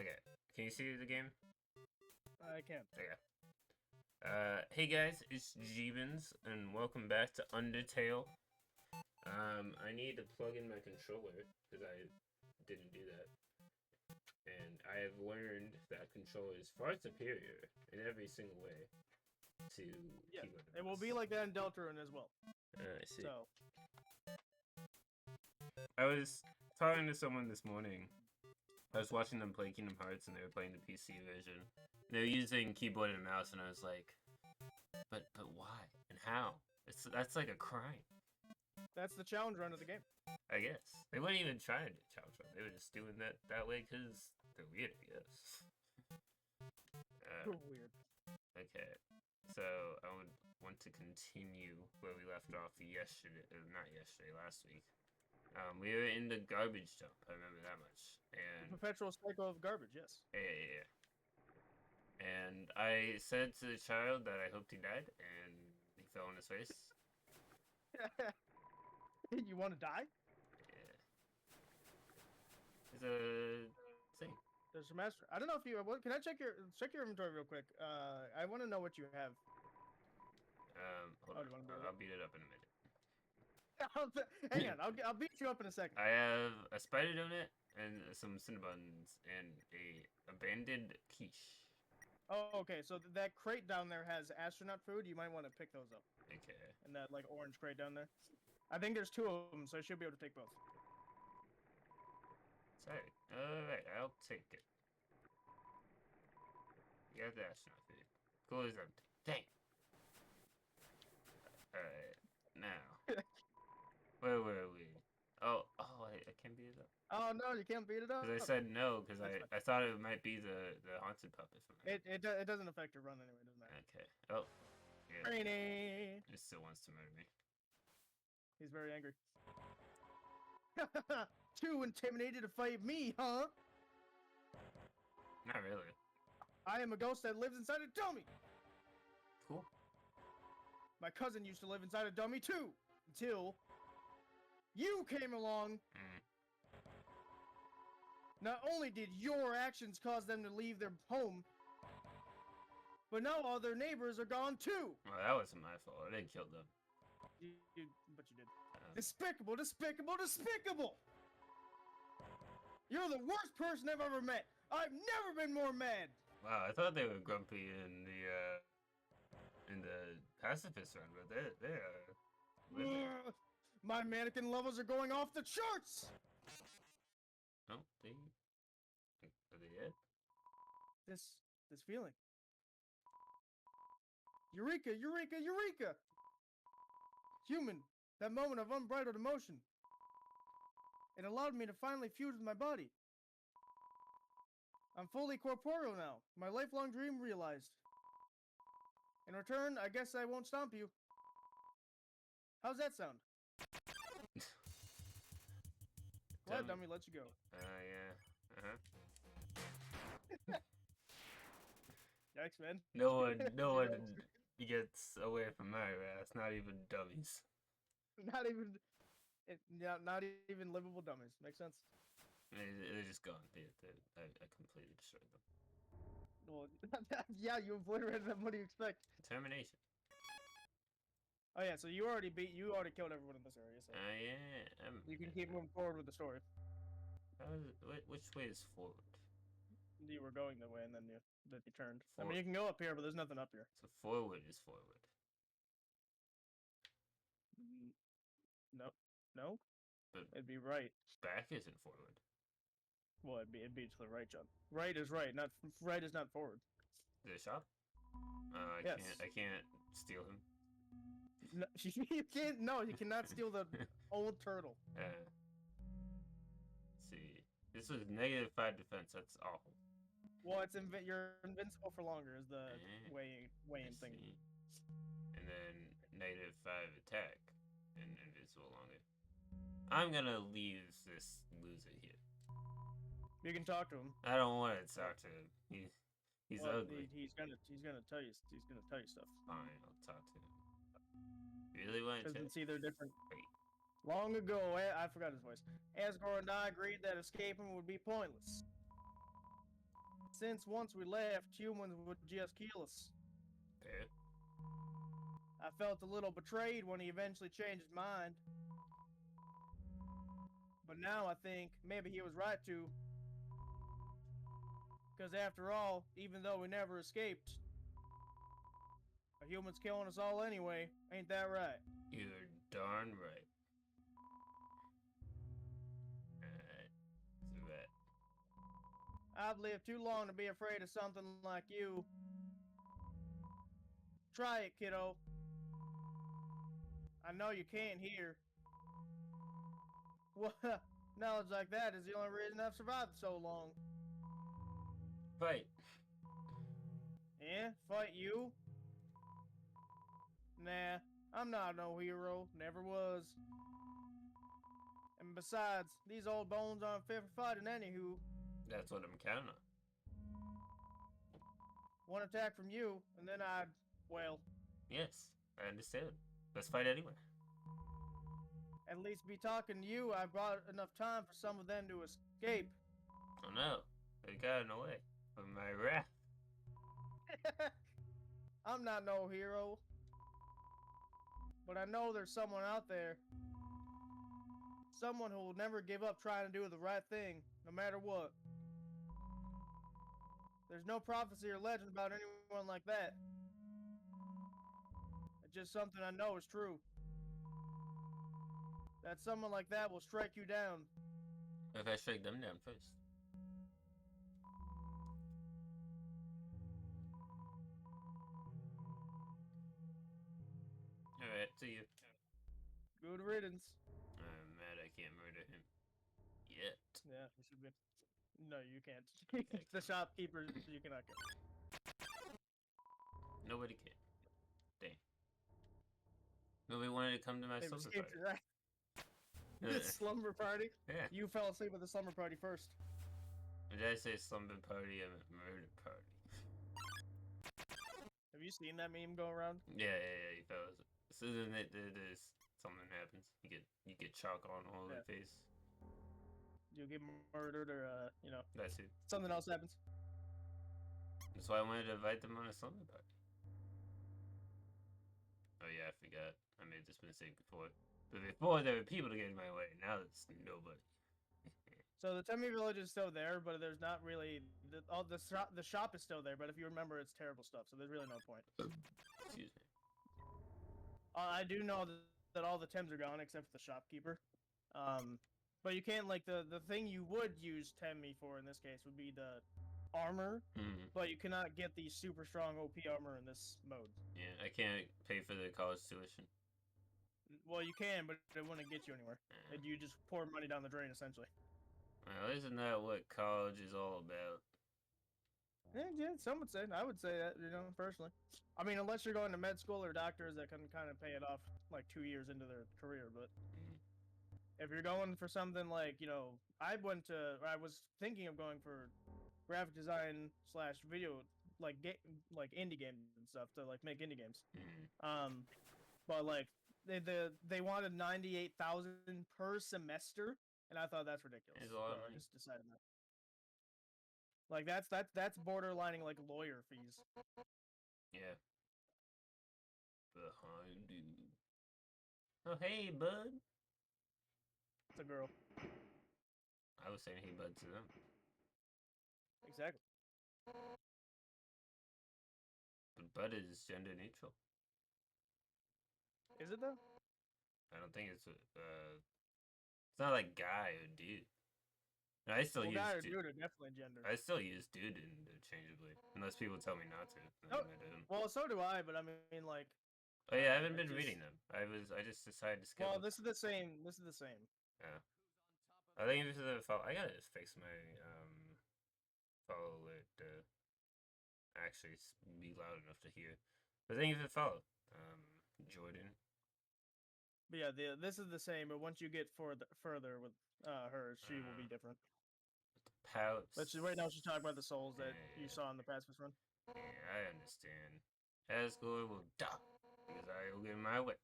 Okay. Can you see the game? I can. Okay. Hey guys, it's Jeebins, and welcome back to Undertale. I need to plug in my controller, because I didn't do that. And I have learned that controller is far superior in every single way to keyboard and It will mouse. be like that in Deltarune as well. I see. So, I was talking to someone this morning. I was watching them play Kingdom Hearts, and they were playing the PC version. They were using keyboard and mouse, and I was like, but why and how? That's like a crime. that's the challenge run of the game. I guess they weren't even trying to challenge one. They were just doing that way because they're weird. I guess. Weird. Okay, so I would want to continue where we left off yesterday. Not yesterday, last week. We were in the garbage dump. I remember that much. And The perpetual cycle of garbage. Yes. yeah. And I said to the child that I hoped he died, and he fell on his face. You want to die? Yeah. It's a thing. There's a master. I don't know if you. Can I check your inventory real quick? I want to know what you have. Hold on. I'll beat it up in a minute. Hang on, I'll beat you up in a second. I have a spider donut and some cinnabuns and a abandoned quiche. Oh, okay. So that crate down there has astronaut food. You might want to pick those up. Okay. And that like orange crate down there. I think there's 2 of them, so I should be able to take both. Sorry. Alright, I'll take it. You got the astronaut food. Cool as empty. Dang. Alright. Now. Where were we? Oh, I can't beat it up. Oh no, you can't beat it up. Because I said no, because I thought it might be the haunted puppet. It doesn't affect your run anyway, doesn't matter. Okay. Oh. Yeah. Rainy. He still wants to murder me. He's very angry. Too intimidated to fight me, huh? Not really. I am a ghost that lives inside a dummy. Cool. My cousin used to live inside a dummy too, until you came along. Not only did your actions cause them to leave their home, but now all their neighbors are gone too. Well, that wasn't my fault. I didn't kill them. But you did. Despicable, despicable, despicable! You're the worst person I've ever met. I've never been more mad. Wow, I thought they were grumpy in the pacifist run, but they are. My mannequin levels are going off the charts. Oh, are they dead? This feeling. Eureka! Eureka! Eureka! Human, that moment of unbridled emotion. It allowed me to finally fuse with my body. I'm fully corporeal now. My lifelong dream realized. In return, I guess I won't stomp you. How's that sound? Glad dummy lets you go. Yeah. Yikes, man. No one gets away from my wrath. Not even dummies. Not even livable dummies. Makes sense. They're just gone. I completely destroyed them. Well, yeah, you obliterated them. What do you expect? Termination. Oh yeah, so you already killed everyone in this area. So yeah. You can keep moving forward with the story. Which way is forward? You were going the way, and then you turned. Forward. I mean, you can go up here, but there's nothing up here. So forward is forward. No. But it'd be right. Back isn't forward. Well, it'd be to the right, John. Right is right. Right is not forward. The shop? Yes. I can't steal him. No, you can't. No, you cannot steal the old turtle. Let's see. This was -5 defense. That's awful. Well, you're invincible for longer is the weighing thing. And then -5 attack and invincible longer. I'm gonna leave this loser here. You can talk to him. I don't want to talk to him. He's ugly. He's gonna tell you stuff. Fine, I'll talk to him. Really want to? See, they're different. Wait. Long ago, I forgot his voice. Asgore and I agreed that escaping would be pointless. since once we left, humans would just kill us. Fair. I felt a little betrayed when he eventually changed his mind. But now I think maybe he was right to. Because after all, even though we never escaped, a human's killing us all anyway. Ain't that right? You're darn right. Alright. So that. I've lived too long to be afraid of something like you. Try it, kiddo. I know you can't hear. Well, knowledge like that is the only reason I've survived so long. Fight. Yeah? Fight you? Nah, I'm not no hero. Never was. And besides, these old bones aren't fit for fighting anywho. That's what I'm counting on. One attack from you, and then I'd, well, Yes, I understand. Let's fight anyway. at least be talking to you. I've got enough time for some of them to escape. Oh no, they got in the way of my wrath. I'm not no hero. But I know there's someone out there. Someone who will never give up trying to do the right thing, no matter what. There's no prophecy or legend about anyone like that. It's just something I know is true. That someone like that will strike you down. If I strike them down first. Alright, see you. Good riddance. I'm mad I can't murder him. Yet. Yeah, you should be. No, you can't. I The can't. shopkeeper, you cannot kill. Nobody can. Dang. Nobody wanted to come to my They've slumber escaped party. your the slumber party? Yeah. You fell asleep at the slumber party first. Did I say slumber party? I meant murder party. Have you seen that meme go around? Yeah, you fellas. So then there's something happens. You get chalk on all Yeah. the face. You get murdered or, That's it. something else happens. That's why I wanted to invite them on a slumber party. Oh yeah, I forgot. I made this mistake before. But before there were people to get in my way. Now it's nobody. So the Temi village is still there, but there's not really the shop is still there. But if you remember, it's terrible stuff. So there's really no point. Excuse me. I do know that all the Tems are gone except for the shopkeeper. But you can't the thing you would use Temi for in this case would be the armor, but you cannot get the super strong OP armor in this mode. Yeah, I can't pay for the college tuition. Well, you can, but it wouldn't get you anywhere. You just pour money down the drain essentially. Well, isn't that what college is all about? Yeah, some would say. I would say that, personally. I mean, unless you're going to med school or doctors that can kind of pay it off like 2 years into their career. But if you're going for something like, I was thinking of going for graphic design / video, like indie games and stuff to like make indie games. But like they wanted 98,000 per semester, and I thought that's ridiculous. It's a lot of So I money. just decided not. Like that's borderlining like lawyer fees. Yeah. Behind you. Oh hey, bud. It's a girl. I was saying hey, bud to them. Exactly. But bud is gender neutral. Is it though? I don't think it's not like guy or dude. No, I still use guy or dude. dude are definitely gender. I still use dude interchangeably, unless people tell me not to. Oh, well, so do I, but I mean like. Oh yeah, I haven't been reading them. I just decided to skip. Well, them. this is the same. Yeah. I think this is a follow. I gotta fix my follow alert to actually be loud enough to hear. But thank you for the follow, Jordan. But yeah, this is the same, but once you get further with her, she will be different. Pouts. But right now she's talking about the souls that you saw in the pacifist run. Yeah, I understand. Asgore will die because I will get in my way.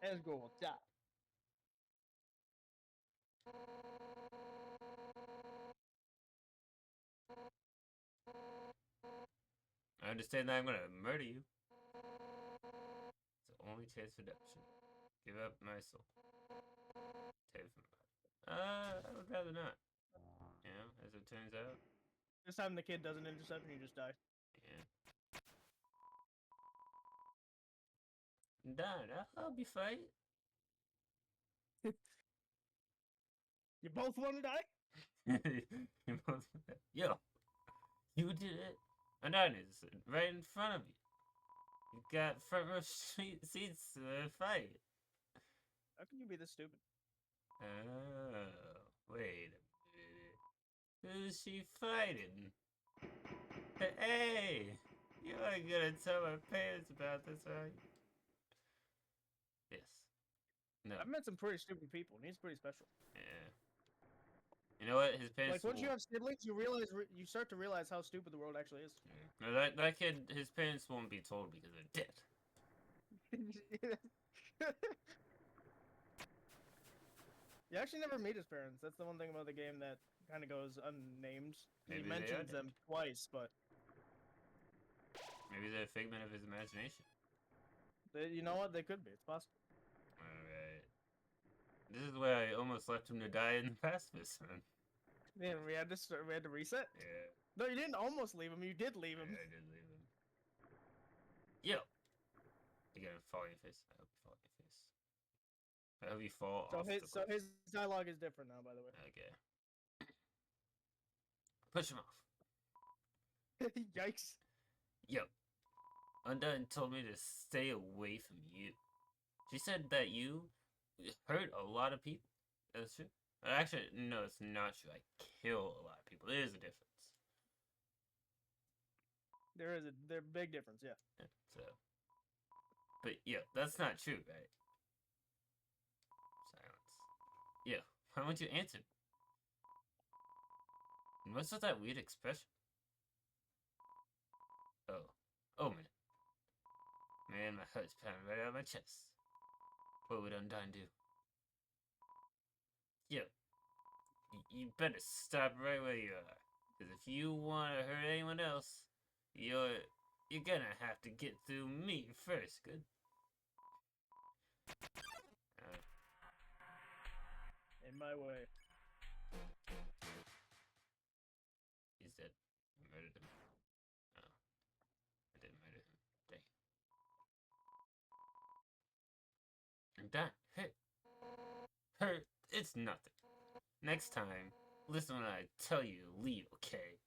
Asgore will die. understand that I'm gonna murder you. It's the only chance for redemption. Give up my soul. Take it from me. I would rather not. You know, as it turns out. This time the kid doesn't intercept and you just die. Yeah. Done. I'll be fight. You both want to die? Yo, you did it. And that is right in front of you. You got front row seats to the fight. How can you be this stupid? Oh, wait a minute. Who's she fighting? Hey, you ain't gonna tell my parents about this, are you? Yes. No. I've met some pretty stupid people, and he's pretty special. Yeah. You know what? His parents. Like once you have siblings, you start to realize how stupid the world actually is. Yeah. No, that kid, his parents won't be told because they're dead. You actually never meet his parents. That's the one thing about the game that kind of goes unnamed. He Maybe mentions them twice, but maybe they're a figment of his imagination. you know what? They could be. It's possible. Alright. This is where I almost left him to die in the pacifist, man. Yeah, we had to reset. Yeah. No, you didn't almost leave him. You did leave him. Yeah, I did leave him. Yo! You gonna fall on your face? I hope you fall on your face. I hope you fall off the So his dialogue is different now, by the way. Okay. Push him off. Yikes. Yo. Undone told me to stay away from you. She said that you hurt a lot of people. That's true. Actually, no, it's not true. I kill a lot of people. There is a difference. There's a big difference, yeah. So, but yeah, that's not true, right? Silence. Yeah, why won't you answer? And what's with that weird expression? Oh man. Man, my heart's pounding right out of my chest. What would Undine do? Yo, you better stop right where you are. Because if you want to hurt anyone else, you're gonna have to get through me first, good? In my way. He's dead. I murdered him. Oh. I didn't murder him. Dang. I'm done. Hey. Hurt. It's nothing. Next time, listen when I tell you to leave, okay?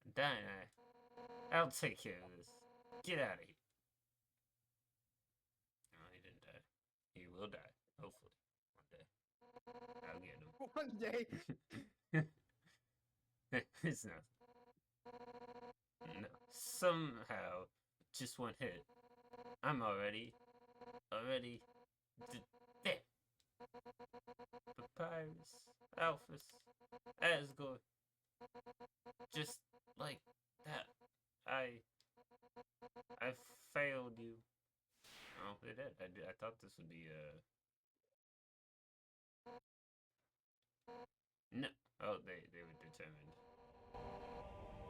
I'm dying. I'll take care of this. Get out of here. No, he didn't die. He will die. Hopefully. One day. I'll get him. One day. It's nothing. No. Somehow, just one hit. I'm already dead. Papyrus, Alphys, Asgore. Just like that. I failed you. Oh, they did. I thought this would be No. Oh, they were determined.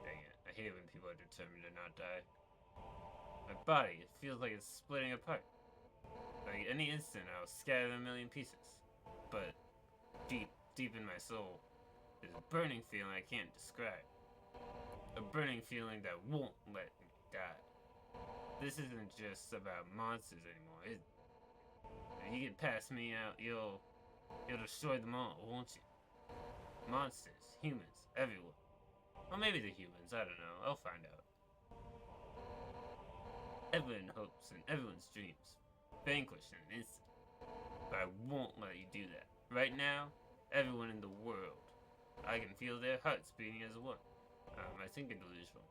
Dang it. I hate when people are determined to not die. My body, it feels like it's splitting apart. Like any instant, I'll scatter a million pieces. But deep in my soul, there's a burning feeling I can't describe. A burning feeling that won't let me die. This isn't just about monsters anymore. If you get past me out, you'll destroy them all, won't you? Monsters, humans, everyone. Or maybe the humans, I don't know. I'll find out. Everyone hopes and everyone's dreams. Vanquished in an instant. But I won't let you do that. Right now, everyone in the world, I can feel their hearts beating as one. I think I'm delusional.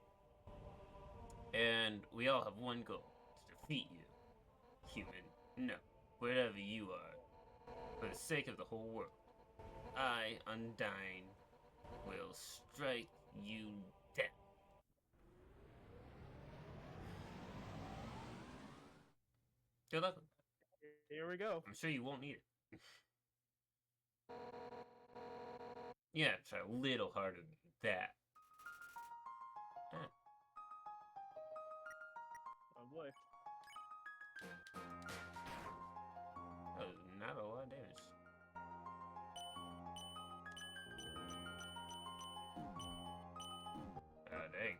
And we all have one goal. To defeat you. Human. No. Wherever you are. For the sake of the whole world. I, Undyne, will strike you down. Good luck with that. Here we go. I'm sure you won't need it. Yeah, try a little harder than that. boy. Oh, not a lot of damage. Ah, dang.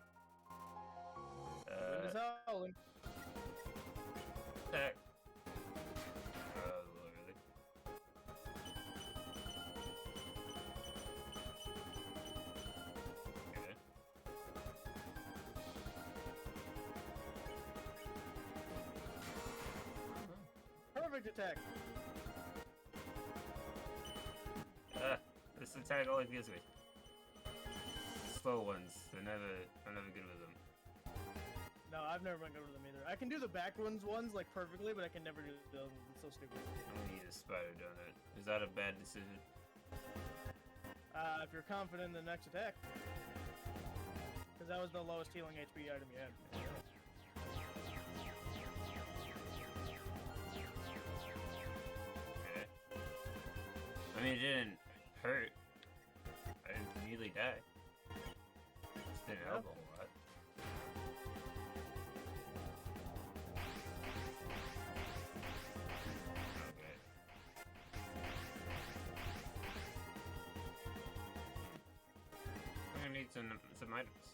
Wind is howling. Attack. Oh, really? Okay. Perfect attack. This attack always gets me. Slow ones, I'm never good with them. No, I've never been good with them either. I can do the backwards ones like perfectly, but I can never do the other ones. It's so stupid. I'm gonna need a spider donut. Is that a bad decision? If you're confident in the next attack. Because that was the lowest healing HP item you had. Okay. I mean, it didn't hurt. I didn't immediately die. Just didn't help a whole lot. Okay. I'm gonna need some items.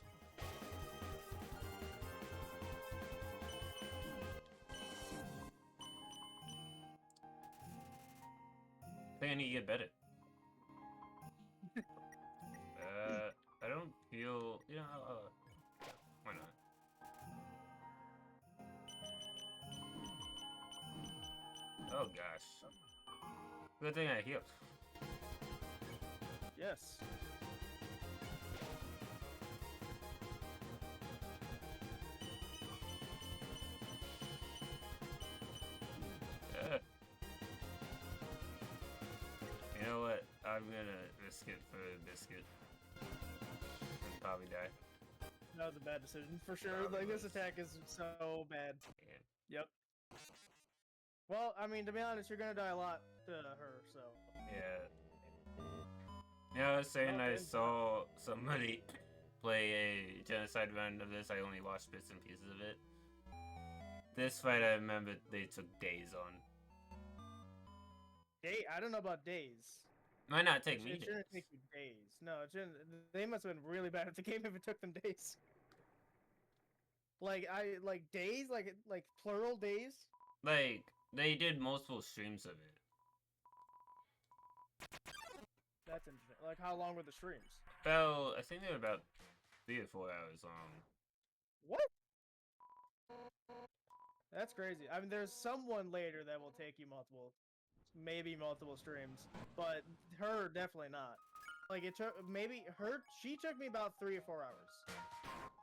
I think I need to get better. I don't feel, why not? Oh gosh. Good thing I healed. Yes. You know what? I'm gonna risk it for a biscuit. And probably die. That was a bad decision, for sure. Probably Like, this was. attack is so bad. Yeah. Yep. Well, I mean, to be honest, you're gonna die a lot to her, so... Yeah. Yeah, I was saying I saw somebody play a genocide round of this. I only watched bits and pieces of it. This fight, I remember they took days on. I don't know about days. Might not take me It shouldn't take you days. No, it shouldn't. They must have been really bad at the game if it took them days. Like days, like plural days. Like, they did multiple streams of it. That's interesting. Like, how long were the streams? Well, I think they were about 3 or 4 hours long. What? That's crazy. I mean, there's someone later that will take you maybe multiple streams, but her definitely not. Like, it took she took me about 3 or 4 hours.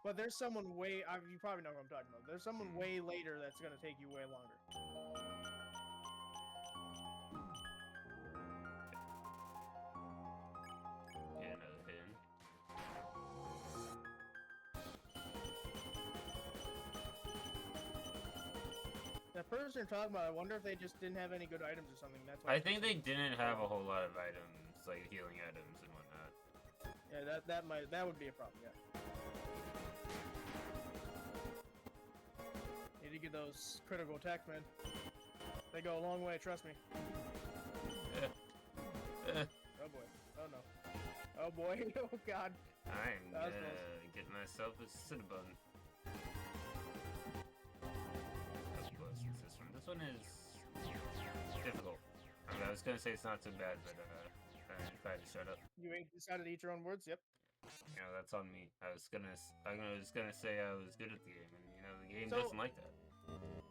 But there's someone you probably know who I'm talking about. There's someone way later that's gonna take you way longer. Yeah, another hit. That person you're talking about, I wonder if they just didn't have any good items or something. That's why I think they didn't have a whole lot of items, like healing items and whatnot. Yeah, that would be a problem. Yeah. Need to get those critical attacks, man. They go a long way, trust me. Oh boy. Oh no. Oh boy. Oh god. I'm gonna get myself a Cinnabon. That's close. This one. This one is difficult. I mean, I was gonna say it's not too bad, but if I had to shut up. You decided to eat your own words? Yep. You know, that's on me. I was gonna say I was good at the game, and you know, the game doesn't like that.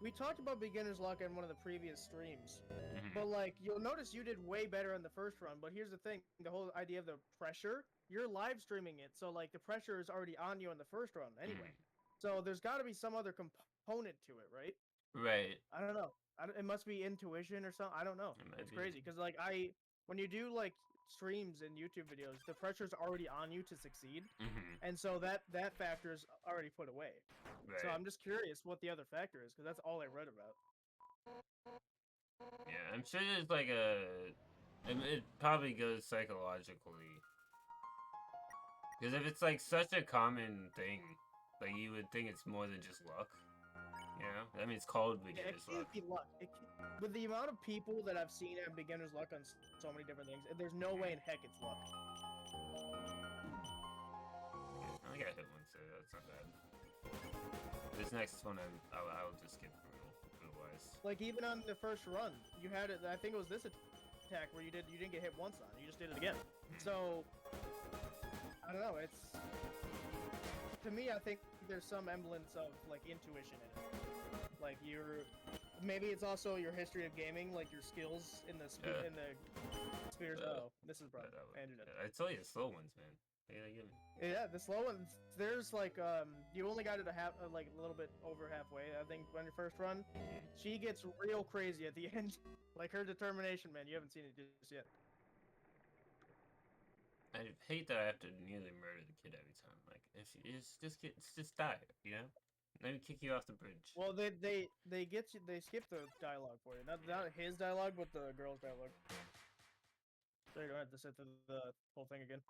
We talked about beginner's luck in one of the previous streams, Mm-hmm. but like you'll notice you did way better in the first run. But here's the thing: the whole idea of the pressure, you're live streaming it, so like the pressure is already on you in the first run anyway. So there's got to be some other component to it, right? Right. I don't know. It must be intuition or something. I don't know. It's crazy because like when you do like streams and YouTube videos, the pressure's already on you to succeed, and so that factor's already put away. Right. So I'm just curious what the other factor is because that's all I read about. Yeah, I'm sure there's like it probably goes psychologically. Because if it's like such a common thing, like you would think it's more than just luck. You know, I mean, it's called Yeah, it beginner's can't luck. be luck. With the amount of people that I've seen have beginner's luck on so many different things, there's no way in heck it's luck. Yeah, I got hit once, so that's not bad. This next one, I'll just skip real wise. Like even on the first run, you had it. I think it was this attack where you didn't get hit once on it. You just did it again. So I don't know. It's to me, I think there's some semblance of like intuition in it. Like maybe it's also your history of gaming, like your skills in the in the spheres. Oh, this is broken. I ended it. I tell you, the slow ones, man. Yeah, the slow ones. There's like you only got it like a little bit over halfway. I think on your first run, she gets real crazy at the end. Like her determination, man. You haven't seen it just yet. I hate that I have to nearly murder the kid every time. Like, if you just die, you know? Let me kick you off the bridge. Well, they skip the dialogue for you. Not his dialogue, but the girl's dialogue. So you don't have to sit through the whole thing again.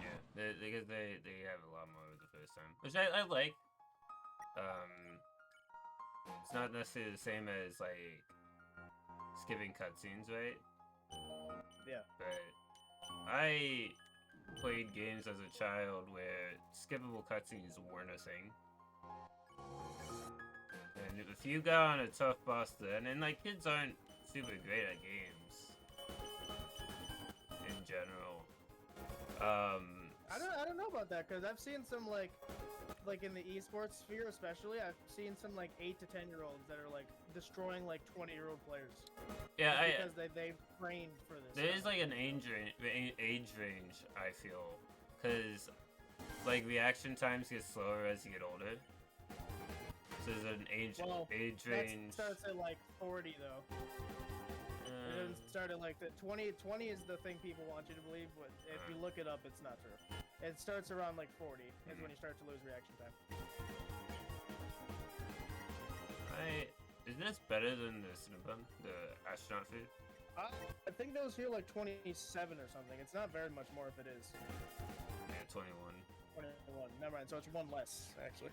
Yeah, because they have a lot more the first time, which I like. It's not necessarily the same as like skipping cutscenes, right? Yeah. But I played games as a child where skippable cutscenes weren't a thing. And if you got on a tough boss then, and like kids aren't super great at games in general. I don't know about that because I've seen some like in the esports sphere especially, I've seen some like 8 to 10-year-olds that are like destroying like 20-year-old players. Yeah, because they've trained for this. There is like an age range, I feel, because like reaction times get slower as you get older. So there's an age range. That starts at like 40 though. It doesn't start at like the 20 is the thing people want you to believe, but if you look it up, it's not true. It starts around like 40 is when you start to lose reaction time. Is this better than the Cinnabon, the astronaut food? I think those here like 27 or something. It's not very much more if it is. Yeah, 21. 21. Never mind. So it's one less actually.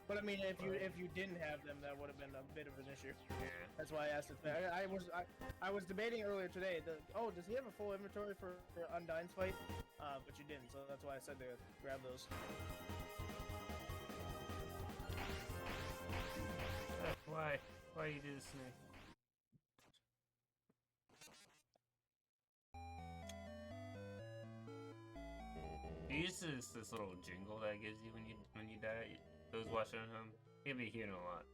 But I mean, if you didn't have them, that would have been a bit of an issue. Yeah. That's why I asked it. I was debating earlier today. Does he have a full inventory for Undyne's fight? But you didn't, so that's why I said to grab those. Why? Why you do this to me? You use this little jingle that it gives you when you die. Those watching at home, you'll be hearing a lot.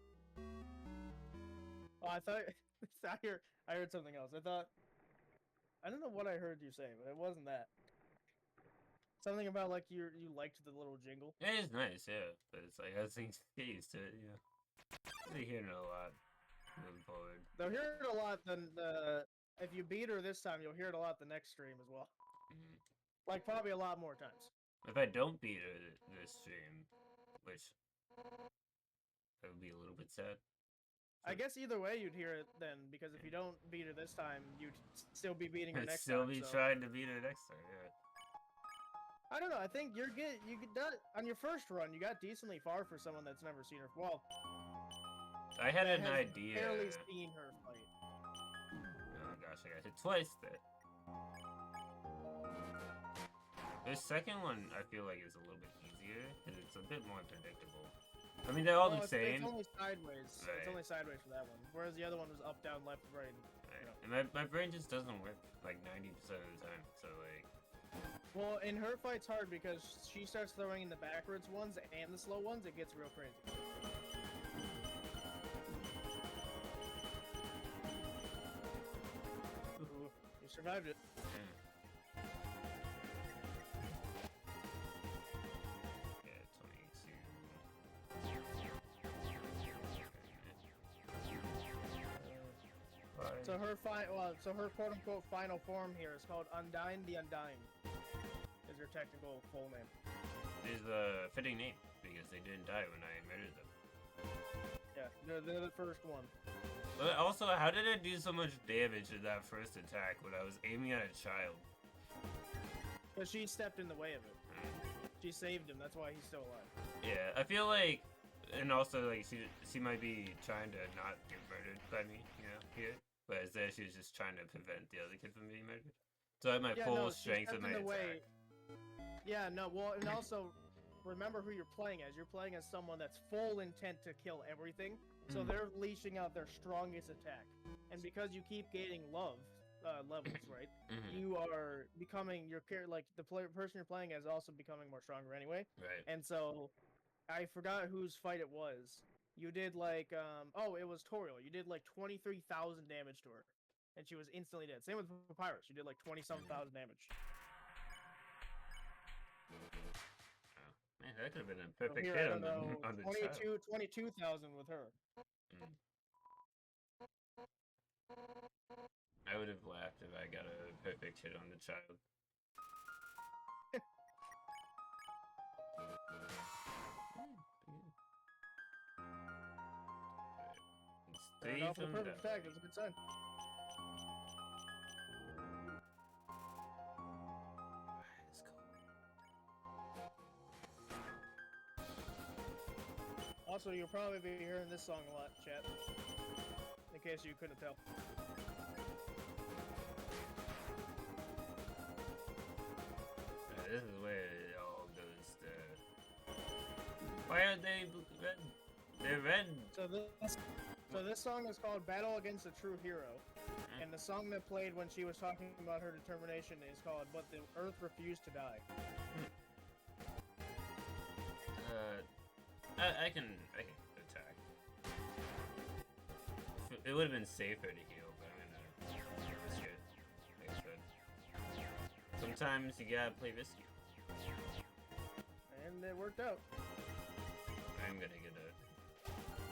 Oh, I thought I heard something else. I don't know what I heard you say, but it wasn't that. Something about like you liked the little jingle. It is nice, yeah, but it's like I was thinking get used to it, you know. You'll be hearing it a lot moving forward. They'll hear it a lot. Then if you beat her this time, you'll hear it a lot the next stream as well. Like probably a lot more times. If I don't beat her this stream, which that would be a little bit sad. I guess either way you'd hear it then, because if you don't beat her this time, you'd still be beating her next time. Still be trying to beat her next time, yeah. I don't know. I think you get done on your first run. You got decently far for someone that's never seen her. Well, I had an idea. Barely seen her fight. Oh gosh, I got hit twice there. The second one I feel like is a little bit easier because it's a bit more predictable. I mean, they're all the same. It's only sideways. Right. It's only sideways for that one. Whereas the other one was up, down, left, right. Right. You know. And my brain just doesn't work like 90% of the time. So like. Well, in her fight's hard because she starts throwing in the backwards ones and the slow ones. It gets real crazy. Ooh, you survived it. So her quote-unquote final form here is called Undyne the Undying. Is her technical full name. Is a fitting name because they didn't die when I murdered them. Yeah, they're the first one. But also, how did I do so much damage in that first attack when I was aiming at a child? Because she stepped in the way of it. She saved him. That's why he's still alive. Yeah, I feel like, and also like she might be trying to not get murdered by me, you know, here. But instead she was just trying to prevent the other kid from being murdered. So I have my full strength of my attack. Yeah, no, well, and also remember who you're playing as. You're playing as someone that's full intent to kill everything. So they're leashing out their strongest attack, and because you keep gaining levels, right? You are becoming like the person you're playing as also becoming more stronger anyway. Right. And so I forgot whose fight it was. You did like it was Toriel. You did like 23,000 damage to her, and she was instantly dead. Same with Papyrus. You did like 20-some thousand damage. Man, that could have been a perfect hit on the 22,000 with her. I would have laughed if I got a perfect hit on the child. Off the perfect attack. That's a good sign. Also, you'll probably be hearing this song a lot, chat. In case you couldn't tell. This is where it all goes to... Why are they red? They're red! So this song is called Battle Against a True Hero. And the song that played when she was talking about her determination is called But the Earth Refused to Die. I can attack. It would have been safer to heal, but I'm gonna risk it. Thanks, Fred. Sometimes you gotta play risky. And it worked out. I'm gonna get a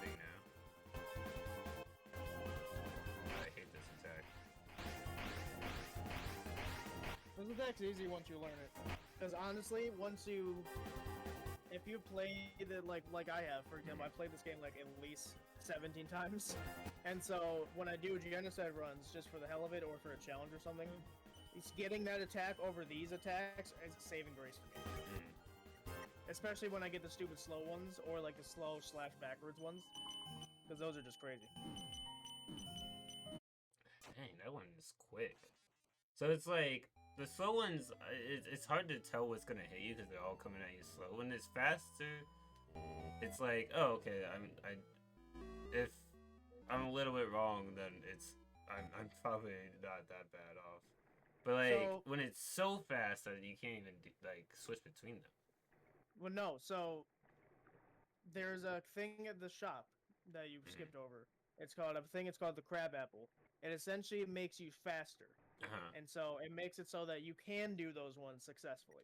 thing now. I hate this attack. This attack's easy once you learn it. Because honestly, if you play it like I have, for example, I played this game like at least 17 times. And so when I do genocide runs just for the hell of it or for a challenge or something, it's getting that attack over these attacks is a saving grace for me. Especially when I get the stupid slow ones or like the slow / backwards ones. Because those are just crazy. Dang, that one is quick. So it's like, the slow ones, it's hard to tell what's gonna hit you because they're all coming at you slow. When it's faster, it's like, oh, okay, if I'm a little bit wrong, then I'm probably not that bad off. But like, when it's so fast that you can't even like switch between them. Well, no, so there's a thing at the shop that you've skipped over. It's called the crab apple. It essentially makes you faster. And so it makes it so that you can do those ones successfully.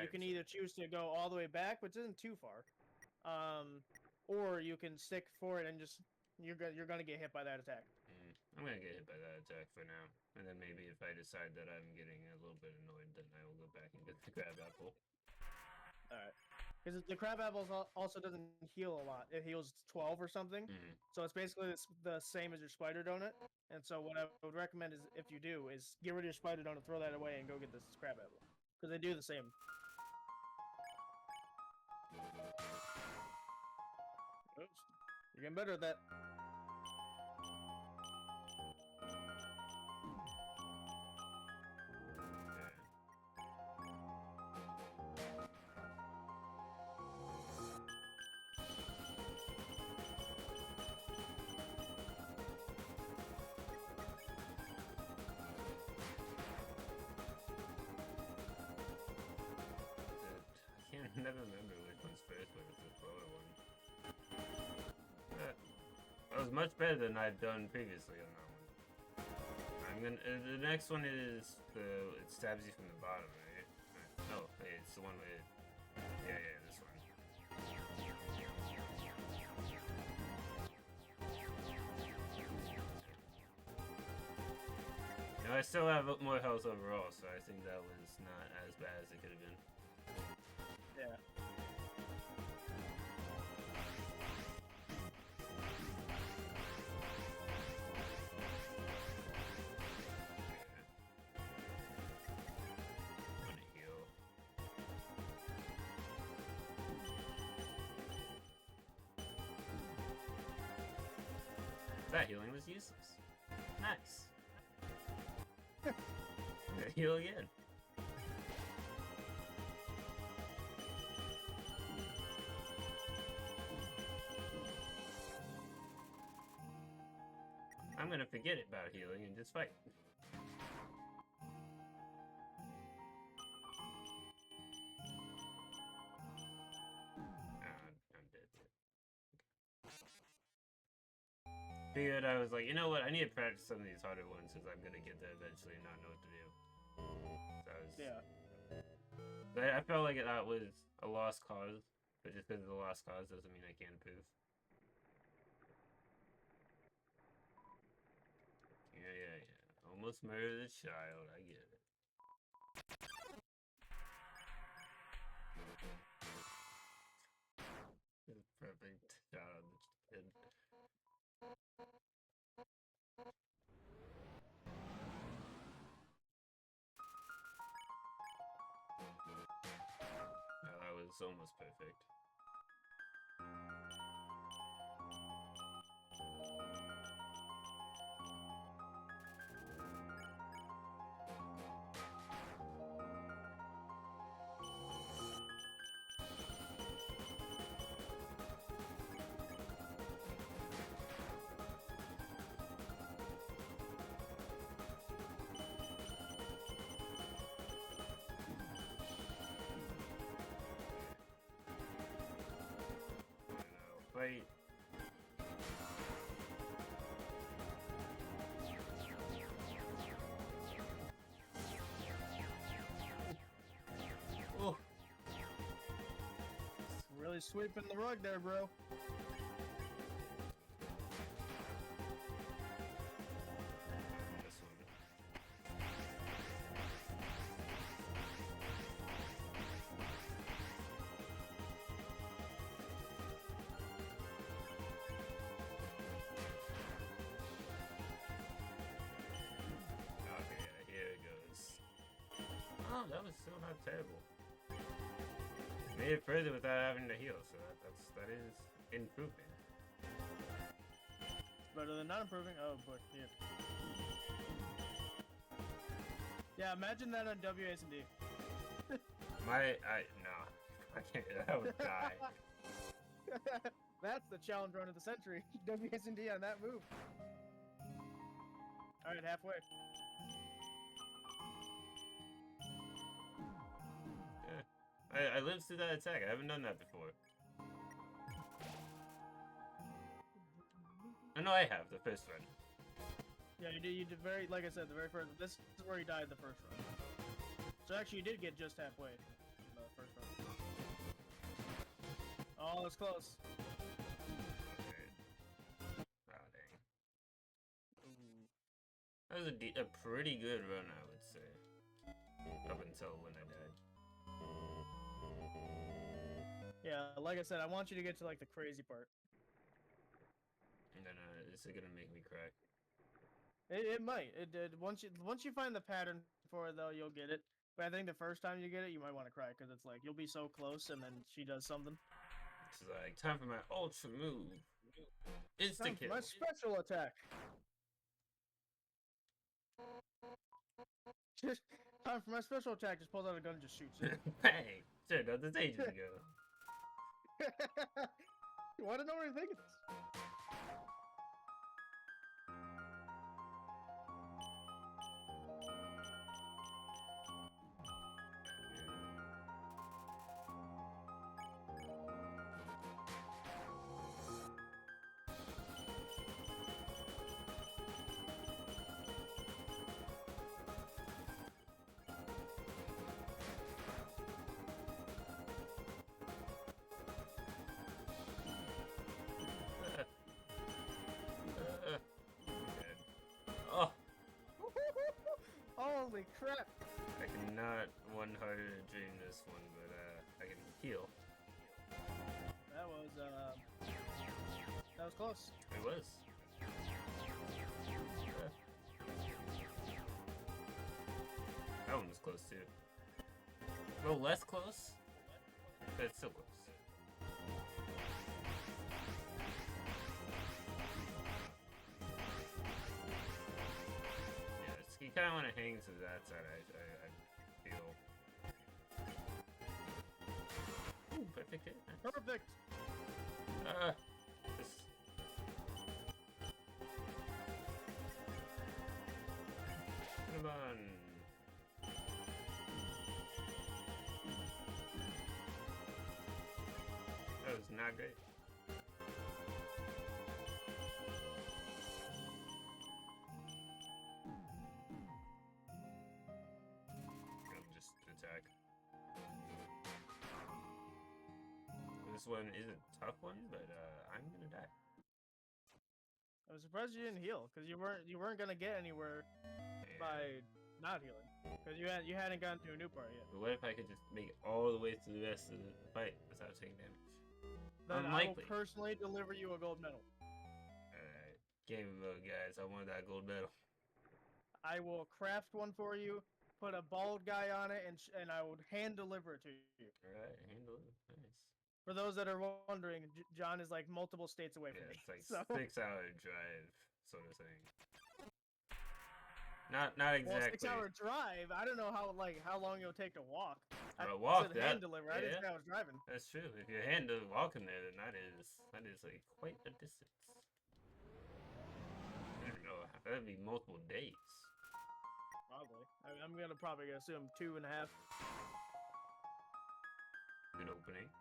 You can either choose to go all the way back, which isn't too far, or you can stick for it and just you're gonna get hit by that attack. I'm gonna get hit by that attack for now, and then maybe if I decide that I'm getting a little bit annoyed, then I will go back and get the crab apple. All right. Because the crab apple also doesn't heal a lot. It heals 12 or something. So it's basically the same as your spider donut. And so what I would recommend is, if you do, is get rid of your spider donut, throw that away, and go get this crab apple. Because they do the same. Oops. You're getting better at that. I never remember which one's first, but it's the slower one. That was much better than I'd done previously on that one. The next one is it stabs you from the bottom, right? No, it's the one with, yeah, this one. Now I still have more health overall, so I think that was not as bad as it could have been. Yeah. That healing was useless. Nice. Heal again. I'm gonna forget about healing and just fight. I'm dead. Figured I was like, you know what? I need to practice some of these harder ones because I'm gonna get there eventually and not know what to do. So I felt like that was a lost cause, but just because it's a lost cause doesn't mean I can't improve. Yeah. Almost murdered a child. I get it. Perfect child. No, that was almost perfect. Fight. Oh. Really sweeping the rug there, bro. This one. Okay, here it goes. Oh, that was still not terrible. Made it further without having to heal, so that is improving. Better than not improving. Oh, but yeah. Yeah, imagine that on WSD. No, I can't. I would die. That's the challenge run of the century. WSD on that move. All right, halfway. Yeah, I lived through that attack. I haven't done that before. I know I have the first run. Yeah, you did very, like I said, the very first. This is where he died the first run. So actually, you did get just halfway in the first run. Oh, it's close. Okay. Oh, dang. That was a pretty good run, I would say. Up until when I died. Yeah, like I said, I want you to get to like the crazy part. And then this is gonna make me cry. It might. It did. Once you find the pattern for it, though, you'll get it. But I think the first time you get it, you might want to cry because it's like you'll be so close, and then she does something. It's like time for my ultra move. Instant kill. My special attack. Just time for my special attack. Just pulls out a gun, and just shoots it. Bang! Sure, that was ages ago. You want to know what I think? Oh! Holy crap! I cannot one harder to dream this one, but I can heal. That was close. It was. That one was close too. A little less close, but it's still close. kind of want to hang to that side. I feel. Ooh, perfect hit. Nice. Perfect. This. Come on. That was not great. Just attack. This one is a tough one, but I'm gonna die. I was surprised you didn't heal, because you weren't gonna get anywhere by not healing, because you hadn't gotten to a new part yet. But what if I could just make it all the way through the rest of the fight without taking damage? Then Unlikely. I will personally deliver you a gold medal. Alright, game vote, guys. I want that gold medal. I will craft one for you, put a bald guy on it, and I would hand deliver it to you. Alright, handle it. Nice. For those that are wondering, John is like multiple states away from me. It's like so. 6-hour drive, sort of thing. Not exactly. Well, 6-hour drive. I don't know how long it'll take to walk. I Walk said that. hand deliver. I didn't say I was driving. That's true. If you're hand walking there, then that is like quite a distance. I don't know. That'd be multiple days. Probably. I'm gonna probably assume 2.5. Good opening.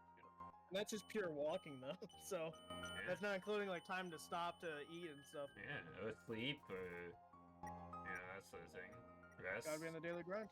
That's just pure walking though, so that's not including like time to stop to eat and stuff. Yeah, or sleep or that sort of thing. Rest. Gotta be on the daily grind.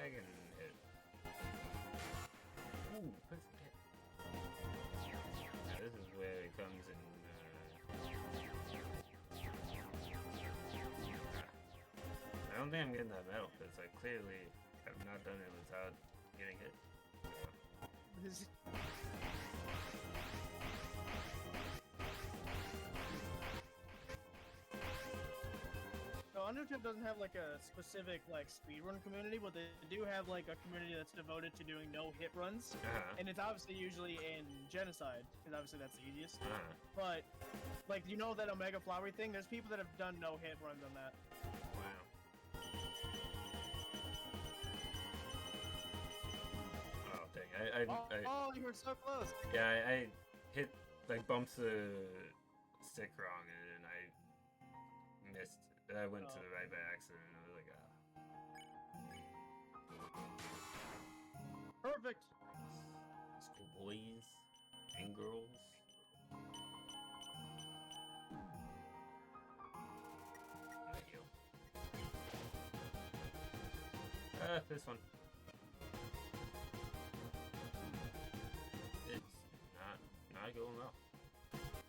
I can hit. Ooh, perfect hit. Now this is where it comes in. I don't think I'm getting that medal because I clearly have not done it without getting hit. So Undertale doesn't have like a specific like speedrun community, but they do have like a community that's devoted to doing no hit runs, and it's obviously usually in genocide because obviously that's the easiest. But like that Omega Flowery thing, there's people that have done no hit runs on that. Wow. Oh dang! Oh, you were so close. Yeah, I hit bumps the stick wrong and then I missed. I went to the right by accident. I was like, Perfect. School boys and girls. This one. It's not going well.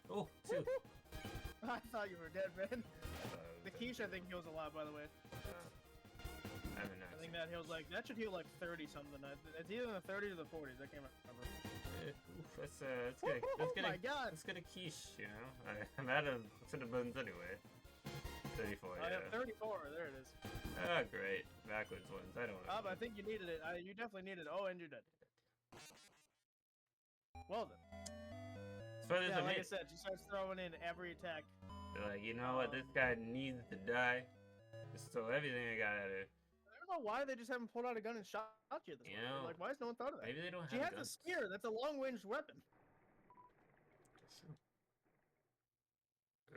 Oh, 2. I thought you were dead, man. The quiche, I think, heals a lot, by the way. I think that heals that should heal like 30 something. It's either in the 30s or the 40s. I can't remember. Let's get my God. Let's get a quiche. I'm out of cinnamon buns anyway. 34. I have 34. There it is. Oh, great. Backwards ones. I don't know. I think you needed it. You definitely needed it. Oh, and you're dead. Well then. Yeah, like I said, she starts throwing in every attack. They're like, you know what? This guy needs to die. Just stole everything I got at her. I don't know why they just haven't pulled out a gun and shot you this way. Like, why has no one thought of that? Maybe they don't have She has guns. a spear. That's a long-range weapon.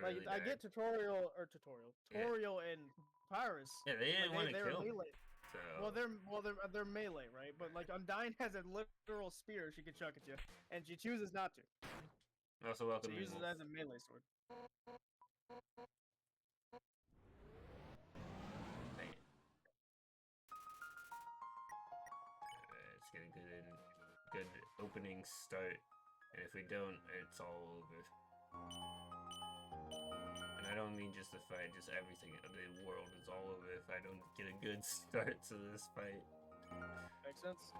Like, I get Tutorial and Pyrus. Yeah, they didn't want to kill me. Melee. So. Well, they're melee, right? But like Undyne has a literal spear she can chuck at you, and she chooses not to. Also, welcome. She uses it as a melee sword. Dang it. Let's get a good opening start, and if we don't, it's all over. And I don't mean just the fight, just everything. The world is all over if I don't get a good start to this fight. Makes sense.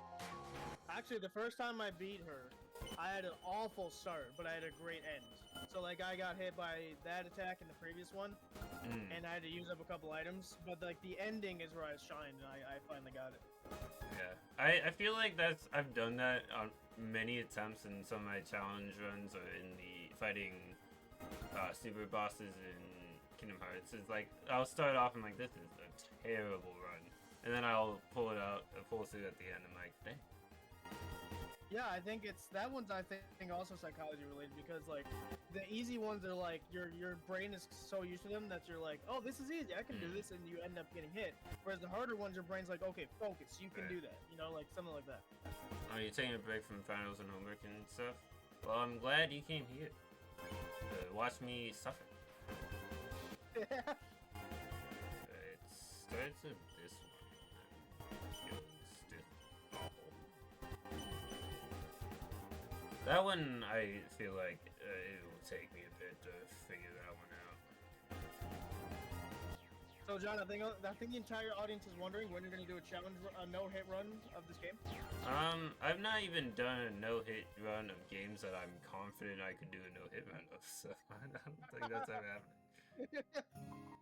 Actually, the first time I beat her, I had an awful start, but I had a great end. So like I got hit by that attack in the previous one, and I had to use up a couple items. But like the ending is where I shined, and I finally got it. Yeah, I feel like I've done that on many attempts in some of my challenge runs or in the fighting super bosses in Kingdom Hearts. It's like I'll start off and like this is a terrible run, and then I'll pull it out, pull through at the end. I'm like, dang. Yeah, I think that one's I think also psychology related because like the easy ones are like your brain is so used to them that you're like, oh, this is easy, I can do this, and you end up getting hit. Whereas the harder ones, your brain's like, okay, focus, you can do that, you know, like something like that. Oh, you're taking a break from finals and homework and stuff? Well, I'm glad you came here to watch me suffer. It starts with this one. That one, I feel like it will take me a bit to figure that one out. So, John, I think the entire audience is wondering when you're going to do a challenge, a no-hit run of this game. I've not even done a no-hit run of games that I'm confident I could do a no-hit run of, so I don't think that's ever happening.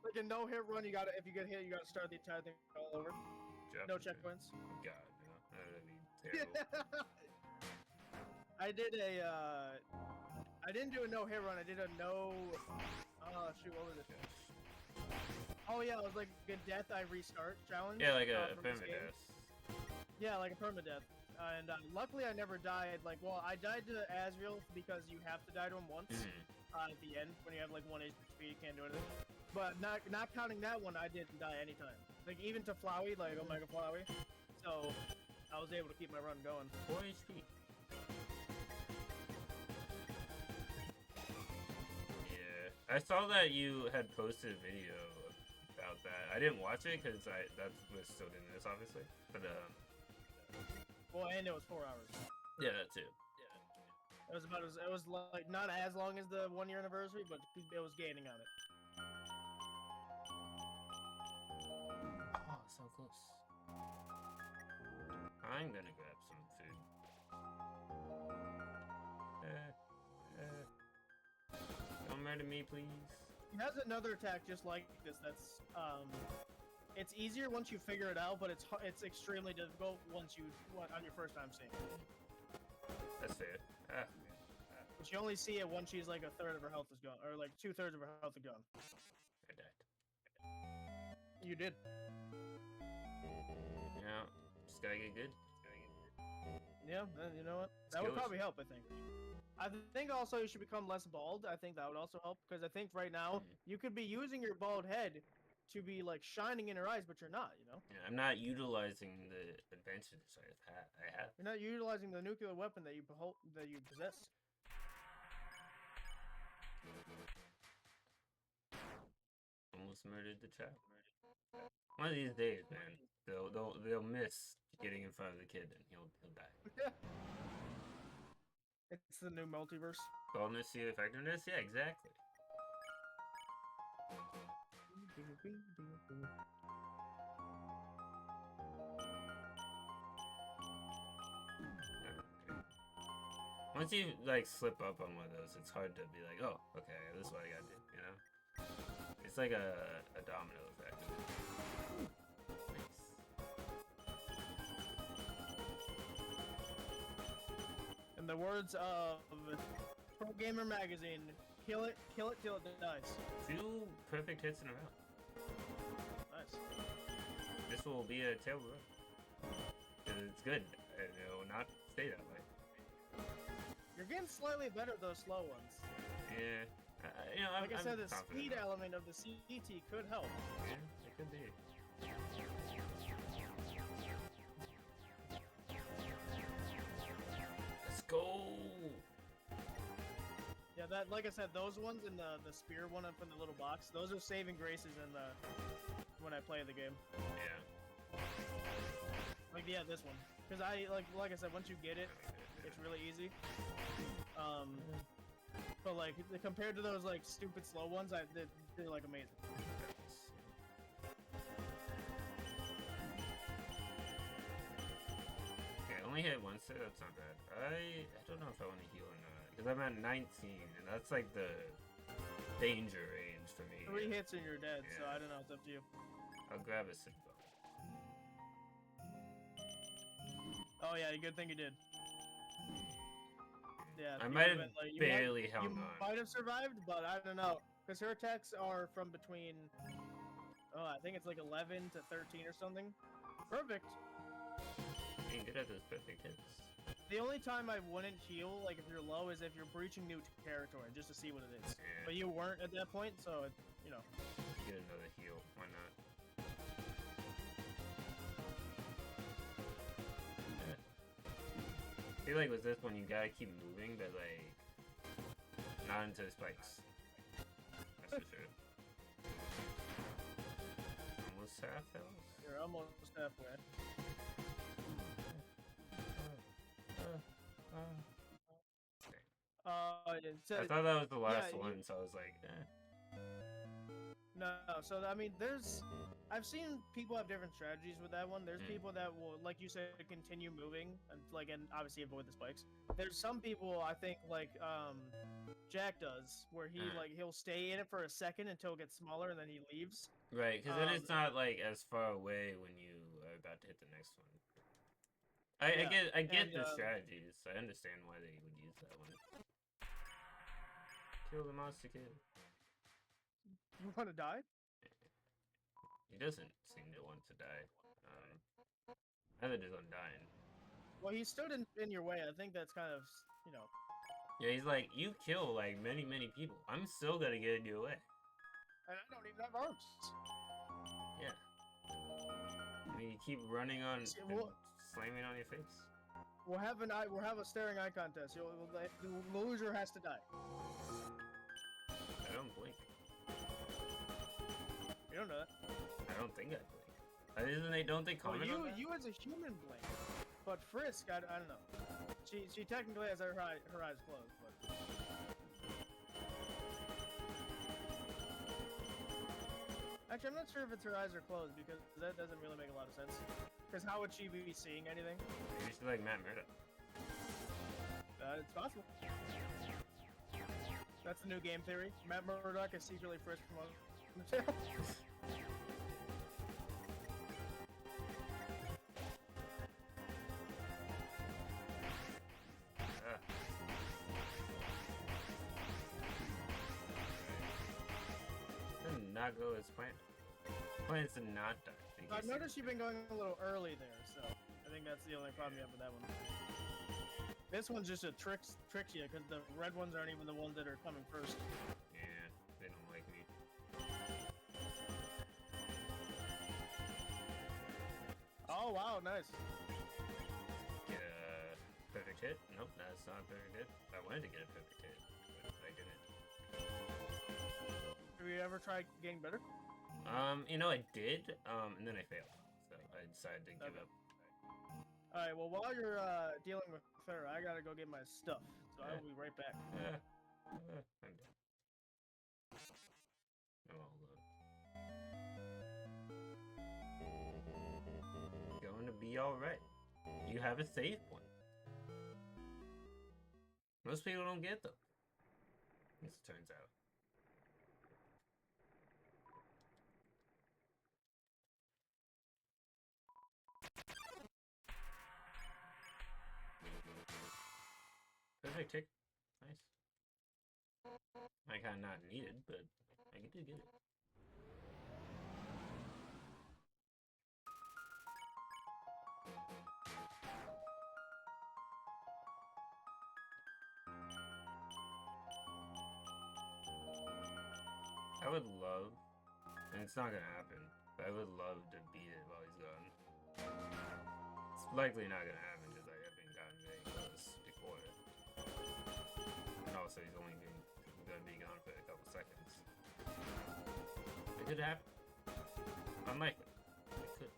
Like a no-hit run, if you get hit, you gotta start the entire thing all over. No checkpoints. God, no. That'd be terrible. I didn't do a no-hit run, I did a no... Oh, shoot, what was it? Oh yeah, it was like a death I restart challenge. Yeah, like a permadeath. Yeah, like a permadeath. And luckily I never died, like, well, I died to Asriel because you have to die to him once. At the end, when you have like 1 HP, you can't do anything. But not counting that one, I didn't die anytime. Like, even to Flowey, like Omega Flowey. So, I was able to keep my run going. 4 HP. I saw that you had posted a video about that. I didn't watch it because that was still in this, obviously. But well, and it was 4 hours. Yeah, that too. Yeah, it was like not as long as the 1 year anniversary, but it was gaining on it. Oh, so close. I'm gonna grab some food. Don't murder me, please. He has another attack just like this. That's it's easier once you figure it out, but it's extremely difficult once on your first time seeing it. That's fair. But you only see it once she's like a third of her health is gone, or like 2/3 of her health is gone. I died. You did. Yeah, just gotta get good. Yeah, you know what? That would probably help, I think. I think also you should become less bald. I think that would also help, because I think right now you could be using your bald head to be like shining in her eyes, but you're not, you know? Yeah, I'm not utilizing the advantages I have. You're not utilizing the nuclear weapon that you possess. Almost murdered the child. One of these days, man, they'll miss getting in front of the kid and he'll die. It's the new multiverse. Bonus to effectiveness? Yeah, exactly. Once you like slip up on one of those, it's hard to be like, oh, okay, this is what I gotta do, you know? It's like a domino effect. Nice. In the words of Pro Gamer Magazine, kill it till it dies. 2 perfect hits in a row. Nice. This will be a terrible run. It's good, and it will not stay that way. You're getting slightly better at those slow ones. Yeah. You know, like I said, the confident speed element of the CT could help. Yeah, it could be. Let's go! Yeah, that, like I said, those ones and the spear one up in the little box, those are saving graces in when I play the game. Yeah. Like, yeah, this one. Because like I said, once you get it, it's really easy. But like compared to those like stupid slow ones, they're like amazing. only hit once there. That's not bad. I don't know if I want to heal or not because I'm at 19, and that's like the danger range for me. 3 hits and you're dead. So I don't know. It's up to you. I'll grab a Citadel. Oh yeah, good thing you did. Yeah, I might have like, barely held on. You might have survived, but I don't know. Because her attacks are from between, I think it's like 11 to 13 or something. Perfect. Being good at those perfect hits. The only time I wouldn't heal, like if you're low, is if you're breaching new territory, just to see what it is. Yeah. But you weren't at that point, so, you know. Get another heal. Why not? I feel like with this one, you gotta keep moving, but like, not into the spikes. That's for sure. Almost half health. You're almost halfway. I thought that was the last one, so I was like, No, so I mean, I've seen people have different strategies with that one. There's people that will, like you said, continue moving and obviously avoid the spikes. There's some people I think like Jack does, where he'll stay in it for a second until it gets smaller and then he leaves. Right, because then it's not like as far away when you are about to hit the next one. I get the strategies. I understand why they would use that one. Kill the monster kid. You want to die? He doesn't seem to want to die. Either does undying. Well, he stood in your way. I think that's kind of, you know. Yeah, he's like, you kill like many people. I'm still gonna get in your way. And I don't even have arms. Yeah. I mean, you keep running on, slamming on your face. We'll have a staring eye contest. The loser has to die. I don't blink. You don't know that. I don't think I blink. Don't they comment on that? You as a human blink, but Frisk, I don't know. She technically has her eyes closed, but. Actually, I'm not sure if it's her eyes are closed because that doesn't really make a lot of sense. Because how would she be seeing anything? Maybe she's like Matt Murdock. It's possible. That's the new game theory. Matt Murdock is secretly Frisk from Undertale. Did not go as planned. Plans to not die. I've noticed you've been going a little early there, so I think that's the only problem you have with that one. This one's just a tricks you, because the red ones aren't even the ones that are coming first. Yeah, they don't like me. Oh wow, nice. Get a perfect hit? Nope, that's not a perfect hit. I wanted to get a perfect hit, but I didn't. Have you ever tried getting better? You know, I did, and then I failed, so I decided to give up. Alright, well, while you're dealing with her, I gotta go get my stuff, so I will be right back. I'm done. Oh, look. Going to be alright. You have a save point. Most people don't get them, as it turns out. Perfect tick. Nice. I kinda not needed, but I get to get it. I would love, and it's not gonna happen, but I would love to beat it while he's gone. It's likely not gonna happen because I haven't gotten very close before it. And also, he's only gonna be gone for a couple seconds. It could happen. Unlikely. It could.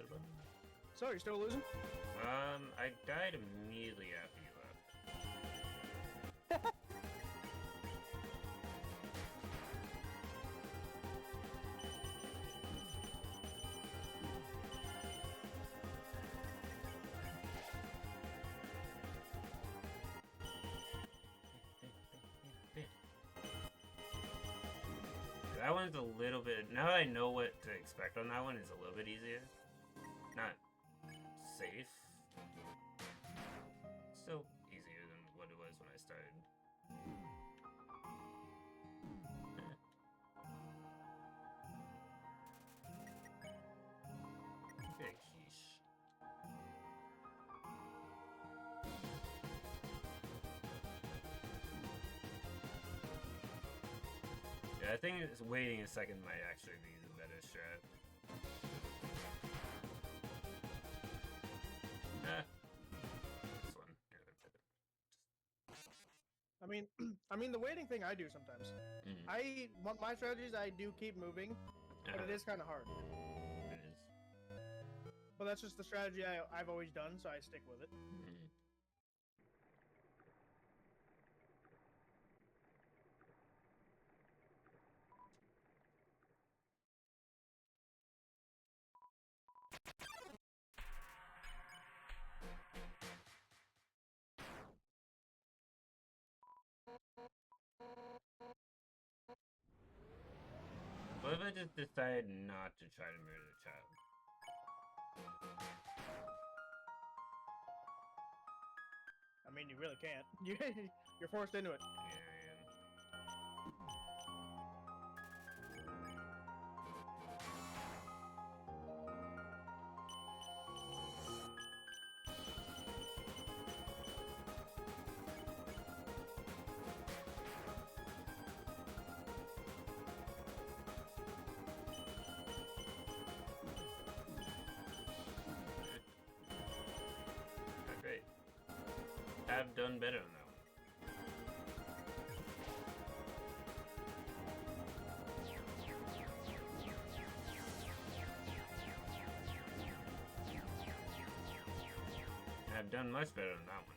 it button. So, you're still losing? I died immediately after you left. That one's a little bit. Now that I know what to expect on that one, it's a little bit easier. Not safe. Still easier than what it was when I started. Big quiche. Yeah, I think waiting a second might actually be the better strat. This one. I mean, the waiting thing I do sometimes. My strategies, I do keep moving, but it is kind of hard. It is. But that's just the strategy I've always done, so I stick with it. What if I just decide not to try to murder the child? I mean, you really can't. You're forced into it. Yeah, I am. Great. Have done better on that one. I've done much better on that one.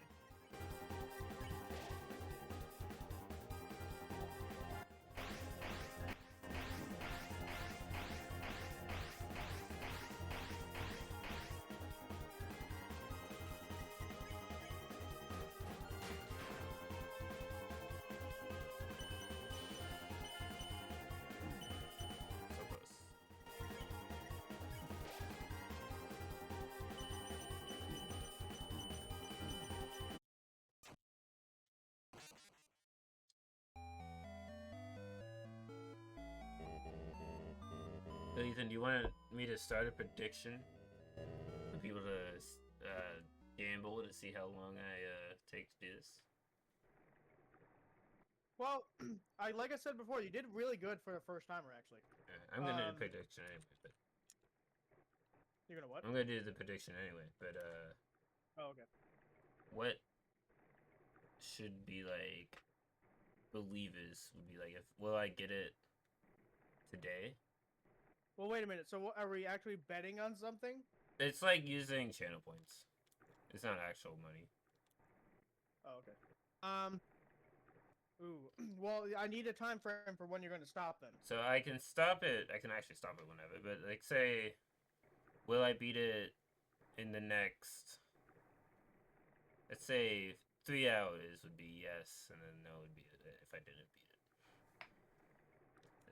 So close. So Ethan, do you want me to start a prediction for people to gamble to see how long I take to do this? Well, like I said before, you did really good for a first timer, actually. I'm gonna do the prediction anyway, but You're gonna what? I'm gonna do the prediction anyway, but Oh, okay. what should be like believers would be like, if will I get it today? Well, wait a minute. So, are we actually betting on something? It's like using channel points. It's not actual money. Oh, okay. Ooh. Well, I need a time frame for when you're gonna stop then. So I can stop it. I can actually stop it whenever. But like, say, will I beat it in the next? Let's say 3 hours would be yes, and then no would be if I didn't beat it.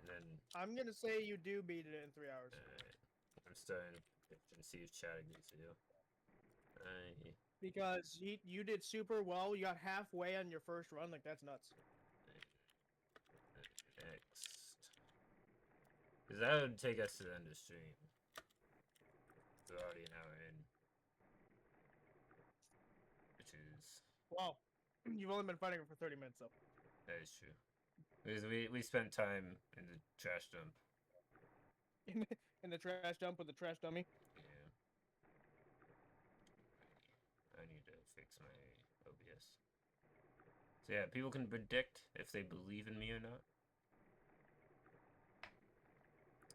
And then I'm gonna say you do beat it in 3 hours. I'm starting to see if Chad agrees to do. Because you did super well. You got halfway on your first run. Like, that's nuts. Next. Because that would take us to the end of the stream. We're already an hour in. Which is... Well, you've only been fighting for 30 minutes, though. That is true. Because we spent time in the trash dump. In the trash dump with the trash dummy? Yeah. I need to fix my OBS. So yeah, people can predict if they believe in me or not.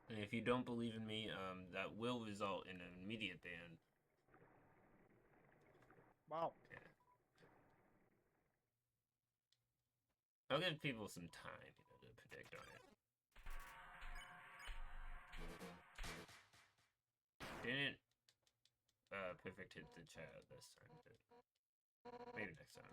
And if you don't believe in me, that will result in an immediate ban. Wow. Yeah. I'll give people some time, to predict on it. Didn't Perfect hit the chat this time, but maybe next time.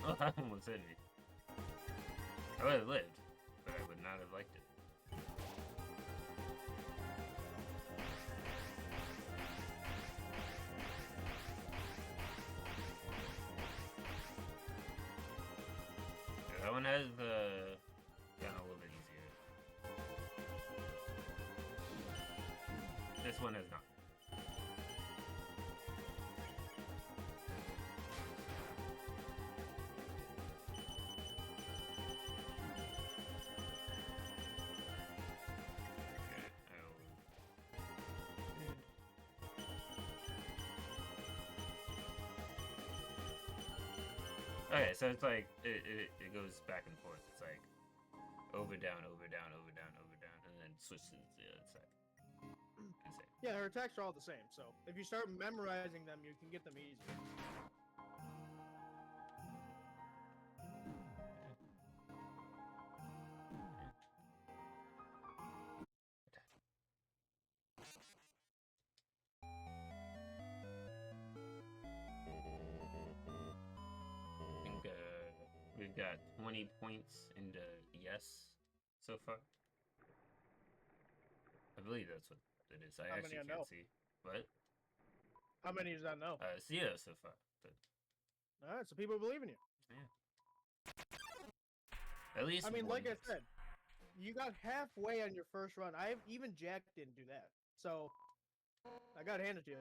Oh, that almost hit me. I would have lived, but I would not have liked it. Yeah, that one has gotten a little bit easier. This one has not. Okay, so it's like it goes back and forth. It's like over down, over down, over down, over down, and then switches to the other side. Yeah, her attacks are all the same, so if you start memorizing them, you can get them easier. I think we've got 20 points into yes so far. I believe that's what it is. I actually can't see. What? How many does that know? Zero so far. But... Alright, so people believe in you. Yeah. At least. I mean, like I said, you got halfway on your first run. Even Jack didn't do that. So, I gotta hand it to you.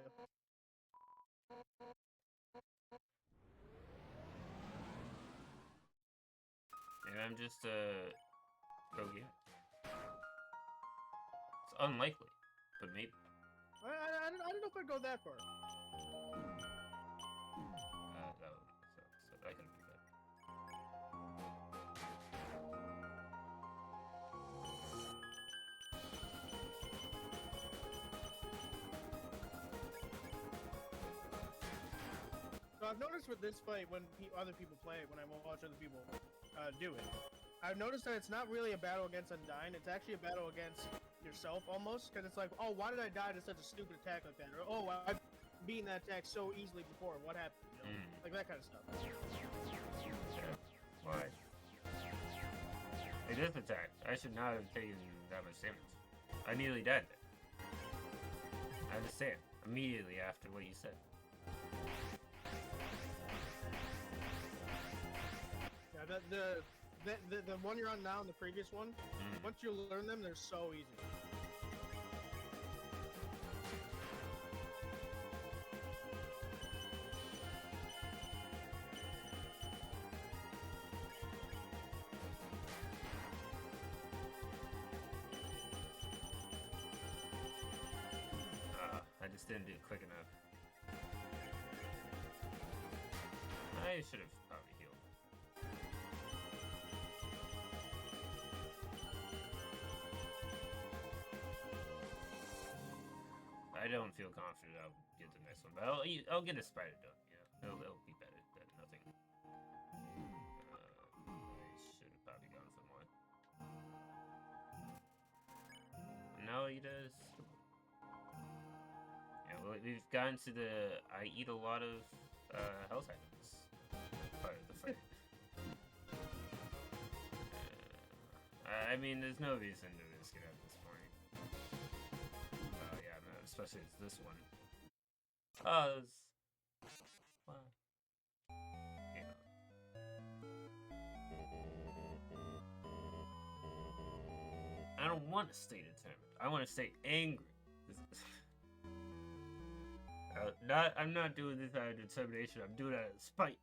Maybe I'm just oh yeah. It's unlikely, but maybe. I don't know if I'd go that far. So I can do that. So I've noticed with this fight, when other people play it, when I watch other people do it, I've noticed that it's not really a battle against Undyne, it's actually a battle against yourself almost, because it's like, oh, why did I die to such a stupid attack like that? Or, oh, I've beaten that attack so easily before, what happened? You know? Like that kind of stuff. Yeah. Why? It is attack. I should not have taken that much damage. I nearly died there. I understand. Immediately after what you said. Yeah, the one you're on now and the previous one, once you learn them, they're so easy. I just didn't do it quick enough. I should have probably healed. I don't feel confident I'll get the next one, but I'll get a spider done. Yeah, it'll be better than nothing. I should have probably gone for more. No, he does. Yeah, well, we've gotten to the I eat a lot of health items part of the fight. I mean, there's no reason to risk it at this point. Oh, yeah, no, especially it's this one. Oh, wow. Yeah. I don't want to stay determined. I want to stay angry. I'm not doing this out of determination. I'm doing it out of spite.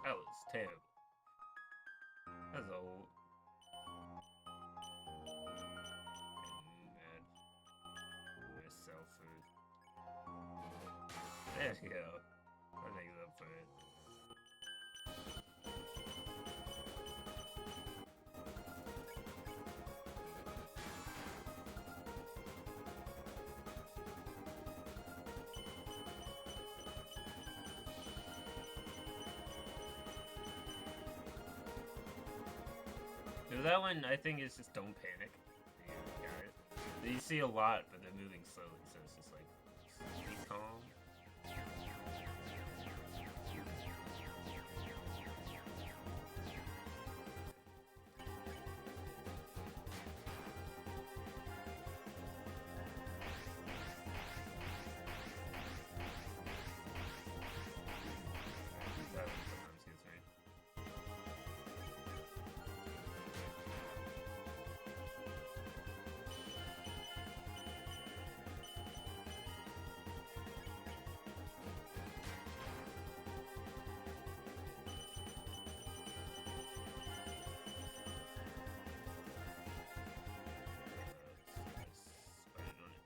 That was terrible. That's old. Mad. Myself food. There you go. That makes up for it. So that one, I think, is just don't panic. You got it. You see a lot, but they're moving slowly, so it's just like, be calm. That one sometimes gets me. Spider on it.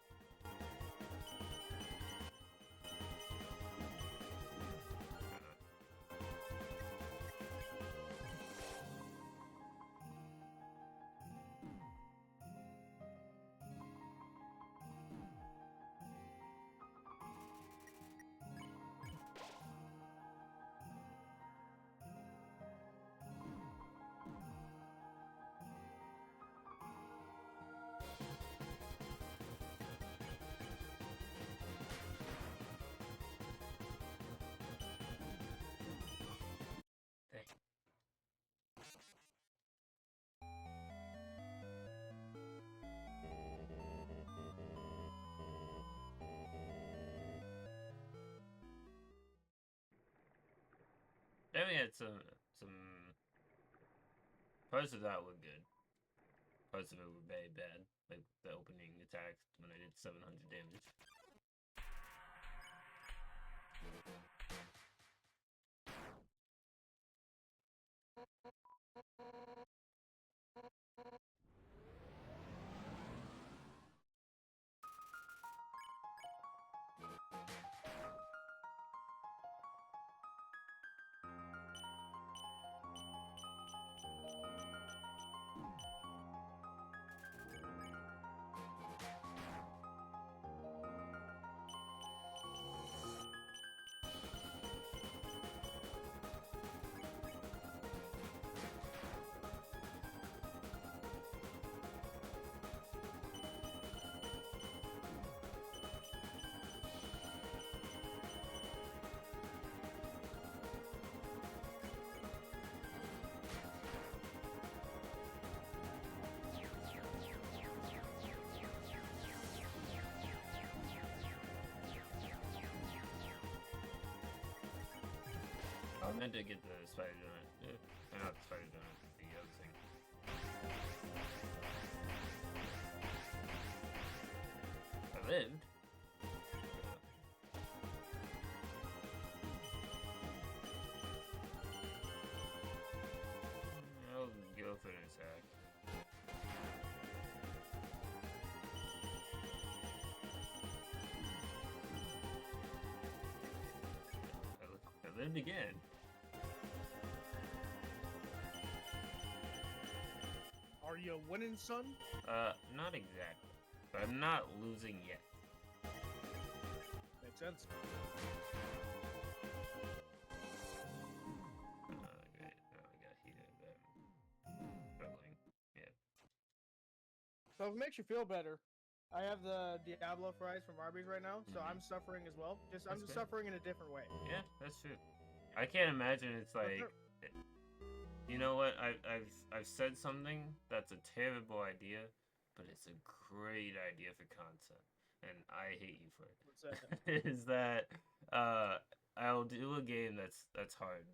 Dang. Then we had some parts of that were good. Parts of it were very bad, like the opening attack when I did 700 damage. I meant to get the spider donut. Not the spider donut, the other thing. I lived. I'll go for an attack. I lived again. Are you winning, son? Not exactly. But I'm not losing yet. Makes sense. Great. Now I got heated. Struggling. Yeah. So if it makes you feel better, I have the Diablo fries from Arby's right now, so I'm suffering as well. I'm just suffering in a different way. Yeah, that's true. I can't imagine it's like. You know what? I've said something that's a terrible idea, but it's a great idea for content, and I hate you for it. What's that? Is that I'll do a game that's hard,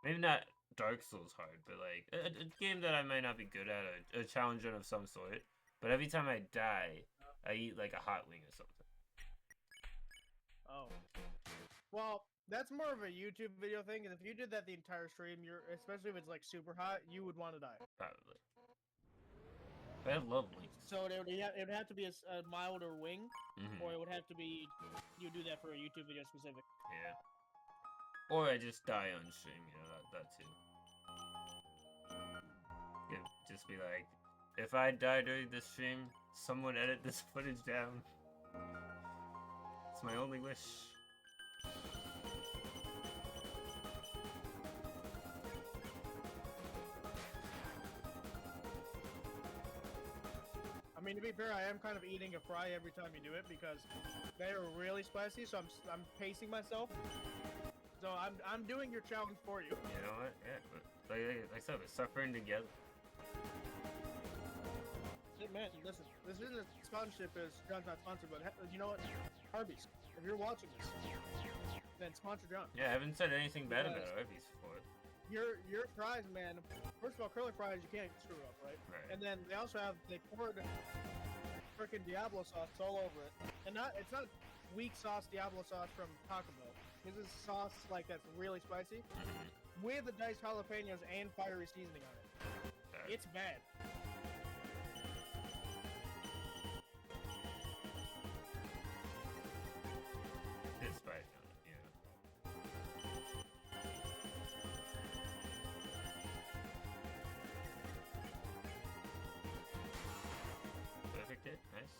maybe not Dark Souls hard, but like a game that I might not be good at, a challenge run of some sort. But every time I die, I eat like a hot wing or something. Oh. Well, that's more of a YouTube video thing, and if you did that the entire stream, especially if it's like super hot, you would want to die. Probably. But I love wings. So it would have to be a milder wing, or it would have to be you do that for a YouTube video specific. Yeah. Or I just die on stream, that too. Just be like, if I die during this stream, someone edit this footage down. It's my only wish. I mean, to be fair, I am kind of eating a fry every time you do it because they are really spicy. So I'm pacing myself. So I'm doing your challenge for you. You know what? Yeah, but like I said, we're suffering together. Man, listen, this isn't a sponsorship. John's not sponsored, but you know what? Arby's, if you're watching this, then sponsor John. Yeah, I haven't said anything bad about Arby's before. Your fries, man. First of all, curly fries you can't screw up, right? Right. And then they also they poured freaking Diablo sauce all over it, and it's not weak sauce Diablo sauce from Taco Bell. This is sauce like that's really spicy with the diced jalapenos and fiery seasoning on it. It's bad. It's spicy on it, yeah. Perfect hit, nice.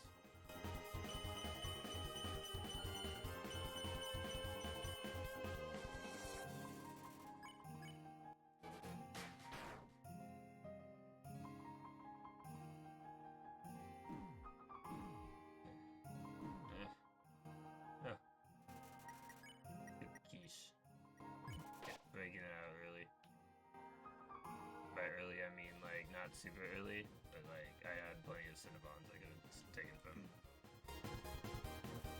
Breaking it out early. By early, I mean like not super early, but like I had plenty of Cinnabons I could have taken from.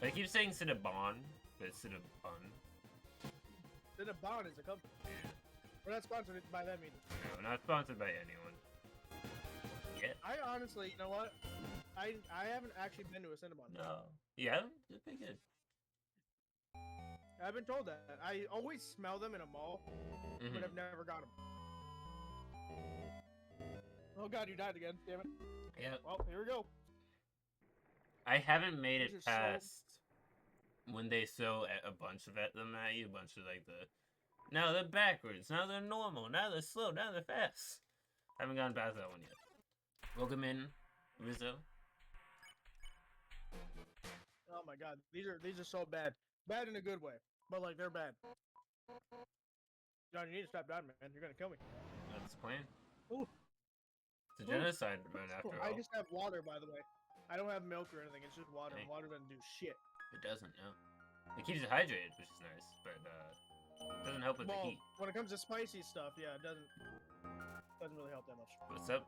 I keep saying Cinnabon, but it's Cinnabon. Cinnabon is a company. Yeah. We're not sponsored by them either. No, not sponsored by anyone. Yet. I honestly, you know what? I haven't actually been to a Cinnabon. No. Yeah, it's pretty good. I've been told that. I always smell them in a mall, but I've never got them. Oh god, you died again. Damn it. Yeah. Well, here we go. I haven't made it past when they throw a bunch of them at you, a bunch of like now they're backwards, now they're normal, now they're slow, now they're fast. I haven't gotten past that one yet. Welcome in, Rizzo. Oh my god, these are so bad. Bad in a good way, but like they're bad. John, you need to stop dying, man. You're gonna kill me. That's the plan. Ooh. It's a genocide run after all. I just have water, by the way. I don't have milk or anything. It's just water. And water doesn't do shit. It doesn't, no. It keeps you hydrated, which is nice, but doesn't help with the heat. When it comes to spicy stuff, yeah, it doesn't really help that much.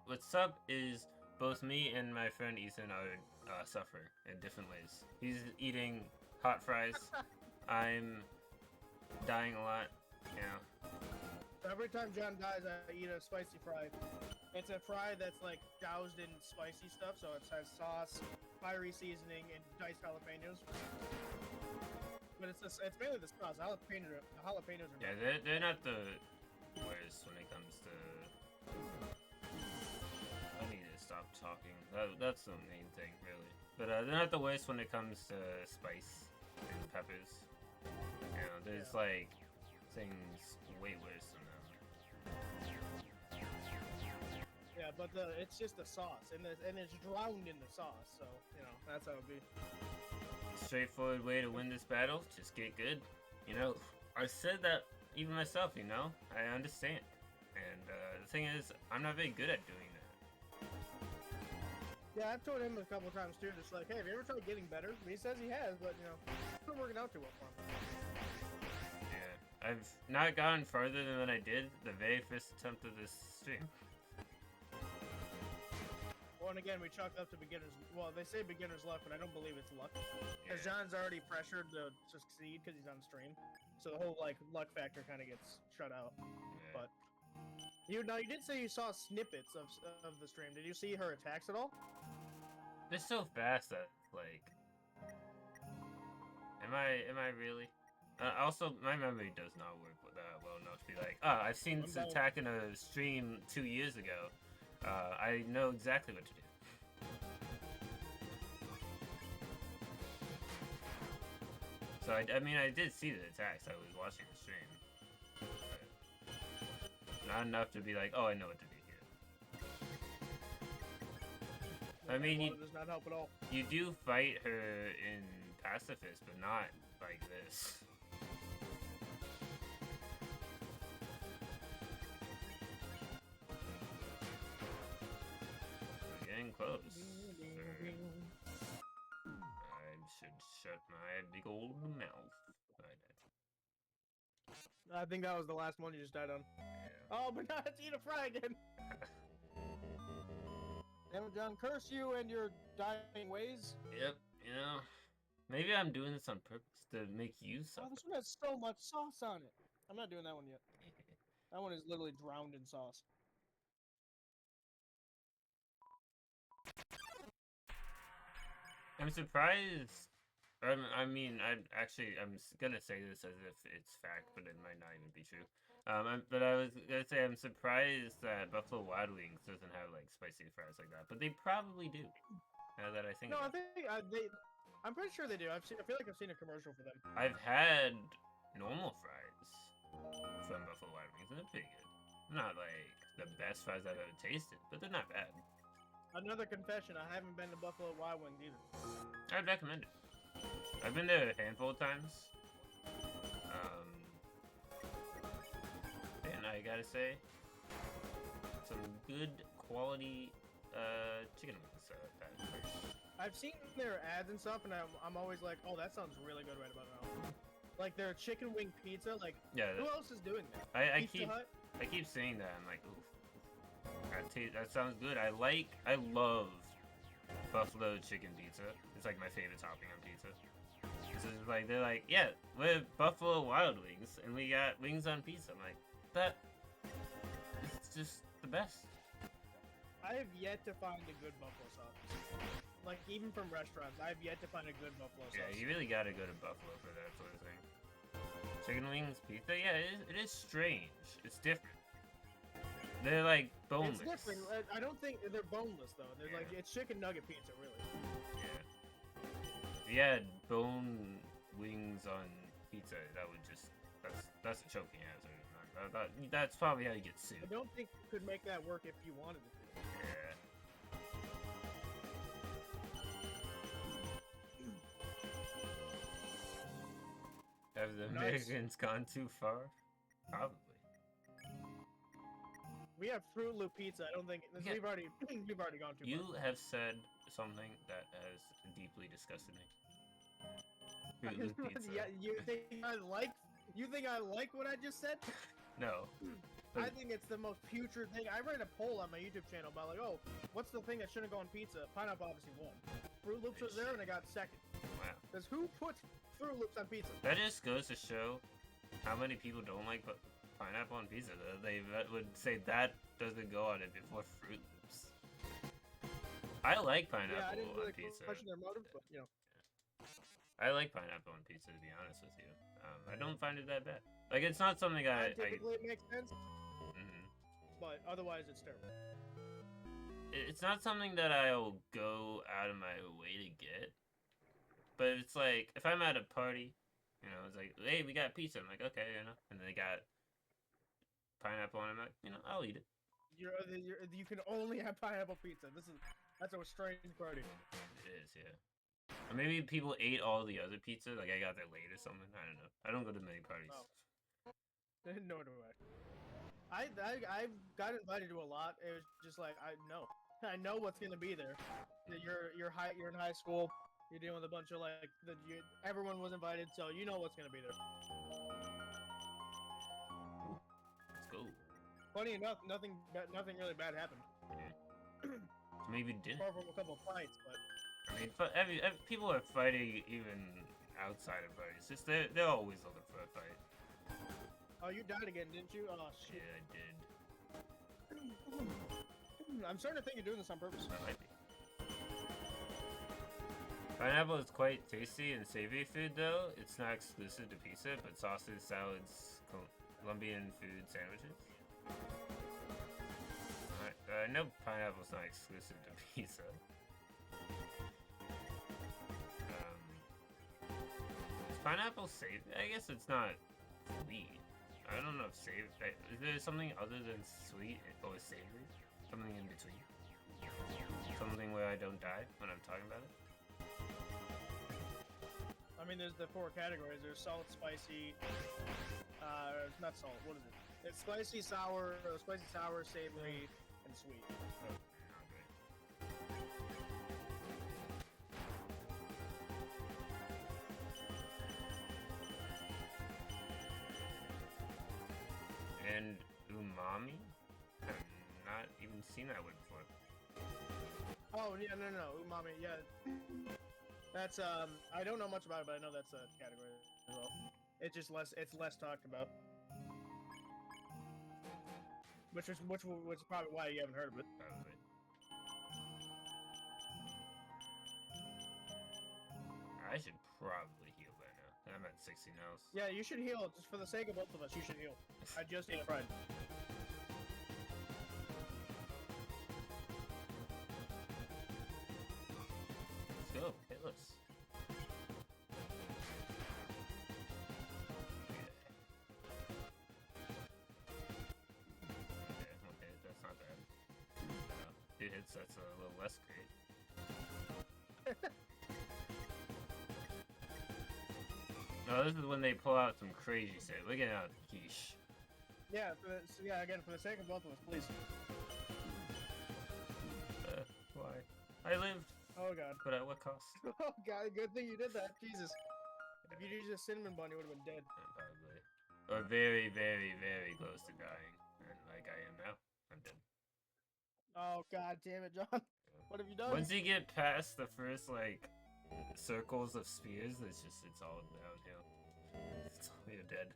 What's up is both me and my friend Ethan are suffering in different ways. He's eating hot fries. I'm dying a lot, you know. Every time John dies, I eat a spicy fry. It's a fry that's like doused in spicy stuff, so it has sauce, fiery seasoning, and diced jalapenos. But it's mainly the sauce. Jalapenos are yeah, they're not the worst when it comes to. I need to stop talking. That's the main thing, really. But they're not the worst when it comes to spice and peppers. You know, there's like things way worse than them. Yeah, but it's just the sauce, and it's drowned in the sauce. So you know that's how it would be. Straightforward way to win this battle, just get good. You know, I said that even myself, you know? I understand. And the thing is, I'm not very good at doing that. Yeah, I've told him a couple times too, just like, hey, have you ever tried getting better? And he says he has, but you know, it's not working out too well for him. Yeah, I've not gotten further than I did the very first attempt of this stream. Well, and again, we chalked up to beginners. Well, they say beginner's luck, but I don't believe it's luck. Because John's already pressured to succeed because he's on stream. So the whole, like, luck factor kind of gets shut out. Yeah. But you did say you saw snippets of the stream. Did you see her attacks at all? They're so fast that, like... Am I really? Also, my memory does not work with that well enough to be like, oh, I've seen this attack in a stream 2 years ago. I know exactly what to do. So, I mean, I did see the attacks. I was watching the stream. But not enough to be like, oh, I know what to do here. I mean, does not help at all. You do fight her in Pacifist, but not like this. Close. I should shut my big old mouth. I think that was the last one you just died on. Yeah. Oh, but now it's Eat a Fry again. Damn it, John, curse you and your dying ways. Yep, you know, maybe I'm doing this on purpose to make you suffer. Oh, this one has so much sauce on it. I'm not doing that one yet. That one is literally drowned in sauce. I'm surprised. I mean, I'm gonna say this as if it's fact, but it might not even be true. But I was gonna say I'm surprised that Buffalo Wild Wings doesn't have like spicy fries like that, but they probably do. Now that I think. No, I think I'm pretty sure they do. I feel like I've seen a commercial for them. I've had normal fries from Buffalo Wild Wings, and they're pretty good. Not like the best fries I've ever tasted, but they're not bad. Another confession, I haven't been to Buffalo Wild Wings either. I'd recommend it. I've been there a handful of times. And I gotta say, some good quality chicken wings at that place. I've seen their ads and stuff, and I'm always like, oh, that sounds really good right about now. Like their chicken wing pizza, like, yeah, who else is doing that? I keep seeing that. I'm like, ooh. That sounds good. I love buffalo chicken pizza. It's like my favorite topping on pizza. So it's like they're like, yeah, we're Buffalo Wild Wings, and we got wings on pizza. I'm like, that is just the best. I have yet to find a good buffalo sauce. Like even from restaurants, I have yet to find a good buffalo sauce. Yeah, you really gotta go to Buffalo for that sort of thing. Chicken wings pizza, yeah, it is strange. It's different. They're like boneless. It's different. I don't think they're boneless though. They're like it's chicken nugget pizza, really. Yeah. If you had bone wings on pizza, that would just that's a choking hazard. That's probably how you get sued. I don't think you could make that work if you wanted it to. Yeah. Have the Americans gone too far? Probably. We have Fruit Loop pizza. I don't think we've already gone too far. You have said something that has deeply disgusted me. Fruit Loop pizza. Yeah, you think I like what I just said? No. I think it's the most putrid thing. I read a poll on my YouTube channel about like, oh, what's the thing that shouldn't go on pizza? Pineapple obviously won. Fruit Loops was there and it got second. Wow. Because who put Fruit Loops on pizza? That just goes to show how many people don't like pineapple on pizza. They would say that doesn't go on it before Fruit Loops. I like pineapple I didn't really on pizza. question their motive, but you know. I like pineapple on pizza, to be honest with you. I don't find it that bad. Like, it's not something Typically, it makes sense. But otherwise, it's terrible. It's not something that I'll go out of my way to get. But it's like, if I'm at a party, you know, it's like, hey, we got pizza. I'm like, okay, you know. And they got pineapple on it. I'm like, you know, I'll eat it. You can only have pineapple pizza. That's a strange party. It is, yeah. Or maybe people ate all the other pizza, like I got there late or something. I don't know. I don't go to many parties. Oh. Nor do I I've got invited to a lot. It was just like I know what's gonna be there. You're you're in high school. You're dealing with a bunch of like everyone was invited, so you know what's gonna be there. Let's go. Funny enough, nothing really bad happened. Yeah. So maybe did. Apart from a couple of fights, but I mean, every people are fighting even outside of parties. Just they're always looking for a fight. Oh, you died again, didn't you? Oh shit. Yeah, I did. I'm starting to think you're doing this on purpose. I might be. Pineapple is quite tasty and savory food, though. It's not exclusive to pizza, but sauces, salads, Colombian food sandwiches. Alright, I know pineapple's not exclusive to pizza. Is pineapple savory? I guess it's not sweet. I don't know if savory. Is there something other than sweet or savory? Something in between? Something where I don't die when I'm talking about it? I mean, there's the 4 categories. There's salt, spicy, not salt. What is it? It's spicy, sour, savory, and sweet. Oh, not great. And umami? I've not even seen that word before. Oh yeah, no, umami. Yeah, that's I don't know much about it, but I know that's a category as well. It's just less talked about, which is probably why you haven't heard of it. Probably. I should probably heal by now. I'm at 16 health. Yeah, you should heal just for the sake of both of us. You should heal. I just ate fried. Let's go. Hitless. Okay, that's not bad. 2 hits, that's a little less great. No, this is when they pull out some crazy shit. Look at that quiche. Yeah, again, for the sake of both of us, please. Why? I lived. Oh god. But at what cost? Oh god, good thing you did that. Jesus. If you used a cinnamon bun, you would have been dead. Probably. Or very, very, very close to dying. And like I am now, I'm dead. Oh god damn it, John. What have you done? Once you get past the first, like, circles of spears, it's all downhill. You're dead.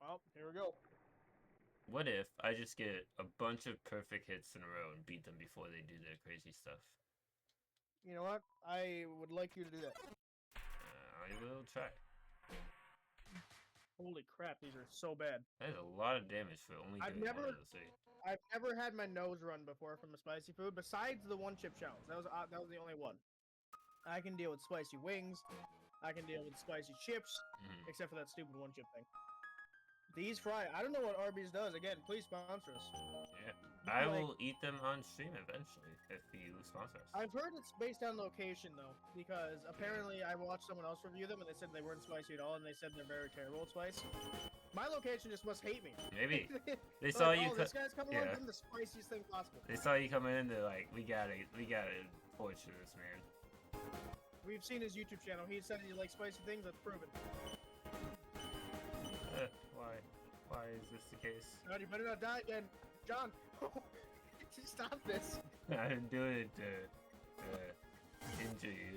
Well, here we go. What if I just get a bunch of perfect hits in a row and beat them before they do their crazy stuff? You know what? I would like you to do that. I will try. Holy crap, these are so bad. That is a lot of damage for only doing one of those 3. I've never had my nose run before from a spicy food, besides the 1-chip challenge. That was the only one. I can deal with spicy wings. I can deal with spicy chips, except for that stupid 1-chip thing. These fry. I don't know what Arby's does. Again, please sponsor us. Yeah, I will eat them on stream eventually if you sponsor us. I've heard it's based on location though, because apparently I watched someone else review them and they said they weren't spicy at all, and they said they're very terrible at spice. My location just must hate me. Maybe they saw you. This guy's coming on, give him the spiciest thing possible. They saw you coming in. They're like, we gotta torture this man. We've seen his YouTube channel. He said he likes spicy things. Let's prove it. Why is this the case? God, you better not die again, John. Stop this. I'm doing it to injure you.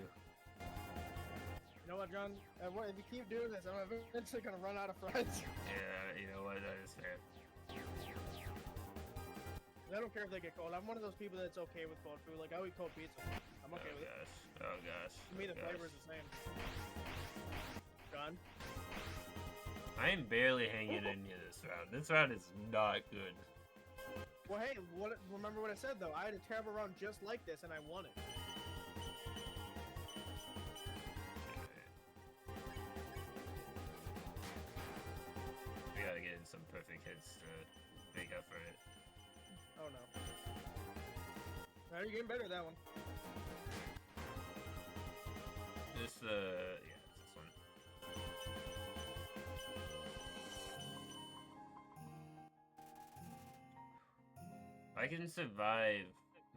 You know what, John? If you keep doing this, I'm eventually gonna run out of friends. Yeah, you know what? That is fair. I don't care if they get cold. I'm one of those people that's okay with cold food. Like, I eat cold pizza. I'm okay with it. Oh gosh. To me, the flavor is the same. John? I am barely hanging in here this round. This round is not good. Well, hey, remember what I said, though? I had a terrible round just like this, and I won it. We gotta get in some perfect hits to make up for it. Oh no. You're getting better at that one. Yeah, it's this one. I can survive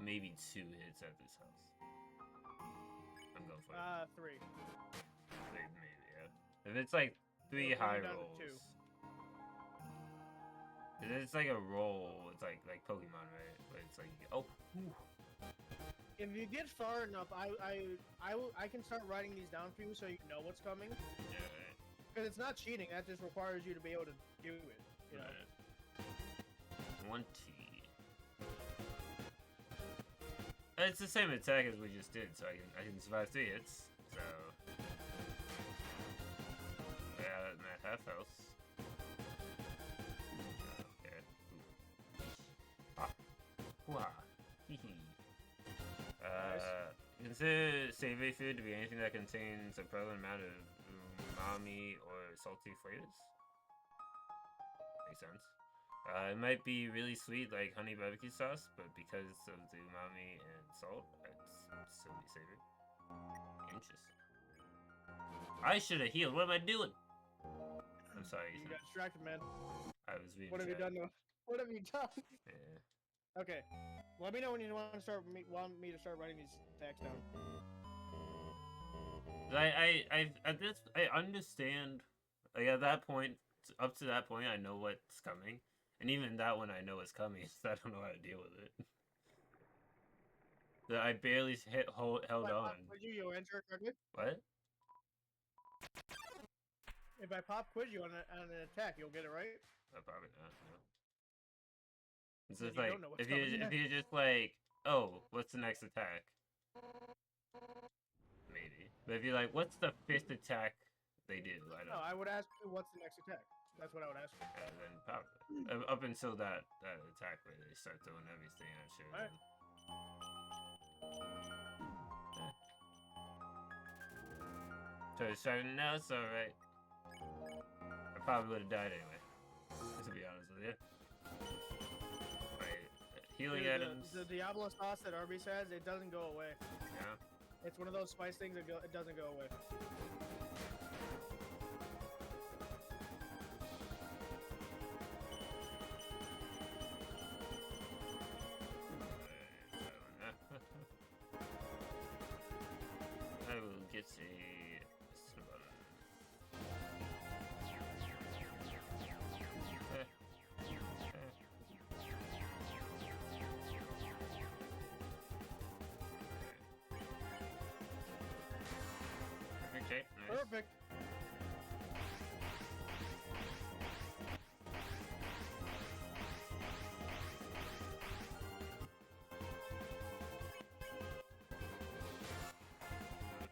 maybe 2 hits at this house. I'm going for it. 3. Maybe, yeah. If it's like 3 high rolls. 2. If it's like a roll, it's like Pokemon, right? But it's like, oh. If you get far enough, I can start writing these down for you so you know what's coming. Yeah, right. Because it's not cheating, that just requires you to be able to do it. You know? Right. 1 T. It's the same attack as we just did, so I can survive 3 hits. So yeah, I'm at half health. Okay. Ah. Wah. Hee hee. Consider savory food to be anything that contains a prevalent amount of umami or salty flavors. Makes sense. It might be really sweet, like honey barbecue sauce, but because of the umami and salt, it's still be savory. Interesting. I should have healed. What am I doing? I'm sorry, You Ethan. got distracted, man. I was being What have you done? What have you done? Yeah. Okay. Let me know when you want to start. Want me to start writing these attacks down. I understand. Like at that point, up to that point, I know what's coming, and even that one I know is coming, so I don't know how to deal with it. That I barely held on. Would you answer it correctly? What? If I pop quiz you on an attack, you'll get it right. Probably not. No. It's Then just you like don't know what's if you're just like, oh, what's the next attack? Maybe. But if you're like, what's the 5th attack they do? I don't. No, I would ask you what's the next attack. That's what I would ask you. And then probably up until that attack where they start throwing everything at you. All right. So it's starting now. It's all right. I probably would have died anyway. To be honest with you. Right. Healing items. The Diablo sauce that Arby's has, it doesn't go away. Yeah. It's one of those spice things that it doesn't go away. I will get a snowball. Okay, nice. Perfect.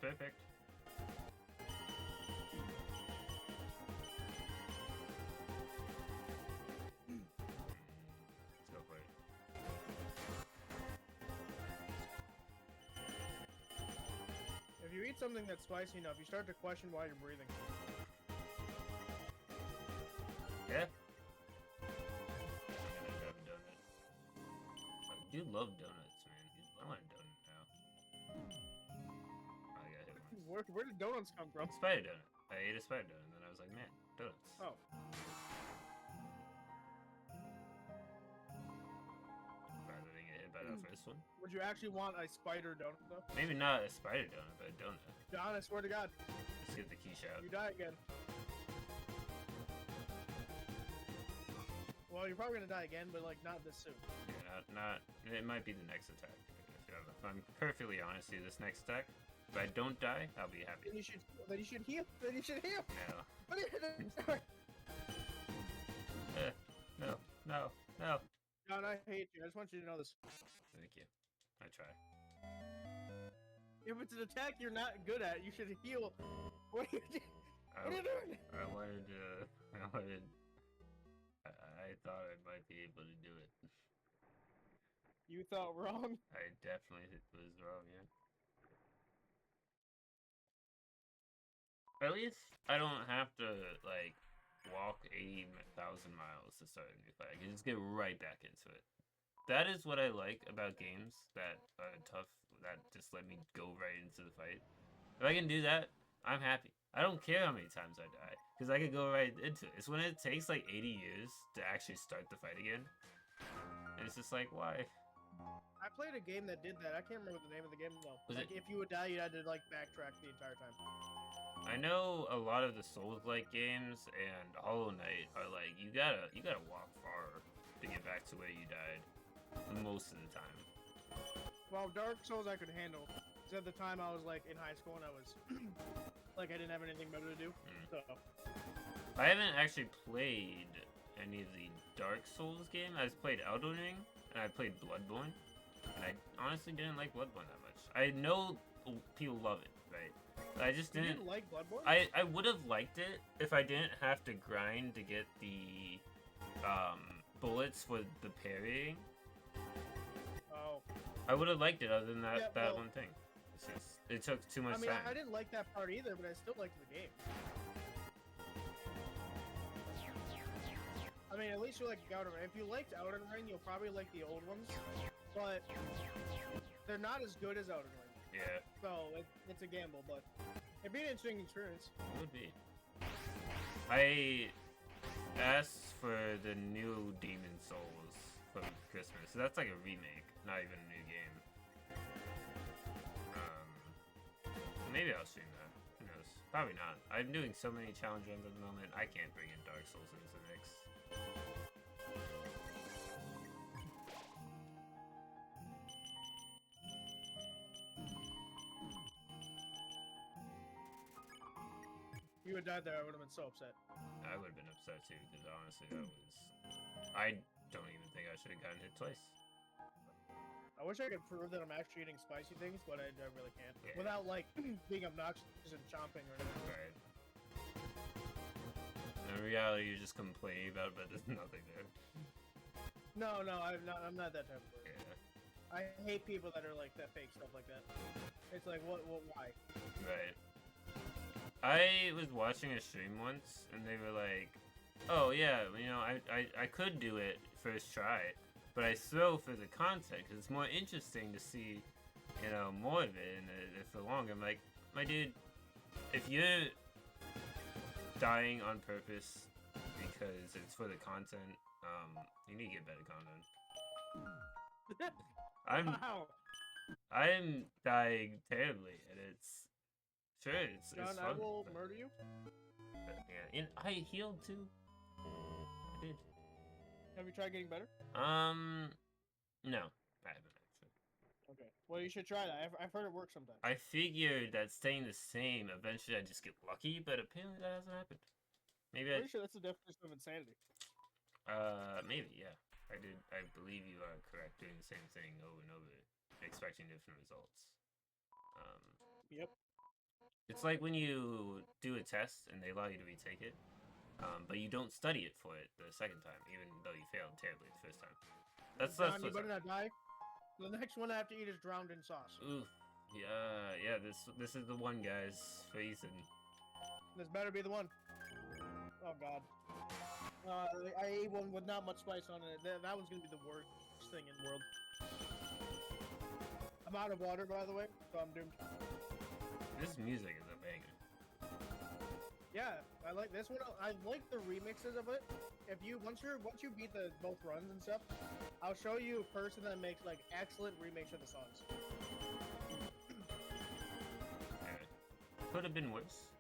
Perfect. Let's go for it. If you eat something that's spicy enough, you start to question why you're breathing. Yeah. I'm gonna grab a donut. I do love donuts, man. I want a donut now. I got hit once. Where did donuts come from? Spider donut. I ate a spider donut, and then I was like, man, donuts. Oh. Rather than get hit by that first one. Would you actually want a spider donut, though? Maybe not a spider donut, but a donut. John, I swear to God. Let's get the quiche out. You die again. Well, you're probably gonna die again, but like not this soon. Yeah, not. It might be the next attack. If I'm perfectly honest here, this next attack, if I don't die, I'll be happy. Then you should heal. Then you should heal. No. What are you doing? No. John, I hate you. I just want you to know this. Thank you. I try. If it's an attack you're not good at, you should heal. What are you doing? What are you doing? I thought I might be able to do it. You thought wrong. I definitely was wrong, yeah. At least I don't have to, like, walk 80,000 miles to start a new fight. I can just get right back into it. That is what I like about games that are tough, that just let me go right into the fight. If I can do that, I'm happy. I don't care how many times I die, because I can go right into it. It's when it takes like 80 years to actually start the fight again. And it's just like, why? I played a game that did that. I can't remember the name of the game though. Was like if you would die, you had to like backtrack the entire time. I know a lot of the Souls-like games and Hollow Knight are like, you gotta walk far to get back to where you died. Most of the time. Well, Dark Souls I could handle. Because at the time I was like in high school and I was like I didn't have anything better to do. So I haven't actually played any of the Dark Souls games. I just played Elden Ring and I played Bloodborne. And I honestly didn't like Bloodborne that much. I know people love it, right? But I just didn't like Bloodborne? I would have liked it if I didn't have to grind to get the bullets for the parrying. Oh. I would have liked it other than that, Yeah, well, one thing. It's just, it took too much I mean, time. I didn't like that part either, but I still liked the game. I mean, at least you like Elden Ring. If you liked Elden Ring, you'll probably like the old ones, but they're not as good as Elden Ring. Yeah. So it's a gamble, but it'd be an interesting experience. It would be. I asked for the new Demon Souls for Christmas. So that's like a remake, not even a new game. Maybe I'll stream that. Who knows? Probably not. I'm doing so many challenge runs at the moment, I can't bring in Dark Souls into the mix. You would died there, I would have been so upset. I would have been upset too, because honestly, that was... I don't even think I should have gotten hit twice. I wish I could prove that I'm actually eating spicy things, but I really can't. Yeah. Without, like, being obnoxious and chomping or anything. Right. In reality, you're just complaining about it, but there's nothing there. No, I'm not that type of person. Yeah. I hate people that are like that fake stuff like that. It's like, why? Right. I was watching a stream once, and they were like, oh yeah, you know, I could do it first try, but I throw for the content, because it's more interesting to see, you know, more of it, and for longer. I'm like, my dude, if you're dying on purpose because it's for the content, you need to get better content. Wow. I'm dying terribly, and it's sure it's John, fun. I will murder you. But, yeah, and I healed too. I did. Have you tried getting better? No, I haven't actually. Okay. Well, you should try that. I've heard it works sometimes. I figured that staying the same, eventually I just get lucky, but apparently that hasn't happened. Maybe Pretty sure that's the definition of insanity. maybe, yeah. I believe you are correct, doing the same thing over and over, expecting different results. Yep. It's like when you do a test and they allow you to retake it, but you don't study it for it the second time, even though you failed terribly the first time. That's John, you what's better not die. The next one I have to eat is drowned in sauce. Oof. Yeah, this is the one, guys, for Ethan. This better be the one. Oh god. I ate one with not much spice on it. That one's gonna be the worst thing in the world. I'm out of water, by the way, so I'm doomed. This music is a banger. Yeah, I like this one. I like the remixes of it. If you once you beat the both runs and stuff, I'll show you a person that makes like excellent remakes of the songs. Yeah. Could have been worse.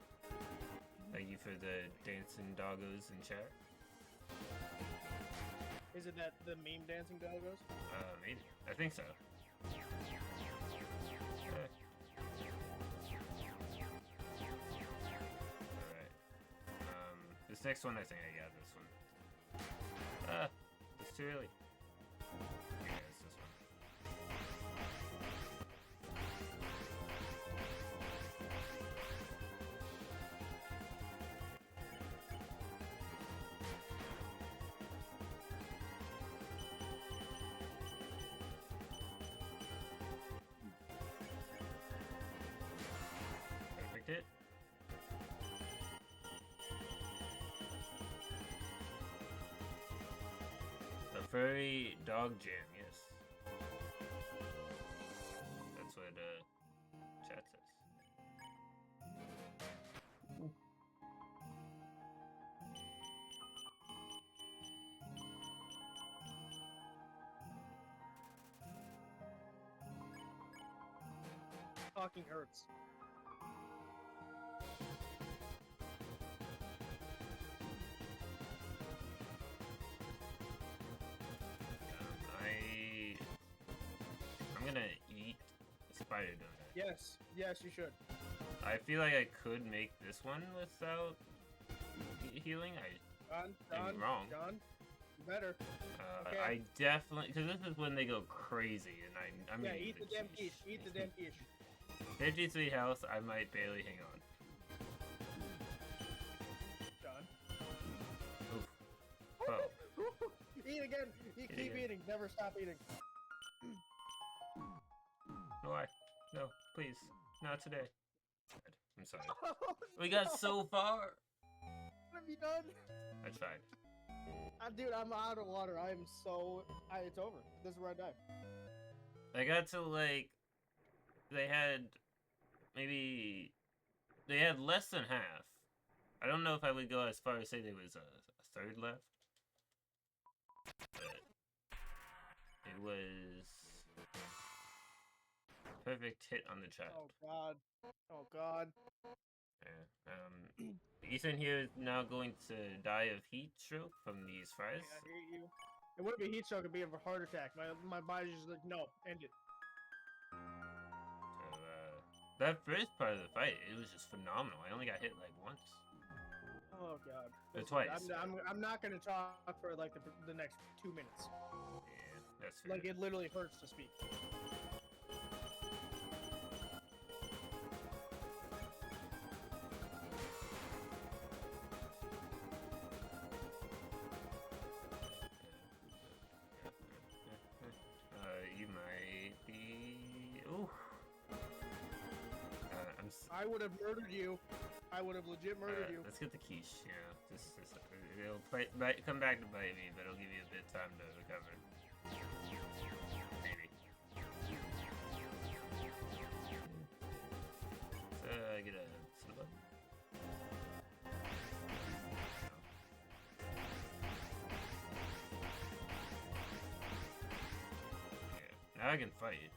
Thank you for the dancing doggos in chat. Is it that the meme dancing doggos? Maybe. I think so. Alright. This next one, I think I got this one. It's too early. Yeah, it's this one. Perfect it. furry dog jam, yes. That's what chat says. Fucking hurts. I'm gonna eat spider donut. Yes, yes, you should. I feel like I could make this one without healing. I'm wrong. John, better. Okay. I definitely, because this is when they go crazy, and I'm gonna eat the damn quiche. Eat the damn quiche. 53 health. I might barely hang on. John. Oof. Oh. Eat again. Keep eating. Never stop eating. Why? No, please, not today. I'm sorry. We got so far. What have you done? I tried. Dude, I'm out of water. I am so... it's over. This is where I die. I got to, like... They had... Maybe... They had less than half. I don't know if I would go as far as say there was a third left. But... It was... Perfect hit on the child. Oh, God. Oh, God. Yeah, Ethan here is now going to die of heat stroke from these fries. I hate you. It wouldn't be heat stroke, it'd be a heart attack. My body's just like, no, end it. So, that first part of the fight, it was just phenomenal. I only got hit like once. Oh God. Or twice. I'm not gonna talk for like the next 2 minutes. Yeah, that's fair. Like it literally hurts to speak. You might be. Ooh. I would have murdered you. I would have legit murdered you. Let's get the quiche. You know, it'll come back to bite me, but it'll give you a bit of time to recover. Maybe. So I get a slip up. Now I can fight.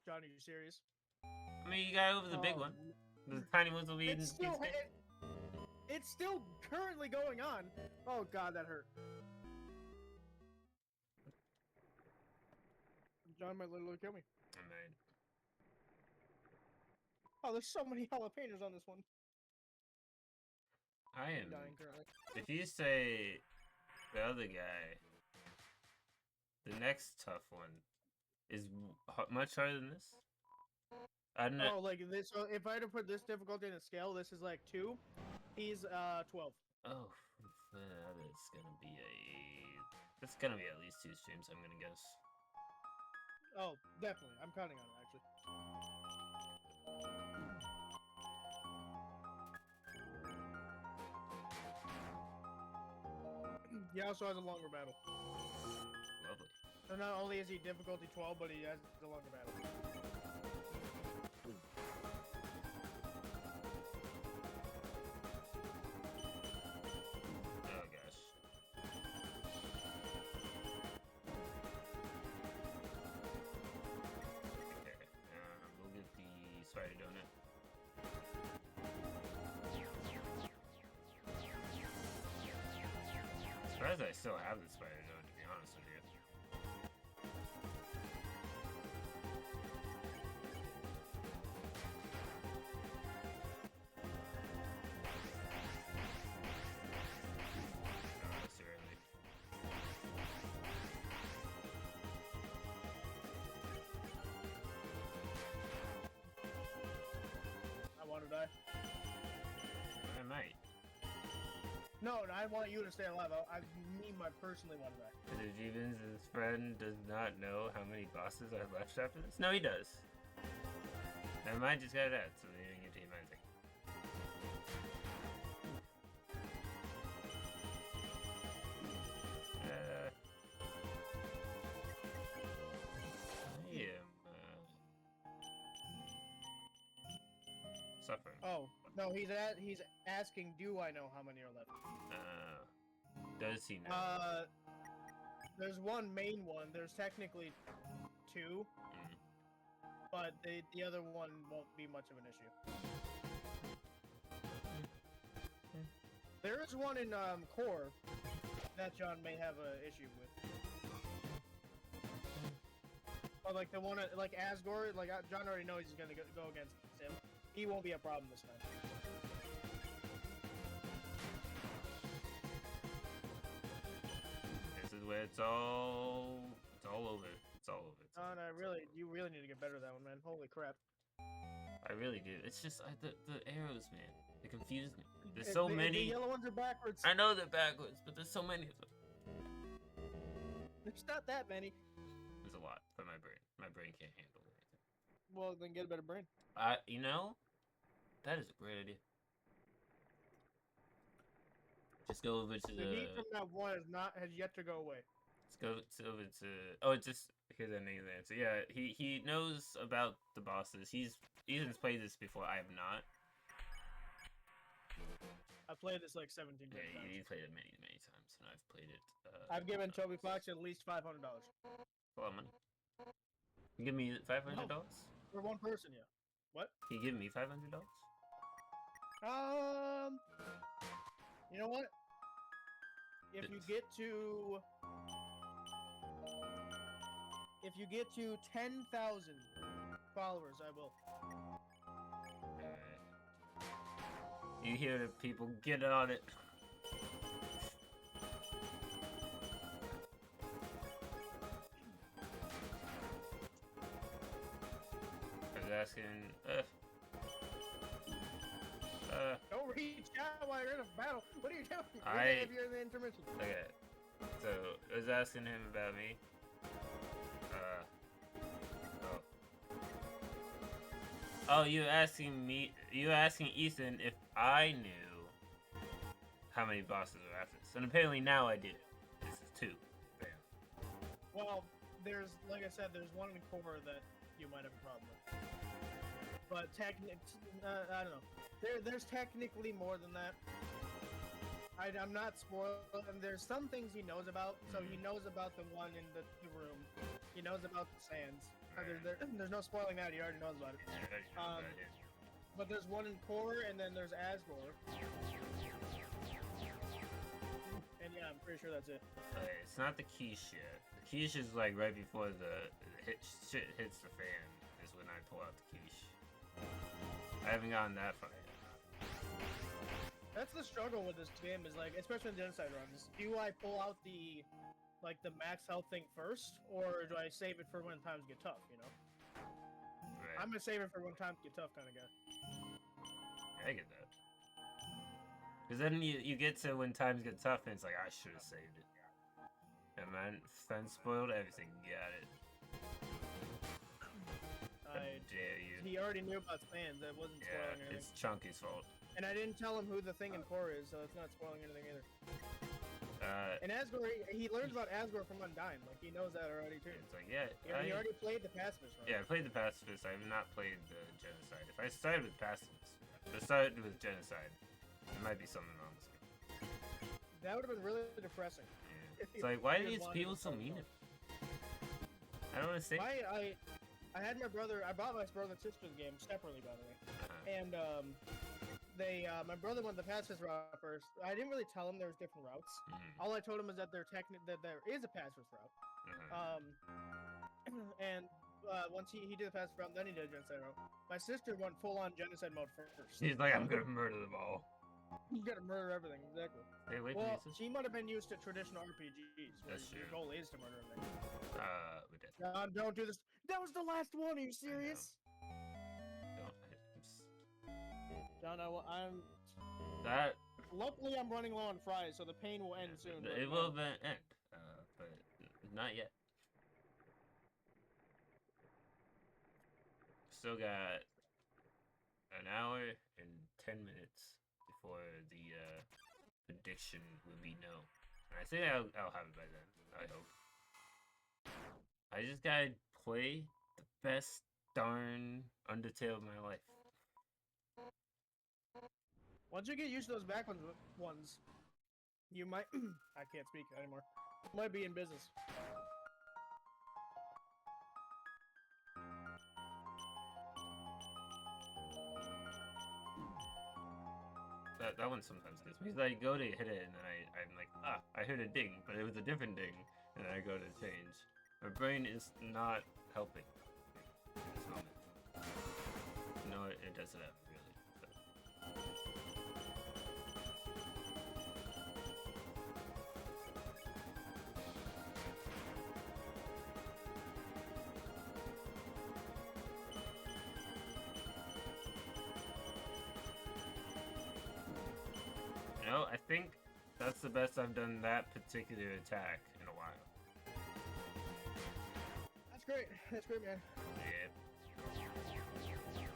John, are you serious? I mean, you got over the big one. The tiny ones will be it's still currently going on. Oh God, that hurt. John might literally kill me. I might. Oh, there's so many jalapenos on this one. I am dying currently. If you say the other guy, the next tough one is much harder than this. I don't know. Oh, like this. So if I had to put this difficulty in a scale, this is like 2. He's 12. Oh, that's gonna be That's gonna be at least 2 streams, I'm gonna guess. Oh, definitely. I'm counting on it, actually. He also has a longer battle. Lovely. So not only is he difficulty 12, but he has the longer battle. Oh gosh. Okay, we'll get the spider donut. Surprised I still have the spider donut, to be honest with you. Oh, that's too early. I want to die. I might. No, I want you to stay alive. Me personally want to die. The Jeevins' friend does not know how many bosses are left after this? No, he does. Never mind, just got that, so they didn't get to my thing. I am, suffering. Oh, no, he's asking, do I know how many are left? Does he know? There's one main one. There's technically two, but the other one won't be much of an issue. There is one in core that John may have an issue with. But like the one like Asgore, like John already knows he's gonna go against him. He won't be a problem this time. This is where it's all over. It's all over. John, you really need to get better at that one, man. Holy crap. I really do. It's just the arrows, man. They confuse me. There's so many. The yellow ones are backwards. I know they're backwards, but there's so many of them. There's not that many. There's a lot for my brain. My brain can't handle everything. Well, then get a better brain. You know, that is a great idea. Just go over to the heat from that one has yet to go away. Let's go over to. Oh, it's just here's the name there. So yeah, he knows about the bosses. Ethan's played this before. I have not. I played this like 17 times. Yeah, he's played it many times, and I've played it. I've given Toby Fox at least $500. A lot of money. You give me $500? For one person, yeah. What? He give me $500? You know what? If you get to 10,000 followers, I will. You hear the people, get on it. I was asking, don't reach out while you're in a battle. What are you doing? If you're in the intermission. Okay. So, I was asking him about me. Oh, you asking Ethan if I knew how many bosses are after this. And apparently now I do. This is 2. Bam. Well, like I said, there's one in core that you might have a problem with. But I don't know. There's technically more than that. I'm not spoiled. There's some things he knows about. So he knows about the one in the room. He knows about the sands. There's no spoiling that. He already knows about it. But there's one in core, and then there's Asgore. And yeah, I'm pretty sure that's it. Okay, it's not the quiche yet. The quiche is like right before shit hits the fan. Is when I pull out the quiche. I haven't gotten that far yet. That's the struggle with this game, is like, especially in Genocide runs. Do I pull out the max health thing first, or do I save it for when times get tough, you know? Right. I'm gonna save it for when times get tough kind of guy. Yeah, I get that. Because then you get to when times get tough, and it's like, I should have saved it. And man, fence spoiled everything. Got it. How dare you. He already knew about fans. That wasn't spoiling anything. It's Chunky's fault. And I didn't tell him who the thing in core is, so it's not spoiling anything either. And Asgore, he learns about Asgore from Undyne. Like, he knows that already, too. It's like, yeah. He already played the Pacifist, right? Yeah, I played the Pacifist. I have not played the Genocide. If I started with Pacifist, if I started with Genocide, there might be something wrong with me. That would have been really depressing. Yeah. It's like, why are these people so mean? I don't want to say. I had my brother. I bought my brother and sister's game separately, by the way. And my brother went the pacifist route first. I didn't really tell him there was different routes. All I told him is that there is a pacifist route. And once he did the pacifist route, then he did a genocide route. My sister went full on genocide mode first. She's like, I'm gonna murder them all. You gotta murder everything, exactly. Hey, wait, well, she might have been used to traditional RPGs, where your goal is to murder everything. We did. Don't do this. That was the last one. Are you serious? Don't. John, I'm. That Luckily, I'm running low on fries, so the pain will end soon. But, It will then end, but not yet. Still got an hour and 10 minutes before the prediction will be known. I think I'll have it by then. I hope. I just gotta play the best darn Undertale of my life. once you get used to those back ones, you might. I can't speak anymore. You might be in business. That one sometimes gets me. Because I go to hit it and then I'm like, I heard a ding, but it was a different ding, and then I go to change. My brain is not helping in this moment. No, it does that really. But. You know, I think that's the best I've done that particular attack in a while. That's great. That's great, man. Yep.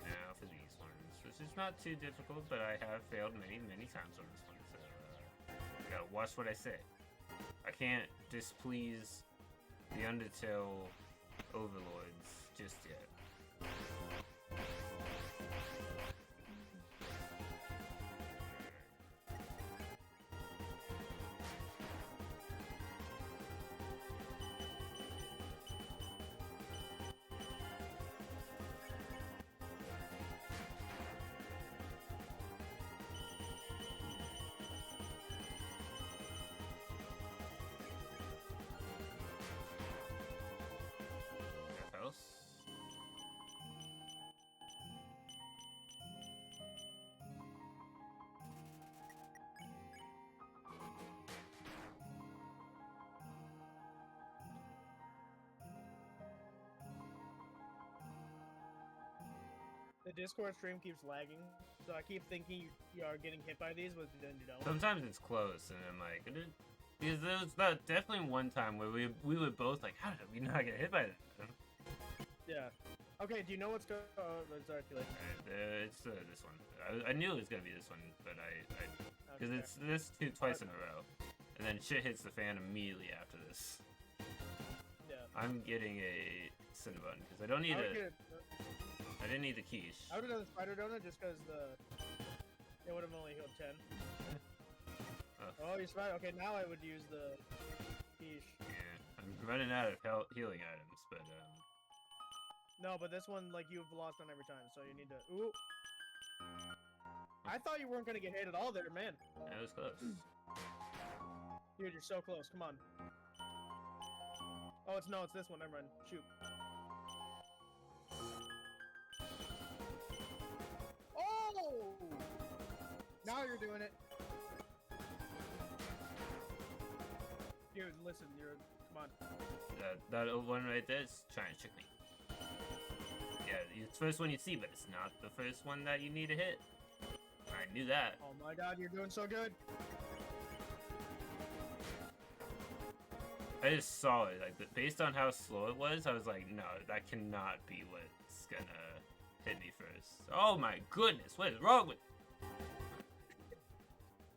Now for these ones, which is not too difficult, but I have failed many, many times on this one, so I gotta watch what I say. I can't displease the Undertale overlords just yet. Else? The Discord stream keeps lagging, so I keep thinking you are getting hit by these, but then you don't. Sometimes it's close, and I'm like, because there was definitely one time where we were both like, how did we not get hit by that? Yeah. Okay, do you know what's going on? Sorry, too late. It's this one. I knew it was gonna be this one, but because Okay. it's this twice in a row, and then shit hits the fan immediately after this. Yeah. I'm getting a Cinnabon because I don't need I didn't need the quiche. I would have done the spider donut just because it would have only healed 10. Oh, you spider. Okay, now I would use the quiche. Yeah, I'm running out of healing items, but No, but this one, like, you've lost on every time, so you need to. Ooh. I thought you weren't gonna get hit at all there, man. that was close. Dude, you're so close. Come on. Oh, it's this one. Never mind. Shoot. Oh! Now you're doing it. Dude, listen, come on. That one right there is trying to trick me. Yeah, it's the first one you see, but it's not the first one that you need to hit. I knew that. Oh my god, you're doing so good. I just saw it. Like, based on how slow it was, I was like, no, that cannot be what's gonna hit me first. Oh my goodness, what is wrong with?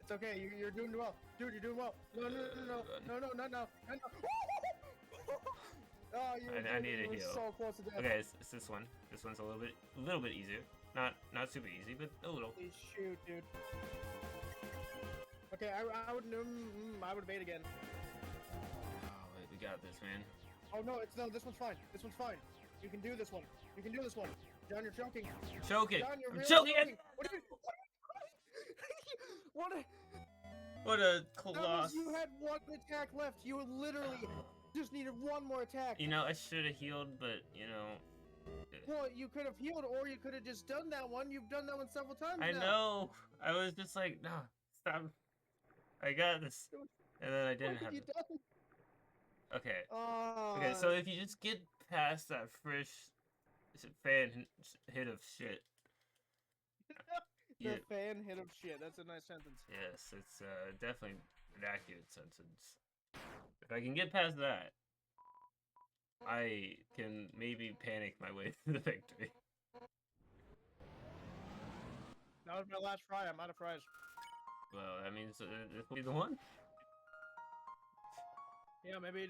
It's okay, you're doing well. Dude, you're doing well. No. Oh, I need a heal. So close to death. Okay, it's this one. This one's a little bit easier. Not super easy, but a little. Please shoot, dude. Okay, I would bait again. Oh wait, we got this, man. Oh no, this one's fine. This one's fine. You can do this one. You can do this one. John, you're choking. Choking. John, you're I'm really choking. What are you? What a What a that was, coloss. you had one attack left. You literally just needed one more attack. You know, I should have healed, but you know. Well, you could have healed, or you could have just done that one. You've done that one several times I now. know. I was just like, no, stop. I got this, and then I didn't What have you it. done? Okay. Okay, so if you just get past that first fan hit of shit. The fan hit of shit. That's a nice sentence. Yes, it's definitely an accurate sentence. If I can get past that, I can maybe panic my way to the victory. That was my last fry. I'm out of fries. Well, that means this will be the one. Yeah, maybe it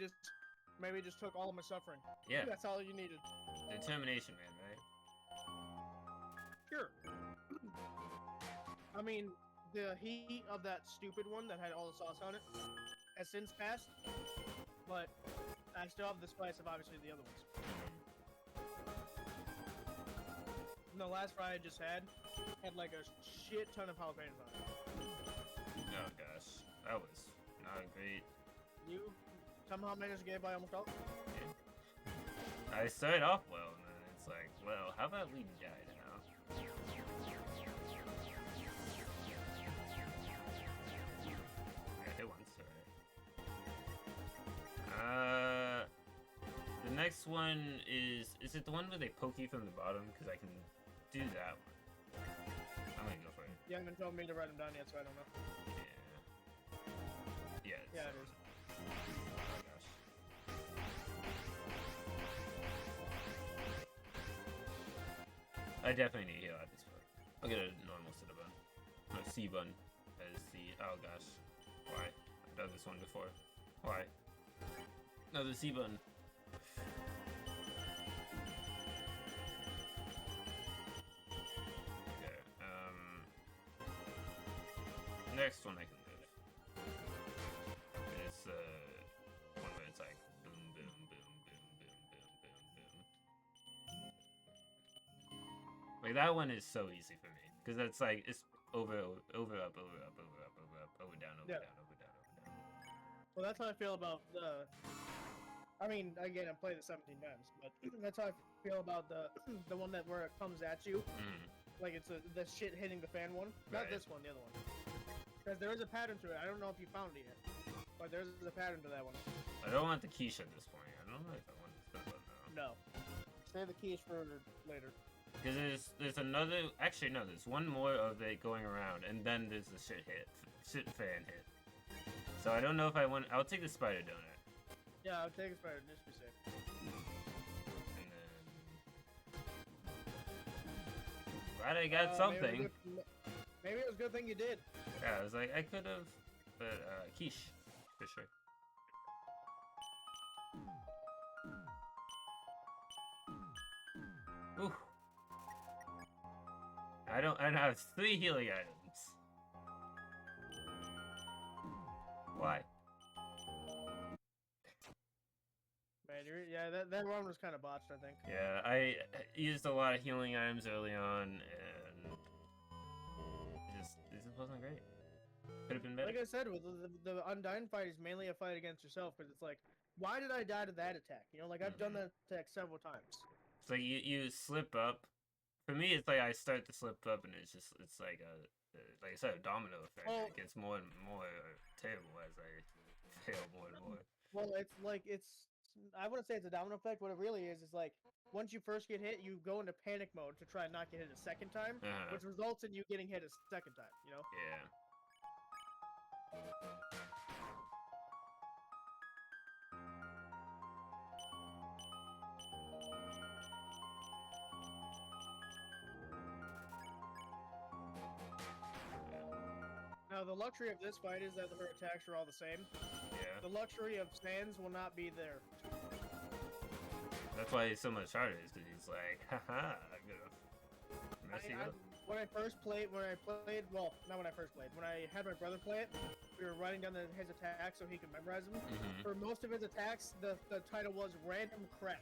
just took all of my suffering. Yeah. That's all you needed. Determination, man, right? Sure. I mean, the heat of that stupid one that had all the sauce on it has since passed, but I still have the spice of obviously the other ones. And the last fry I just had like a shit ton of jalapenos on it. Oh gosh, that was not great. You somehow managed to get by almost all. Yeah. I started off well, and then it's like, well, how about we die now? I hit once, alright. The next one is it the one where they poke you from the bottom? Because I can do that one. I'm gonna go for it. You haven't told me to write them down yet, so I don't know. Yeah. Yeah, it is. Oh gosh. I definitely need to heal at this point. I'll get a normal Cinnabon. No, C-Bun as the... Oh gosh. Why? I've done this one before. Why? No, the C-Bun. Okay, next one I can do. It's, one where it's like boom, boom, boom, boom, boom, boom, boom, boom. Like, that one is so easy for me. Because that's like, it's over, up, over, up, over, up, over, down, over, Yeah. down, over, down, over, down. Well, that's how I feel about the. I mean, again, I've played it 17 times, but that's how I feel about the one that where it comes at you, like it's the shit hitting the fan one. Not Right. this one, the other one. Because there is a pattern to it. I don't know if you found it yet, but there's a pattern to that one. I don't want the quiche at this point. I don't know if I want this one now. No. Save the keys for later. Because there's another. Actually, no. There's one more of it going around, and then there's the shit fan hit. So I don't know if I want. I'll take the spider donut. Yeah, I'll take it for just to be safe. And then. Glad I got something. Maybe it was a good thing you did. Yeah, I was like, I could have. But, quiche. For sure. Ooh. I have 3 healing items. Why? Man, yeah, that run was kind of botched, I think. Yeah, I used a lot of healing items early on, and it just wasn't great. Could have been better. Like I said, with the Undyne fight is mainly a fight against yourself, because it's like, why did I die to that attack? You know, like I've done that attack several times. It's like you slip up. For me, it's like I start to slip up, and it's like like I said, a domino effect. Well, It gets more and more terrible as I fail more and more. Well, I wouldn't say it's a domino effect. What it really is like, once you first get hit, you go into panic mode to try and not get hit a second time, which results in you getting hit a second time, you know? Yeah. Now, the luxury of this fight is that her attacks are all the same. Yeah. The luxury of Sans will not be there. That's why it's so much harder, is because he's like, haha, I'm gonna mess you up. When I played, well, not when I first played, when I had my brother play it, we were writing down his attacks so he could memorize them. For most of his attacks, the title was Random Crap.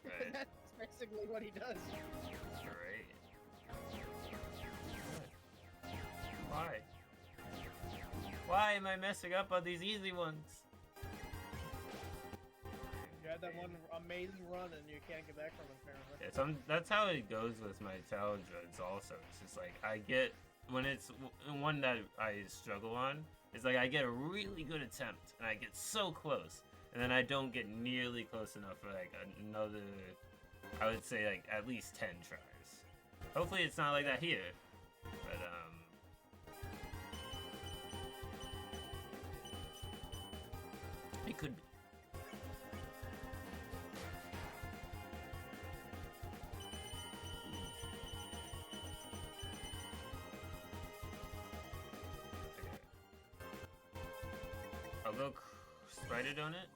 Right. That's basically what he does. Great. Why? Why am I messing up on these easy ones? You had that one amazing run and you can't get back from it, apparently. Yeah, that's how it goes with my talent drugs also. It's just like, I get, when it's one that I struggle on, it's like I get a really good attempt, and I get so close, and then I don't get nearly close enough for like another, I would say like at least 10 tries. Hopefully it's not like that here, But it could be. I'll go Spider Donut.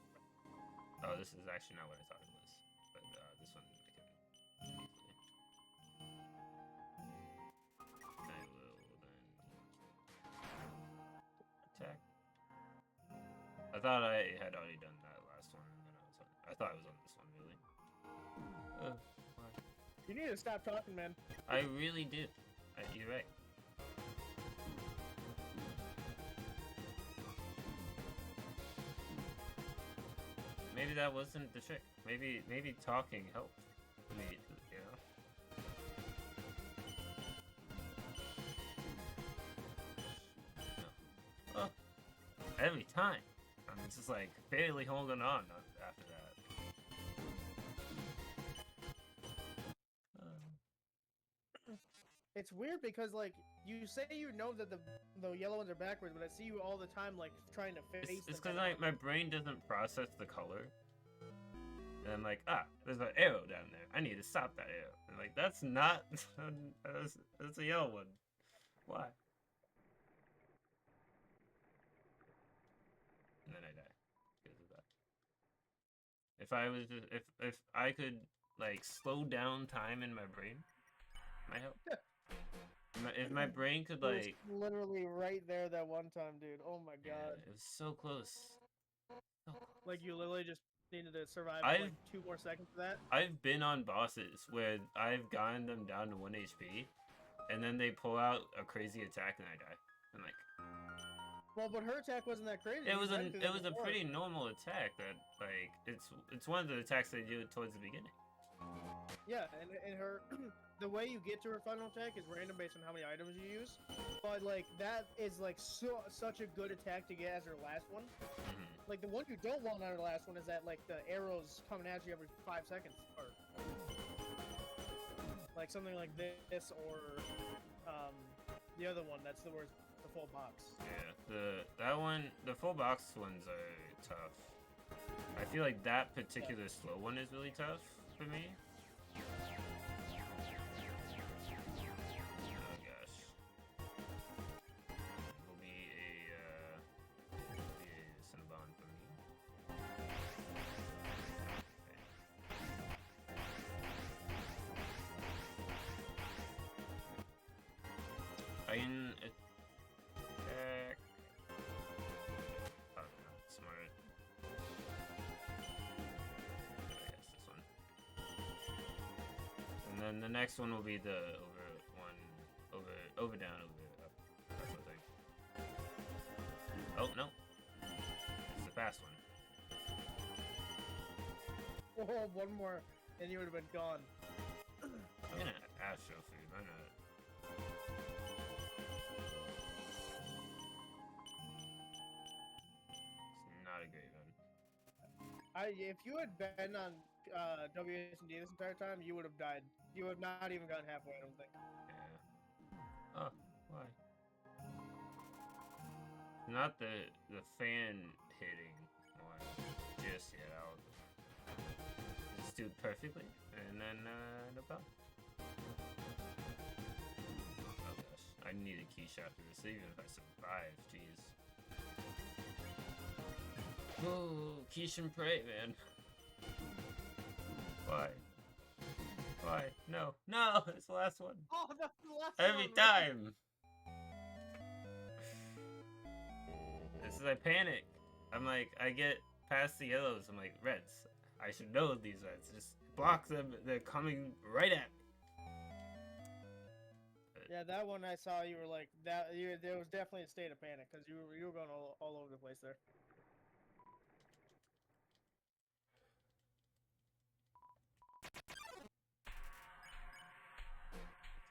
Oh, this is actually not what I thought it was. But this one I can easily. I will then attack. I thought I had already done that last one, and then I thought I was on this one really. Why? You need to stop talking, man. I really do. You're right. Maybe that wasn't the trick. Maybe talking helped me, you know? No. Oh. Every time. I'm just like barely holding on after that. It's weird because like you say you know that the yellow ones are backwards, but I see you all the time like trying to face. It's because my brain doesn't process the color. And I'm like, there's an arrow down there. I need to stop that arrow. And like, that's not... that's a yellow one. Why? And then I die. Because of that. If I was just... If I could, like, slow down time in my brain, might help. If my brain could, like... It was literally right there that one time, dude. Oh my god. Yeah, it was so close. Like, you literally just needed to survive like 2 more seconds of that. I've been on bosses where I've gotten them down to 1 HP, and then they pull out a crazy attack and I die. I'm like, well, but her attack wasn't that crazy. It was a pretty normal attack that like it's one of the attacks they do towards the beginning. Yeah, and her the way you get to her final attack is random based on how many items you use. But like that is like such a good attack to get as her last one. Mm-hmm. Like the one you don't want on her last one is that like the arrows coming at you every 5 seconds, or like something like this, or the other one that's the worst, the full box. Yeah, the full box ones are tough. I feel like that particular slow one is really tough for me. I can attack. Oh, no, smart. Yes, this one. And then the next one will be the over down, over up. That's what I think. Oh no, it's the fast one. Oh, one more, and you would have been gone. I'm gonna Astro Food. Why not? Not a great one. If you had been on WSD this entire time, you would have died. You would have not even gotten halfway, I don't think. Yeah. Oh, why? Not the fan hitting one just yet. I'll just do it perfectly, and then no problem. Oh gosh, I need a key shot for this, even if I survive. Jeez. Oh, quiche and pray, man. Why? Why? No. No! It's the last one. Oh, that's the last Every one, time! This is, I panic. I'm like, I get past the yellows, I'm like, reds. I should know these reds. Just block them, they're coming right at me. Yeah, that one I saw, you were like, there was definitely a state of panic, because you were going all over the place there.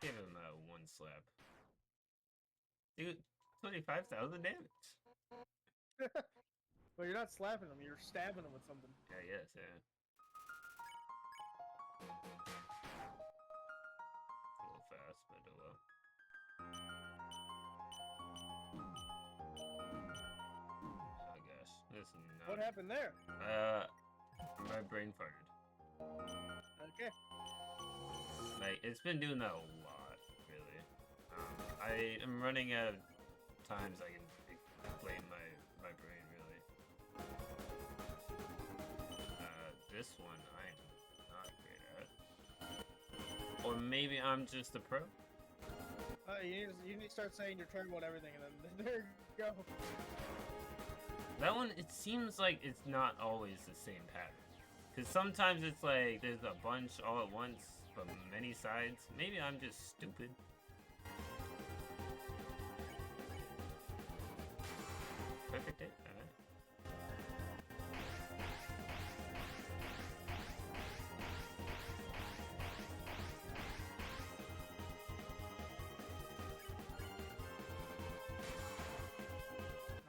Give him one slap. Dude, 25,000 damage. But you're not slapping them, you're stabbing them with something. Yeah, yes, yeah. A little fast, but oh well. Oh gosh, this is not. What happened there? My brain farted. Okay. Like, it's been doing that a lot, really. I am running out of times I can explain my brain, really. This one I'm not great at. Or maybe I'm just a pro? You need to start saying you're terrible at everything, and then there you go. That one, it seems like it's not always the same pattern. Because sometimes it's like there's a bunch all at once from many sides. Maybe I'm just stupid. Perfect hit?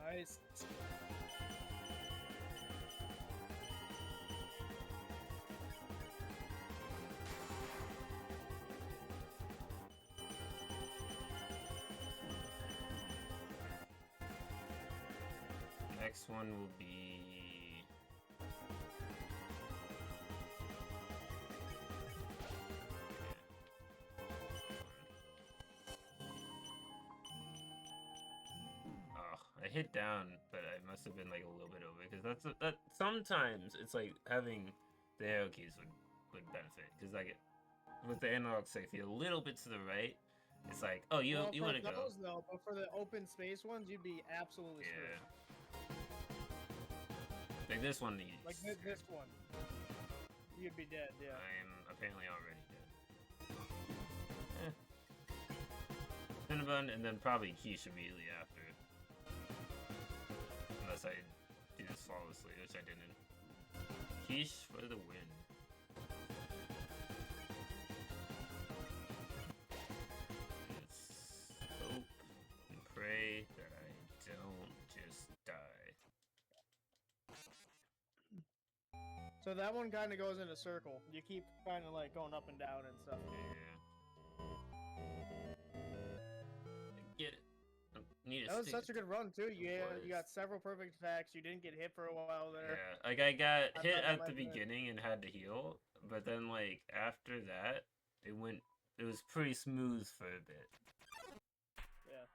Alright. Nice. Next one will be... Oh, I hit down, but I must have been like a little bit over, because that sometimes it's like having the arrow keys would benefit, because like with the analog stick, if you're a little bit to the right, it's like, oh, you want to go. Though, but for the open space ones, you'd be absolutely screwed. Like this one, like this one, you'd be dead. Yeah. I am apparently already dead. Cinnabon, and then probably Quiche immediately after. Unless I do this flawlessly, which I didn't. Quiche for the win. Let's hope and pray that I don't just die. So that one kind of goes in a circle. You keep kind of like going up and down and stuff. Yeah. Get it. Need that was such a good run too. You got several perfect attacks. You didn't get hit for a while there. Yeah, like I got hit at the beginning and had to heal, but then like after that, it was pretty smooth for a bit. Yeah.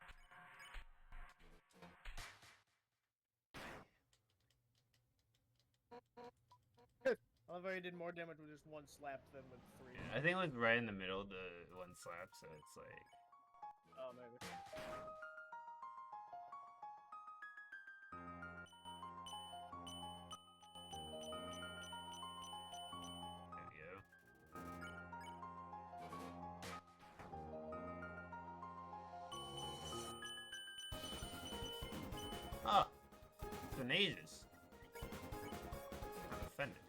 I love how you did more damage with just one slap than with three. Yeah, I think it was right in the middle, the one slap, so it's like... Oh, maybe. There we go. Ah! Tenacious. I'm offended.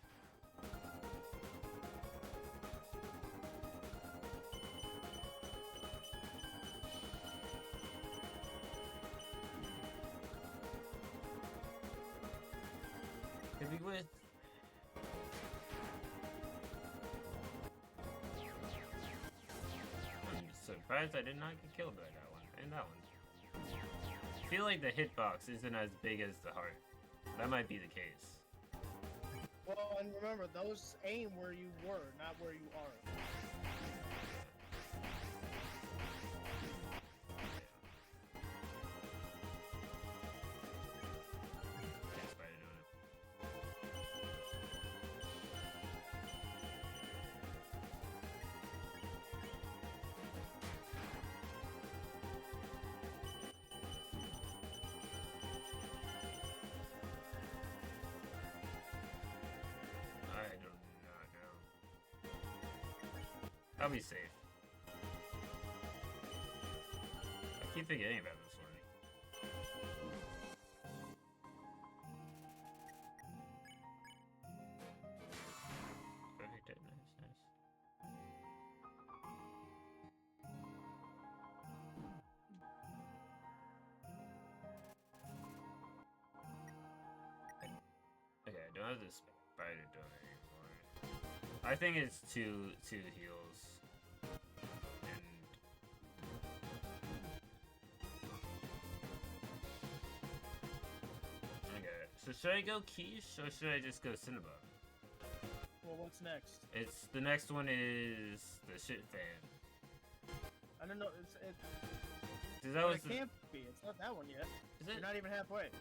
Could be with. I'm surprised I did not get killed by that one. And that one. I feel like the hitbox isn't as big as the heart. That might be the case. Well, and remember, those aim where you were, not where you are. I'll be safe. I keep forgetting about this one. Perfect hit, nice, nice. Okay, I don't have this spider done anymore. I think it's two heals. So should I go quiche or should I just go Cinnabon? Well, what's next? It's the next one is the shit fan. I don't know. It can't be. It's not that one yet. Is it? You're not even halfway.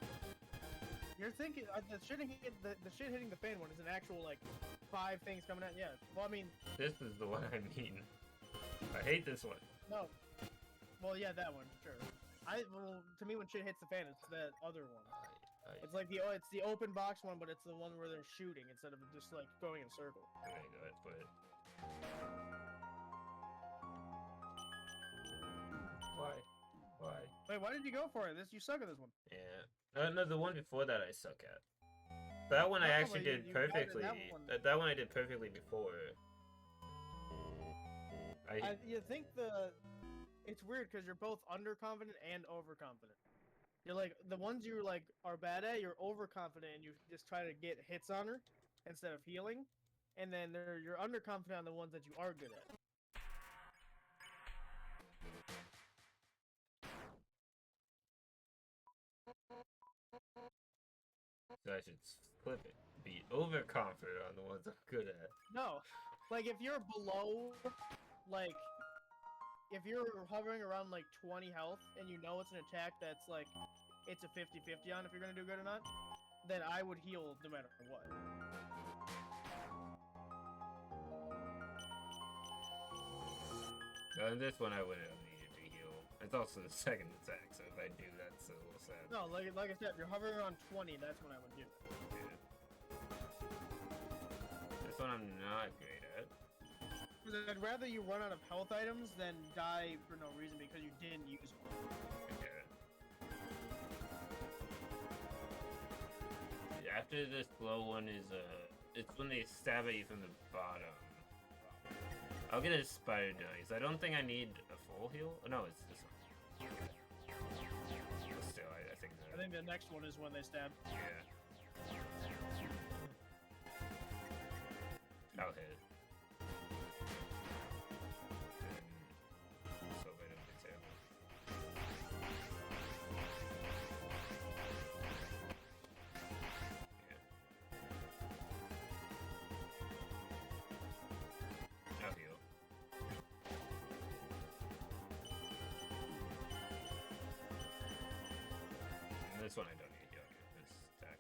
You're thinking the shit hitting the fan one is an actual like 5 things coming out. Yeah. Well, I mean. This is the one I mean. I hate this one. No. Well, yeah, that one, sure. Well, to me, when shit hits the fan, it's that other one. It's like it's the open box one, but it's the one where they're shooting instead of just like going in a circle. Okay, go ahead, put it. Why? Wait, why did you go for it? You suck at this one. Yeah. No, the one before that I suck at. That one I actually did perfectly. That one I did perfectly before. You think it's weird because you're both underconfident and overconfident. You're like the ones you like are bad at. You're overconfident and you just try to get hits on her instead of healing, and then you're underconfident on the ones that you are good at. So I should flip it. Be overconfident on the ones I'm good at. No, like if you're below, like. If you're hovering around like 20 health and you know it's an attack that's like it's a 50-50 on if you're gonna do good or not, then I would heal no matter what. On this one I wouldn't have needed to heal. It's also the second attack, so if I do, that's a little sad. No, like I said, if you're hovering around 20, that's when I would do. Yeah. This one I'm not great at. I'd rather you run out of health items than die for no reason because you didn't use one. Okay. After this blow one is it's when they stab at you from the bottom. I'll get a spider dice. I don't think I need a full heal. Oh, no, it's this one. But still, I think that. I think the next one is when they stab. Yeah. I'll hit it. This one I don't need to heal. This attack.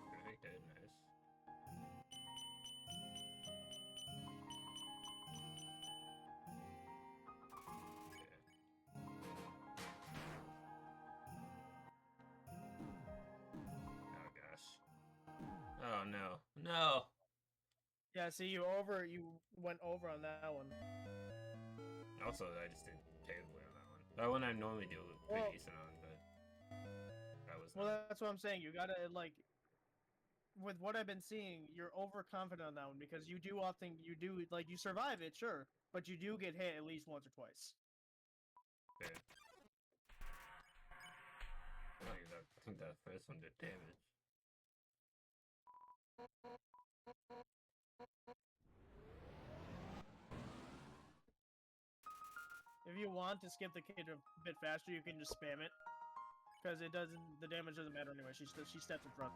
Perfect, dead, nice. Okay. Oh gosh. Oh no. No! Yeah, see, you went over on that one. Also, I just didn't pay the way on that one. That one I normally do pretty decent on, but that was. Well, that's what I'm saying. You gotta like, with what I've been seeing, you're overconfident on that one because you often like you survive it, sure, but you do get hit at least once or twice. Yeah. I think that first one did damage. If you want to skip the kid a bit faster, you can just spam it, because the damage doesn't matter anyway. She steps in front.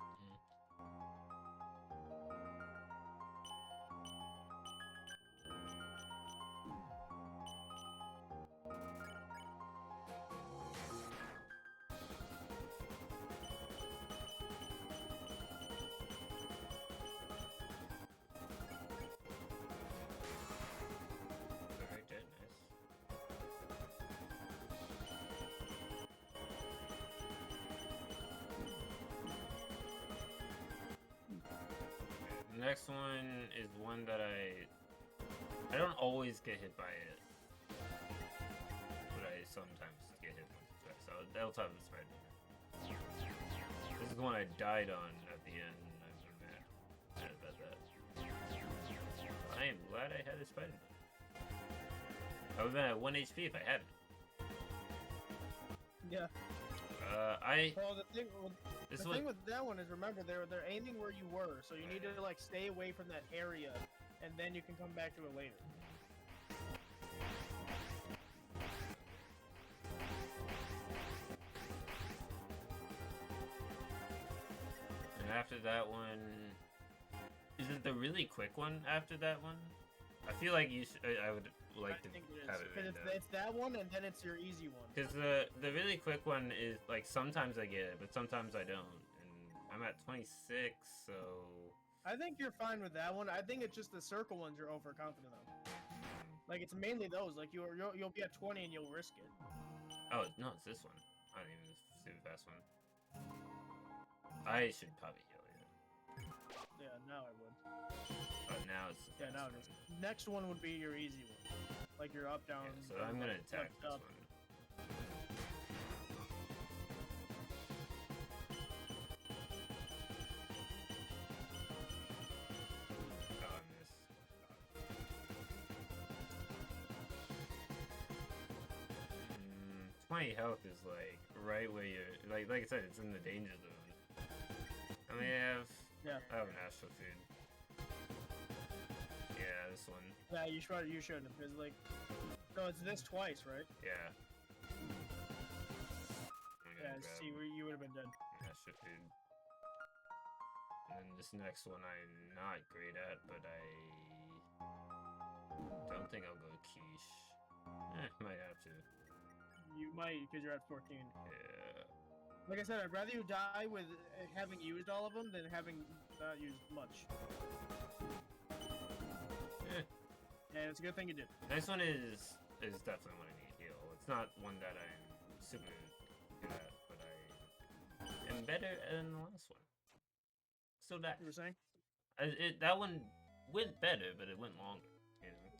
The next one is one that I don't always get hit by it, but I sometimes get hit once or twice. So that'll top the Spider-Man. This is the one I died on at the end. I'm mad about that. I am glad I had a Spider-Man. I would have been at 1 HP if I hadn't. Yeah. Well, the thing with that one is, remember, they're aiming where you were, so you need to like stay away from that area and then you can come back to it later. And after that one, is it the really quick one after that one? I feel like you should, I would like to have it written down. It's that one, and then it's your easy one. Because the really quick one is, like, sometimes I get it, but sometimes I don't. And I'm at 26, so... I think you're fine with that one. I think it's just the circle ones you're overconfident on. Like, it's mainly those. Like, you'll be at 20 and you'll risk it. Oh, no, it's this one. I don't even see the fast one. I should probably heal it. Yeah, now I would. But now it's the Yeah, now it is. Next one would be your easy one. Like your up, down. Yeah, so I'm gonna attack this one. Oh, I missed. 20 health is like right where you're like I said, it's in the danger zone. I mean, I have an astral food. Yeah, this one. Yeah, you shouldn't have, because like, so it's this twice, right? Yeah. Yeah, see, you would have been dead. Astral food. And then this next one I'm not great at, but I don't think I'll go quiche. Might have to. You might, because you're at 14. Yeah. Like I said, I'd rather you die with having used all of them than having not used much. Yeah. And it's a good thing you did. Next one is definitely one I need to heal. It's not one that I'm super good at, but I am better than the last one. Still that. You were saying? That one went better, but it went longer. You know?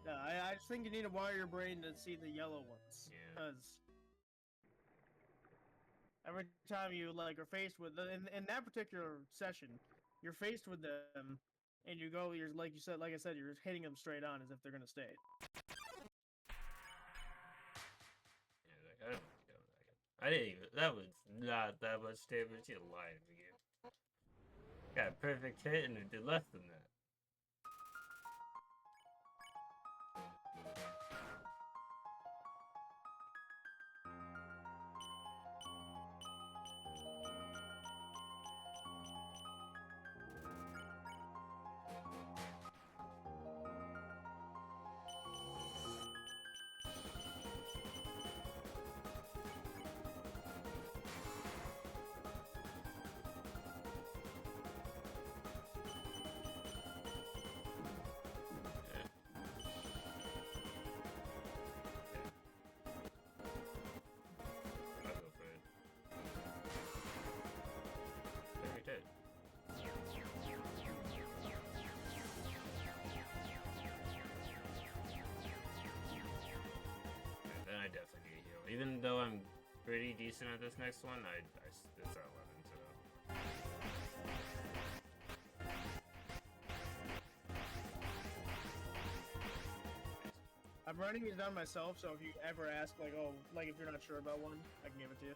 Yeah, I just think you need to wire your brain to see the yellow ones. Yeah. Because every time you like are faced with in that particular session, you're faced with them, and you're like I said, you're hitting them straight on as if they're gonna stay. Yeah, like, I didn't even. That was not that much damage. You lied to me. Got a perfect hit and it did less than that. Even though I'm pretty decent at this next one, it's at 11, so... I'm writing these down myself, so if you ever ask, like, oh, like if you're not sure about one, I can give it to you.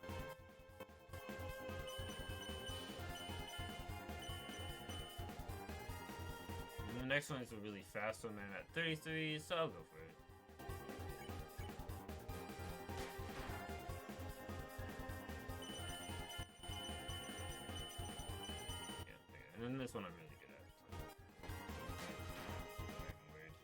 And the next one is a really fast one, and I'm at 33, so I'll go for it. And then this one I'm really good at. Weird.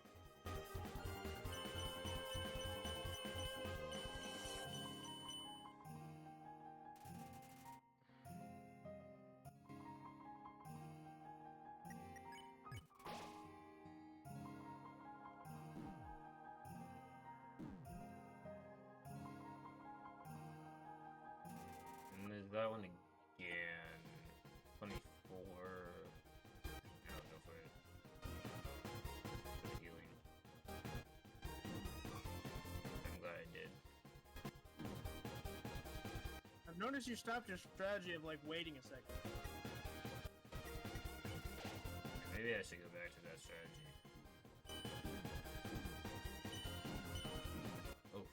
And there's that one again. 24. I'll go for it. For the healing. I'm glad I did. I've noticed you stopped your strategy of like waiting a second. Maybe I should go back to that strategy. Oh.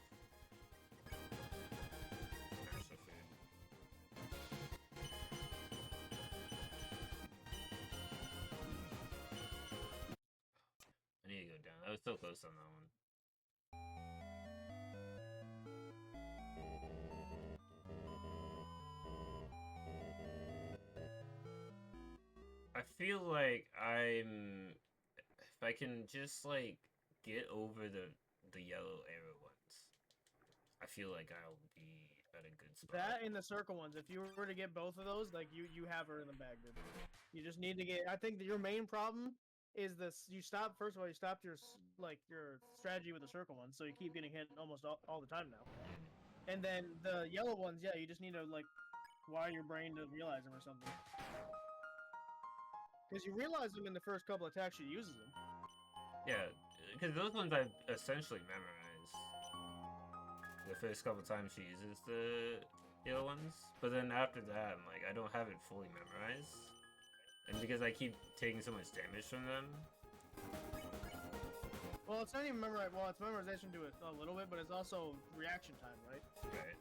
Smash the food. was so close on that one. I feel like if I can just like get over the yellow arrow ones, I feel like I'll be at a good spot. That and the circle ones. If you were to get both of those, like you have her in the bag, dude. You just need to get. I think that your main problem is this. You stop first of all. You stopped your your strategy with the circle ones, so you keep getting hit almost all the time now. And then the yellow ones, yeah, you just need to like wire your brain to realize them or something. Because you realize them in the first couple attacks she uses them. Yeah, because those ones I've essentially memorized. The first couple times she uses the yellow ones, but then after that, I'm like, I don't have it fully memorized, and because I keep taking so much damage from them. Well, it's not even memorized. Well, it's memorization to it a little bit, but it's also reaction time, right? Right.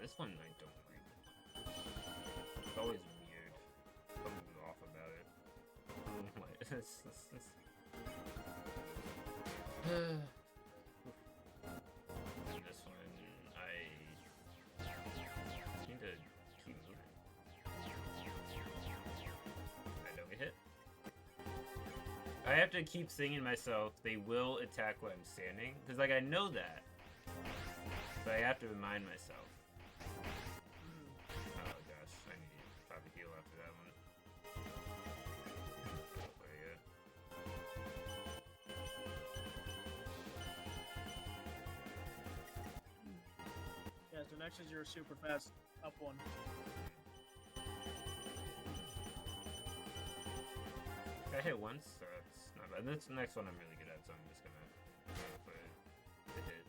This one I don't like. It's always weird. Something's off about it. Like, this. And this one, I need to keep moving. I don't get hit. I have to keep singing to myself, they will attack where I'm standing. Because, like, I know that. But I have to remind myself. Oh gosh, I need to probably heal after that one. There you go. Yeah. So next is your super fast up one. I hit once, so that's not bad. This next one I'm really good at, so I'm just gonna put the hit.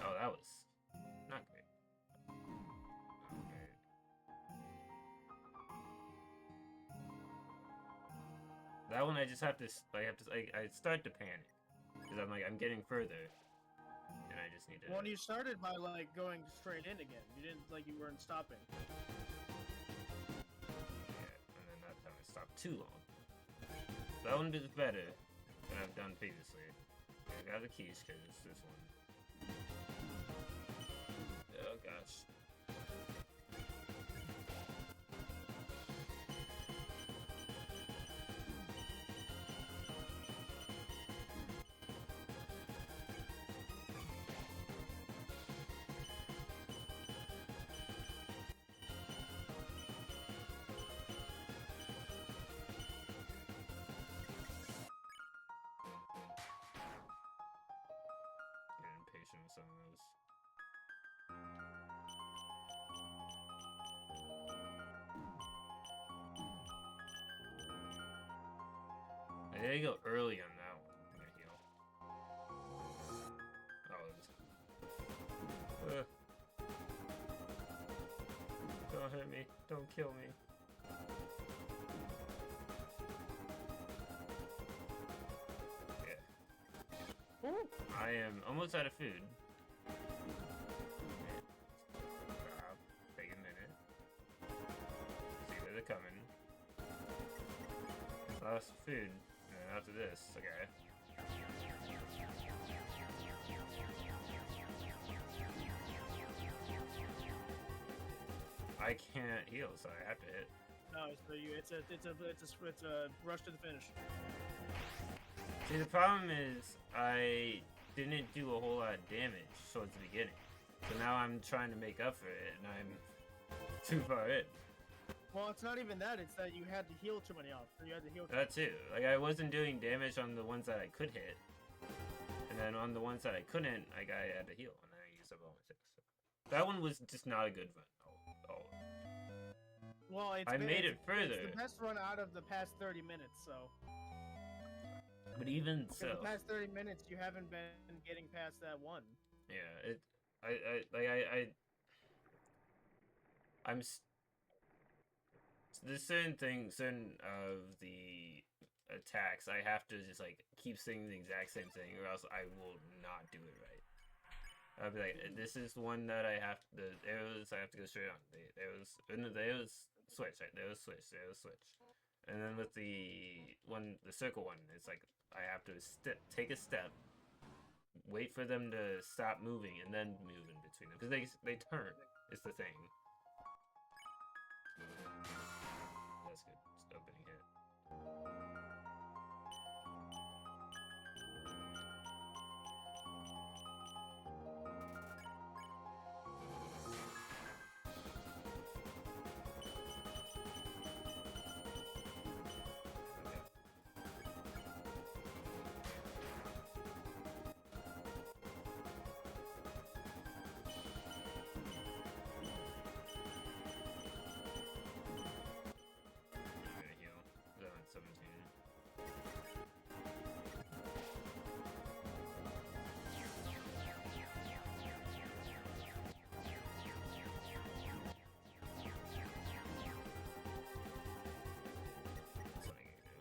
Oh, that was not great. Okay. That one I just have to, I start to panic. Because I'm like, I'm getting further. And I just need to... Well, you started by, like, going straight in again. You didn't, like, you weren't stopping. Yeah, and then that time I stopped too long. So that one is better than I've done previously. I got the keys, because it's this one. Oh, gosh. Getting impatient with some of those. I gotta go early on that one. I'm gonna heal. Oh, it's... Don't hurt me. Don't kill me. Yeah. Ooh. I am almost out of food. Take a minute. See where they're coming. Lost food. And then after this, okay. I can't heal, so I have to hit. No, so it's a rush to the finish. See, the problem is I didn't do a whole lot of damage towards the beginning. So now I'm trying to make up for it, and I'm too far in. Well, it's not even that. It's that you had to heal too many off. You had to heal. That too. Like, I wasn't doing damage on the ones that I could hit. And then on the ones that I couldn't, like, I had to heal. And then I used up all my six. So. That one was just not a good run. Well, I made it further. It's the best run out of the past 30 minutes, so. But even so. In the past 30 minutes, you haven't been getting past that one. Yeah, there's certain of the attacks I have to just like keep saying the exact same thing, or else I will not do it right. I'd be like, this is one that I have the arrows I have to go straight on. The arrows switch, right? The arrows switch, the arrows switch. And then with the circle one, it's like I have to take a step, wait for them to stop moving, and then move in between them because they turn. It's the thing. That's good. Just opening hit. Heal. 17. That's what I can do.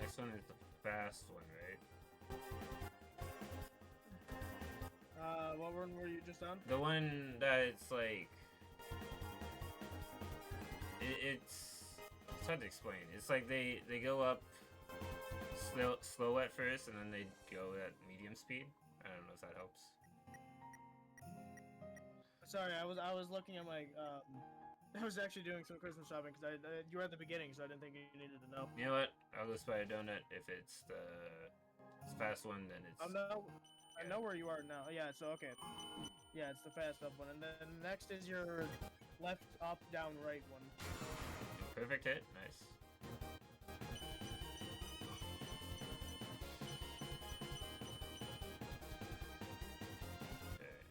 Next one is the fast one, right? What one were you just on? The one that it's like it's hard to explain. It's like they go up slow at first, and then they go at medium speed. I don't know if that helps. Sorry, I was looking at my I was actually doing some Christmas shopping because you were at the beginning, so I didn't think you needed to know. You know what? I'll go buy a donut. If it's the fast one, then it's. I know where you are now. Yeah, so okay. Yeah, it's the fast up one, and then next is your left, up, down, right one. Perfect hit. Nice. Okay,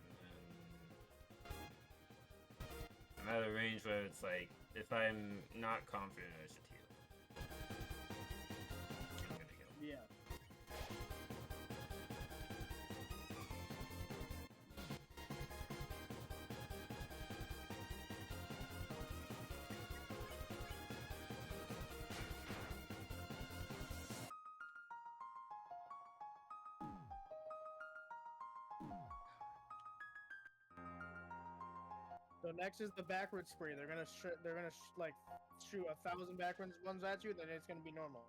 I'm at a range where it's like, if I'm not confident, I should heal. I'm gonna heal. Yeah. So next is the backward spree. They're gonna like shoot 1,000 backwards ones at you, then it's gonna be normal.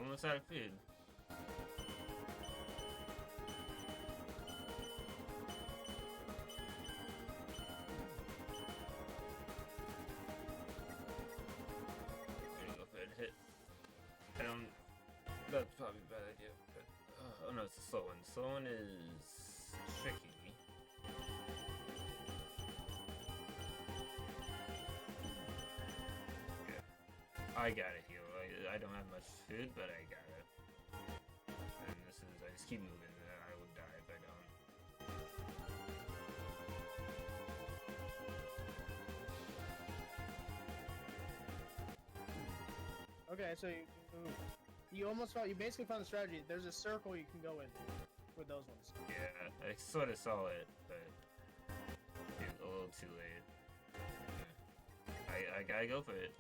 Almost out of food. Hit. I don't. That's probably a bad idea. But, oh no, it's a slow one. Slow one is tricky. Okay. I gotta heal. I don't have much food, but I got it. And this is. I just keep moving. I will die if I don't. Okay, so you basically found the strategy. There's a circle you can go in with those ones. Yeah, I sort of saw it, but it's a little too late. Yeah. I gotta go for it.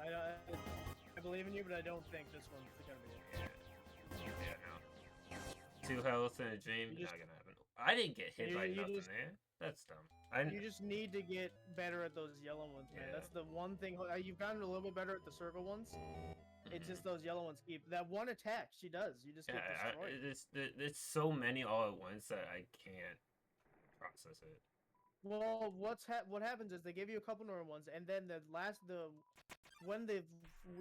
I believe in you, but I don't think this one's gonna be it. Yeah, no. 2 health and a dream, not gonna happen. I didn't get hit by nothing there. That's dumb. You just need to get better at those yellow ones, man. Yeah. That's the one thing. You've gotten a little bit better at the circle ones. It's just those yellow ones keep that one attack. She does. You just get destroyed. It's so many all at once that I can't process it. Well, what happens is they give you a couple normal ones, and then when the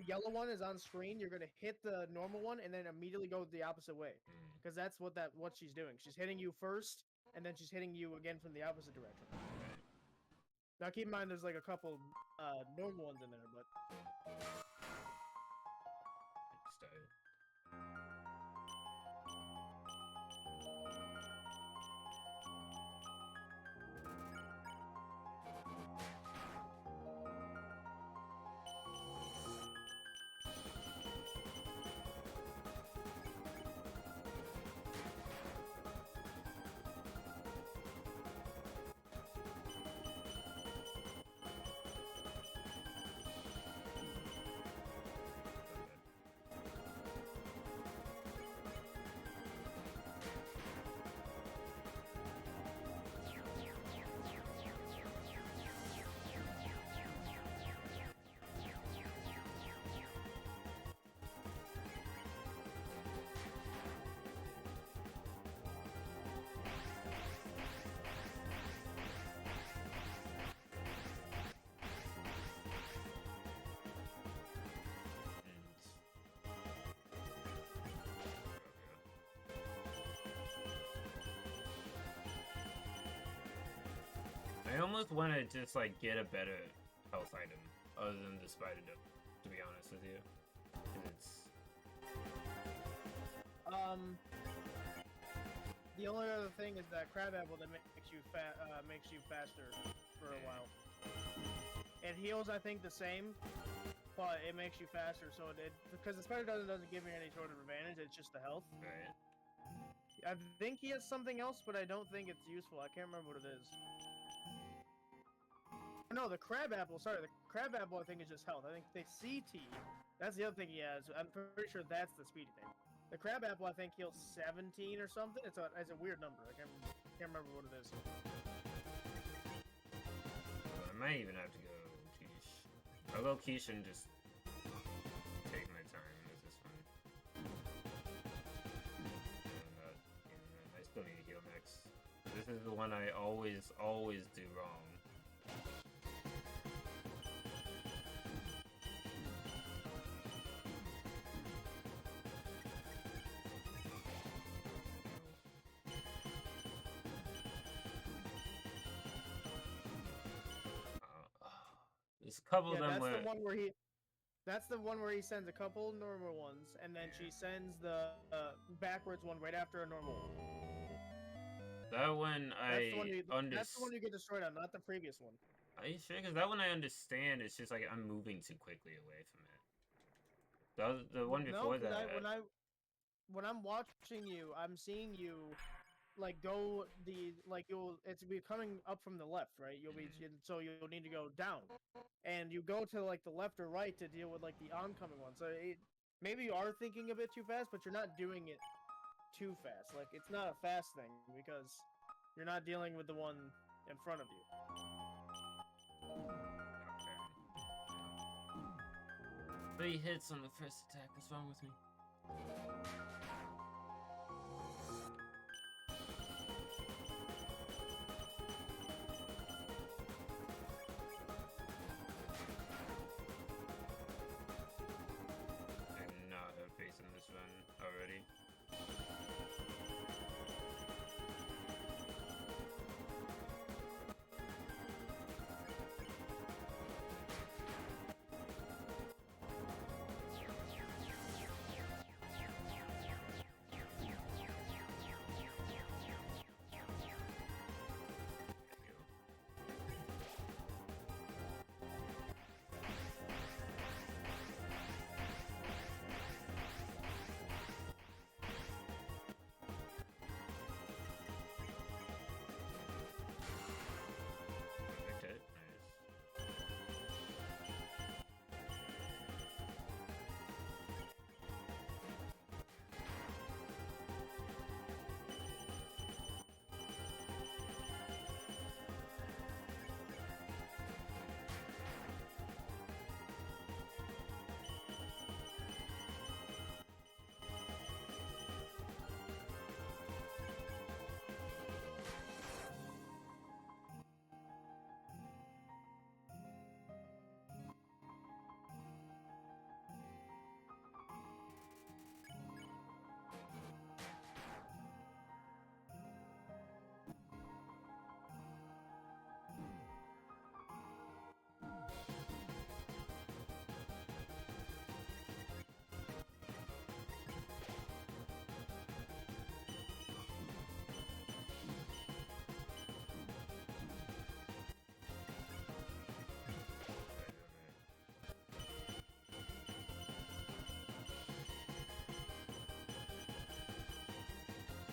yellow one is on screen, you're gonna hit the normal one, and then immediately go the opposite way, because that's what she's doing. She's hitting you first, and then she's hitting you again from the opposite direction. Now keep in mind, there's like a couple normal ones in there, but Style. I almost want to just like get a better health item other than the spider dome, to be honest with you. 'Cause it's the only other thing is that crab apple that makes you faster for a while. It heals, I think, the same, but it makes you faster. So because the spider doesn't give you any sort of advantage, it's just the health. right. I think he has something else, but I don't think it's useful. I can't remember what it is. No, the crab apple. Sorry, the crab apple. I think is just health. I think the CT. That's the other thing he has. I'm pretty sure that's the speedy thing. The crab apple, I think, heals 17 or something. It's a weird number. I can't remember what it is. I might even have to go quiche. I'll go quiche and just take my time with this one. And I still need to heal next. This is the one I always do wrong. There's a couple of them that's where... the one where he. That's the one where he sends a couple normal ones, and then she sends the backwards one right after a normal one. That one I understand. That's the one you get destroyed on, not the previous one. Are you sure? Because that one I understand. It's just like I'm moving too quickly away from it. The one before that. When I'm watching you, I'm seeing you like go it's coming up from the left, right? So you'll need to go down, and you go to like the left or right to deal with like the oncoming one. So maybe you are thinking a bit too fast, but you're not doing it too fast. Like it's not a fast thing because you're not dealing with the one in front of you. 3 hits on the first attack. What's wrong with me? I'm not facing this one already.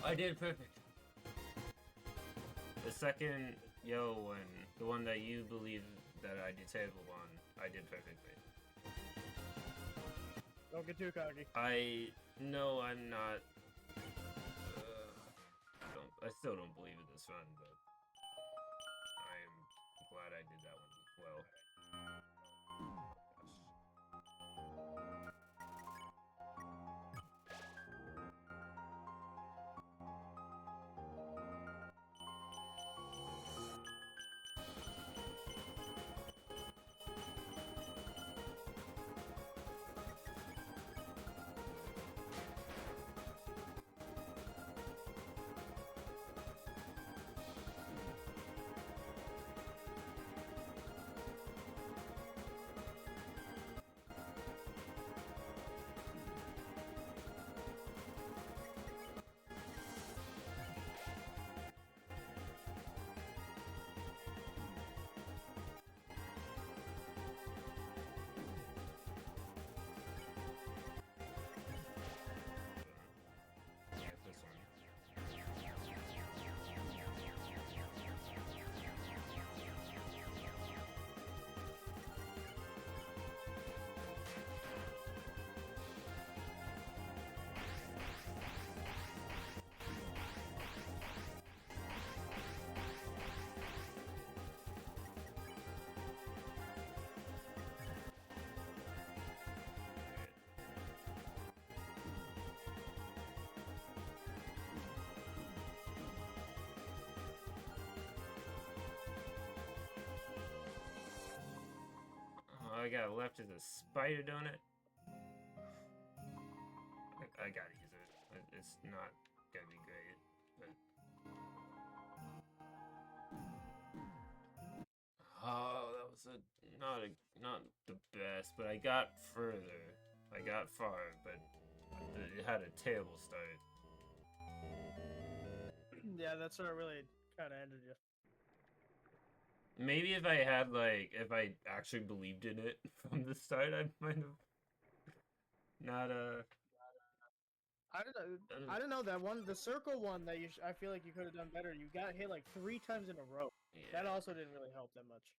I did perfect. The second yellow one, the one that you believe that I disabled on, I did perfectly. Don't get too cocky. No, I'm not. I still don't believe in this run, but I'm glad I did that one well. All I got left is a spider donut. I gotta use it. It's not gonna be great, but that was not the best. But I got further. I got far, but it had a terrible start. Yeah, that sort of really kind of ended you. Maybe if I actually believed in it from the start, I might have not I don't know that one, the circle one that I feel like you could have done better. You got hit like 3 times in a row. Yeah, That also didn't really help that much.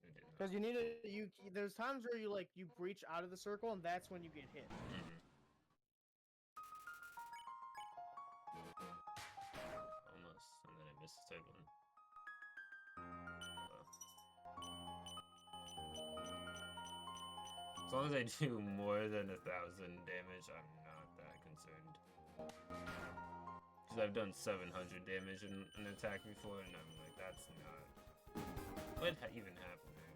it didn't. Because there's times where you breach out of the circle and that's when you get hit. Almost, and then I missed the third one. As long as I do more than 1,000 damage, I'm not that concerned. Because I've done 700 damage in an attack before, and I'm like, that's not... What even happened there?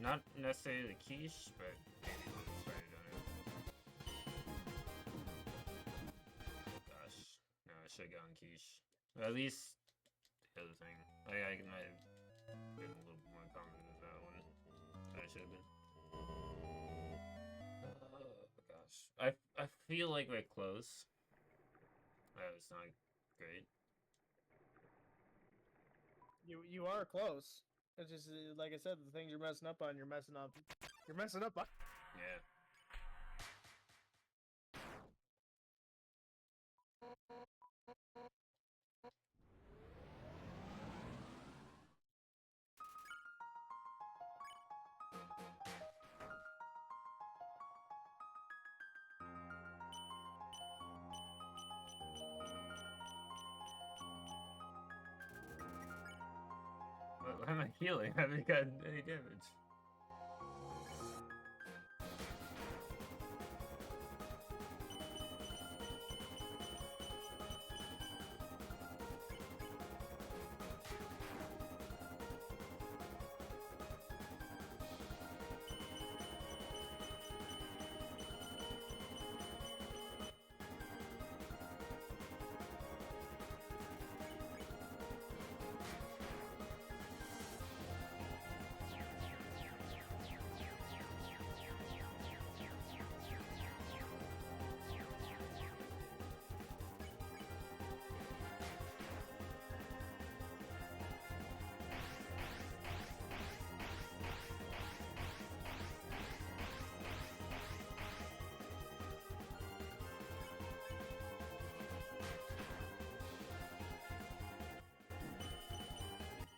Not necessarily the quiche, but maybe a little spider donut. Gosh, no, I should have gotten quiche. Or at least the other thing. I might have been a little more confident with that one. I should have been. feel like we're close. Oh, it's not great. You are close. It's just like I said, the things you're messing up on, you're messing up. You're messing up on. Yeah. Why am I healing? I haven't gotten any damage.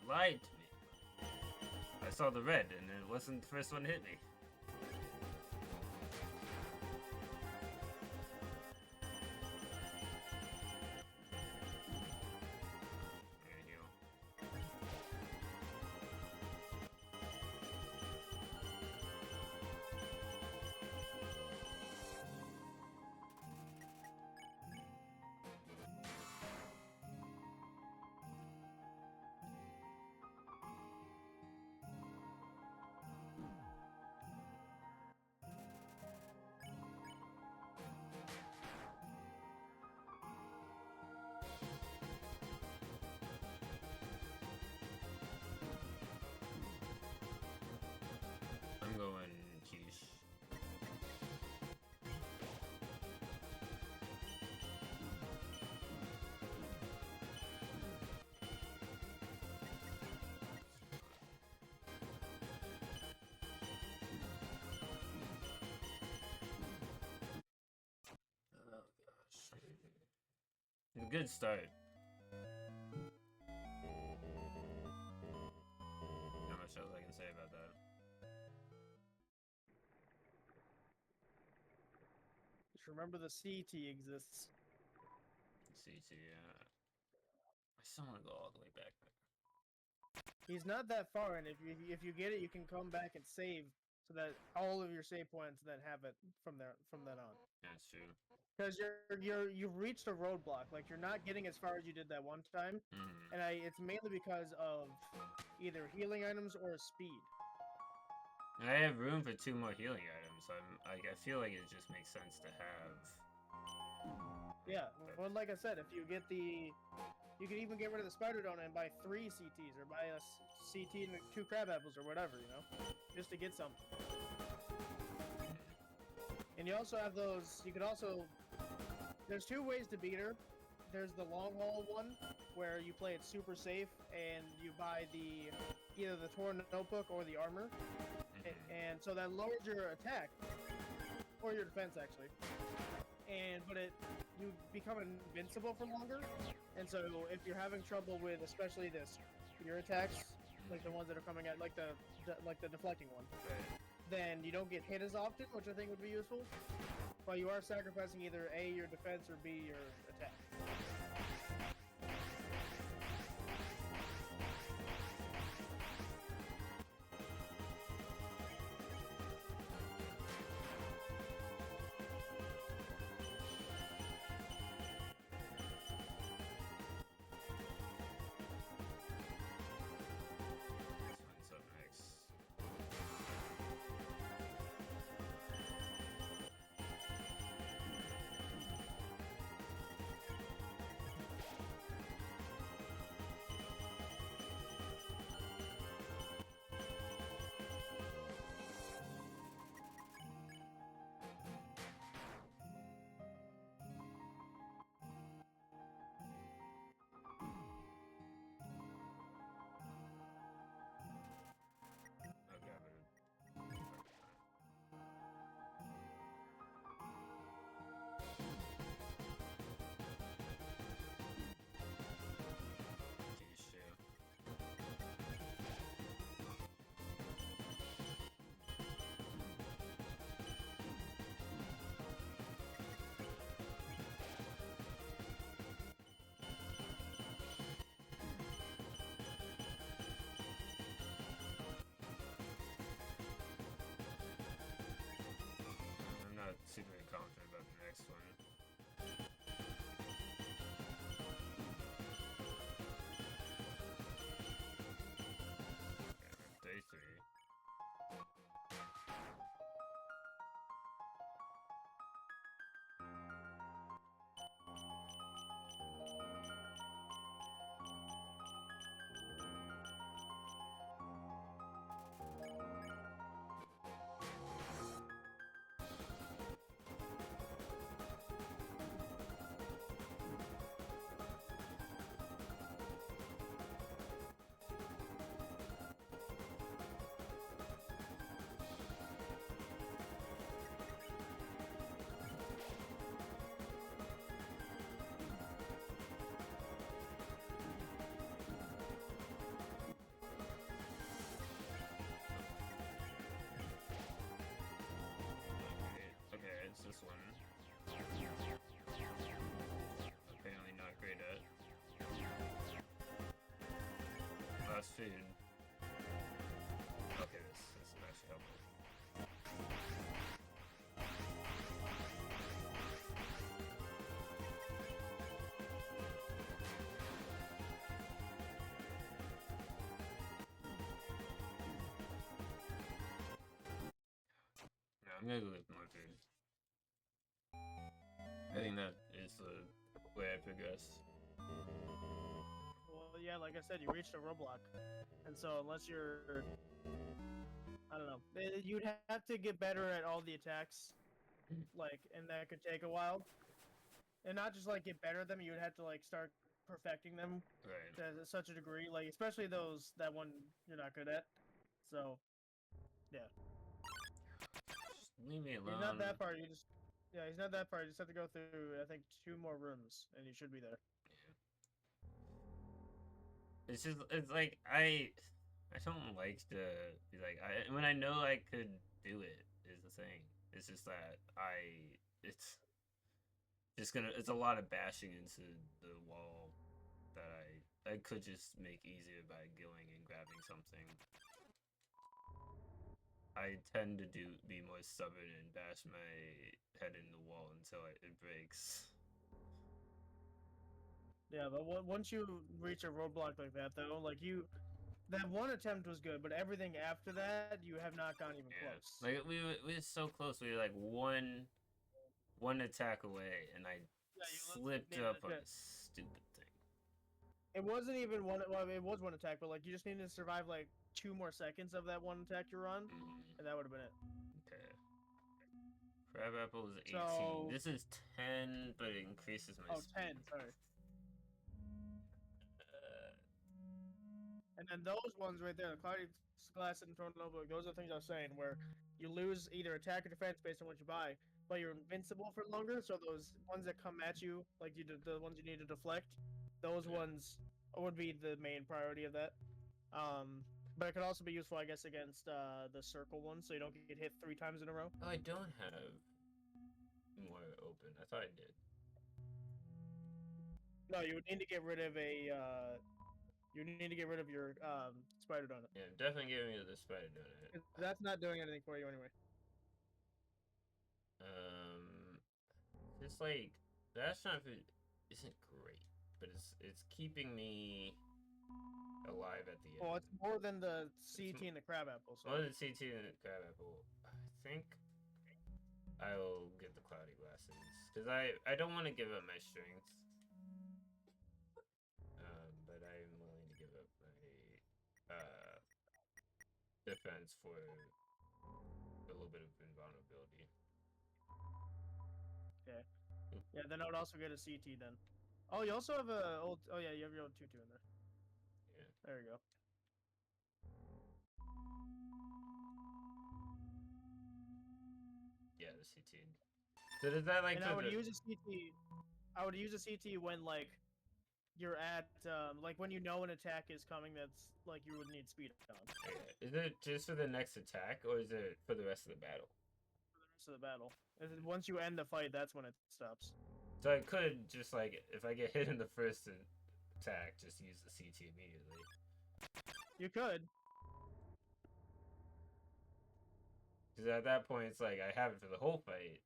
Lied to me. I saw the red and it wasn't the first one to hit me. I'm gonna heal. I'm going quiche. Oh gosh. A good start. Not much else I can say about that. Just remember the CT exists. CT, I still want to go all the way back there. He's not that far, and if you get it, you can come back and save, so that all of your save points then have it from then on. That's true. Because you've reached a roadblock. Like you're not getting as far as you did that one time, and it's mainly because of either healing items or speed. And I have room for 2 more healing items. I feel like it just makes sense to have. Yeah, well, like I said, if you get you can even get rid of the spider donut and buy 3 CTs, or buy a CT and 2 crab apples, or whatever, you know, just to get something. And you also have those. You can also. There's 2 ways to beat her. There's the long haul one, where you play it super safe and you buy either the torn notebook or the armor, and so that lowers your attack or your defense actually. But you become invincible for longer, and so if you're having trouble with especially your attacks, like the ones that are coming at like the deflecting one, then you don't get hit as often, which I think would be useful. But you are sacrificing either A, your defense, or B, your attack. What's up next? next one. Day 3. Okay, it's this one. Apparently not great at. Fast food. Okay, this actually helpful. No, I'm gonna go with more food. I think that is the way I progress. Well, yeah, like I said, you reached a roadblock, and so unless you're, I don't know, you'd have to get better at all the attacks, like, and that could take a while. And not just like get better at them, you'd have to like start perfecting them Right. to such a degree, like especially that one you're not good at. So, yeah. Just leave me alone. He's not that far. Yeah, he's not that far. You just have to go through, I think, 2 more rooms, and you should be there. It's just, it's like, I don't like to be like, when I know I could do it is the thing. It's just that it's just gonna, it's a lot of bashing into the wall that I could just make easier by going and grabbing something. I tend to be more stubborn and bash my head in the wall until it breaks. Yeah, but once you reach a roadblock like that, though, like that one attempt was good, but everything after that, you have not gone even Yeah, close. like we were so close. We were like one attack away, and I slipped up on a stupid thing. It wasn't even one. Well, it was one attack, but like you just needed to survive like 2 more seconds of that one attack you're on, and that would have been it. Okay. Crab apple is 18. So, This is 10, but it increases my speed. 10. Sorry. And then those ones right there, the cloudy glass and thrown notebook, those are the things I was saying, where you lose either attack or defense based on what you buy, but you're invincible for longer. So those ones that come at you, like the ones you need to deflect, those ones would be the main priority of that. But it could also be useful, I guess, against the circle one, so you don't get hit 3 times in a row. Oh, I don't have more open. I thought I did. No, you would need to get rid of you need to get rid of your spider donut. Yeah, definitely giving me the spider donut. That's not doing anything for you anyway. It's like that stuff isn't great, but it's keeping me alive at the end. Well, it's more than the CT and the crab apple. So. More than CT and the crab apple. I think I will get the cloudy glasses because I don't want to give up my strength. But I'm willing to give up my defense for a little bit of invulnerability. Okay. Yeah, then I would also get a CT then. Oh, you also have a old. Oh yeah, you have your old tutu in there. Yeah. There you go. Yeah, the CT. So does that like? And I would use a CT. I would use a CT when like you're at like when you know an attack is coming. That's like you would need speed on. Okay. Is it just for the next attack, or is it for the rest of the battle? For the rest of the battle. And then once you end the fight, that's when it stops. So I could just like, if I get hit in the first attack, just use the CT immediately. You could. Because at that point, it's like I have it for the whole fight,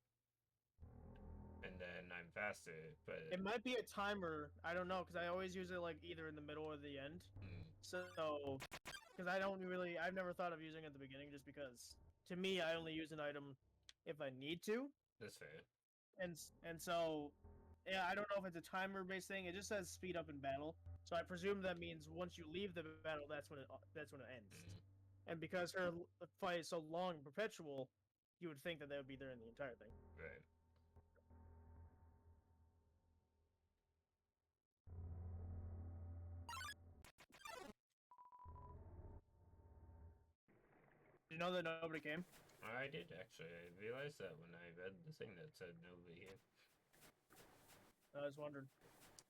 and faster, but It might be a timer. I don't know, because I always use it like either in the middle or the end. So, because I've never thought of using it at the beginning, just because to me, I only use an item if I need to. that's fair. And so, yeah, I don't know if it's a timer based thing. It just says speed up in battle. So I presume that means once you leave the battle, that's when it ends. And because her fight is so long and perpetual, you would think that they would be there in the entire thing. Right. Did you know that nobody came? I did actually. I realized that when I read the thing that said nobody here. I was wondering.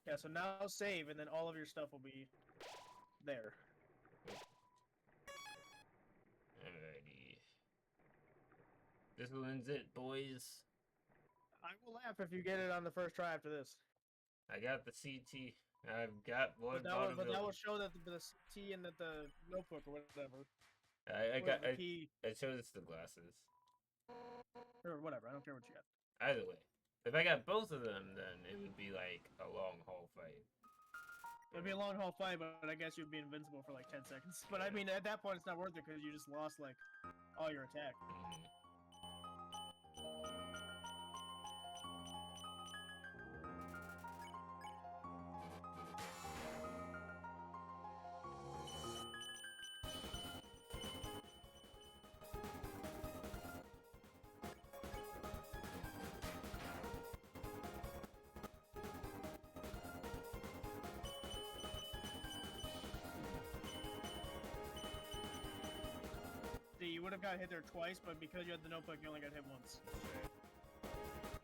Yeah, so now save, and then all of your stuff will be there. Alrighty. This one's it, boys. I will laugh if you get it on the first try after this. I got the CT. I've got one But that will show that the CT and that the notebook or whatever. I chose the glasses. Or whatever, I don't care what you got. Either way. If I got both of them, then it would be like a long haul fight. It'd be a long haul fight, but I guess you'd be invincible for like 10 seconds. But I mean, at that point, it's not worth it because you just lost like all your attack. You would have got hit there twice, but because you had the notebook, you only got hit once.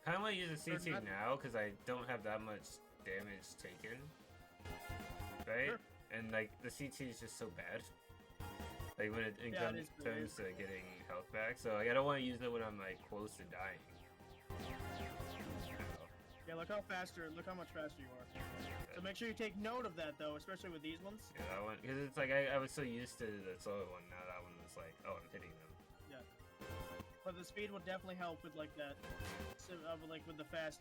Kind of want to use a CT now because I don't have that much damage taken, right? Sure. And like the CT is just so bad. Like when it comes to getting health back, so like I don't want to use it when I'm like close to dying. Yeah, look how much faster you are. So make sure you take note of that though, especially with these ones. Yeah, that one, because it's like I was so used to the slower one. Now that one was like, oh, I'm hitting them. Yeah. But the speed will definitely help with like that, like with the fast,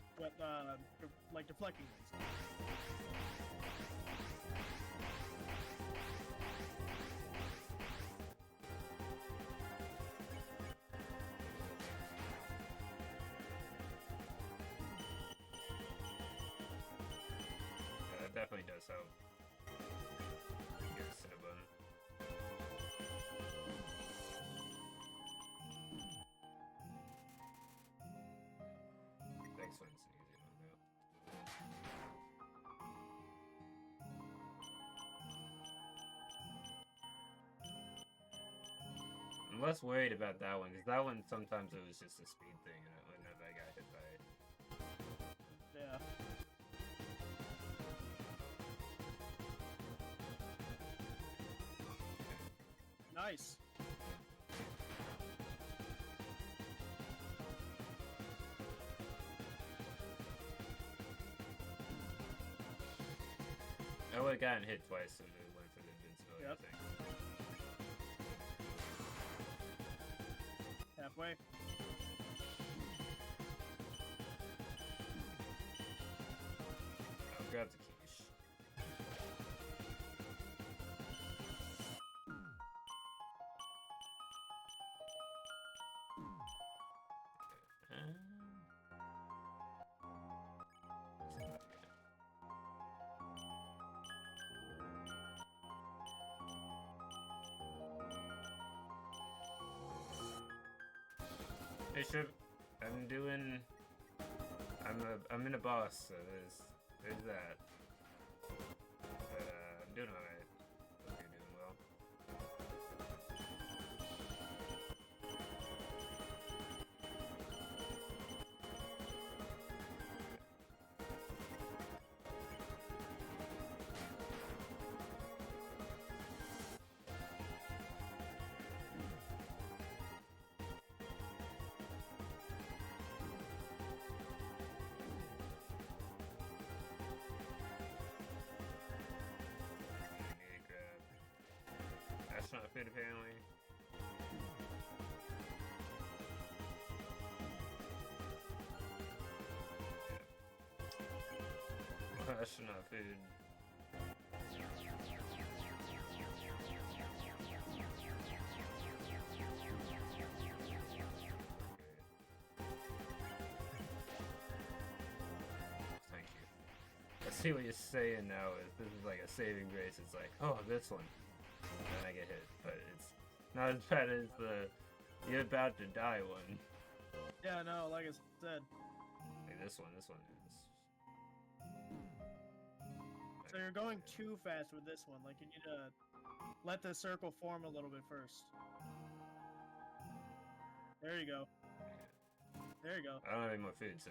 like deflecting things. Definitely does help. Get a Cinnabon. Next one's an easy one though. I'm less worried about that one because that one sometimes it was just a speed thing and whenever I got hit by it. Yeah. Nice. I would have gotten hit twice and it went for the invincibility thing. Halfway. I'll grab the quiche. Bishop, I'm in a boss, so there's that. But I'm doing alright. Hope you're doing well. That's not fit apparently. Yeah. gosh, not food. Thank you. I see what you're saying now. This is like a saving grace. It's like, oh, this one. And then I get hit. But it's not as bad as the you're about to die one. Yeah, no, like I said. Like this one is. So you're going too fast with this one. Like, you need to let the circle form a little bit first. There you go. There you go. I don't have any more food, so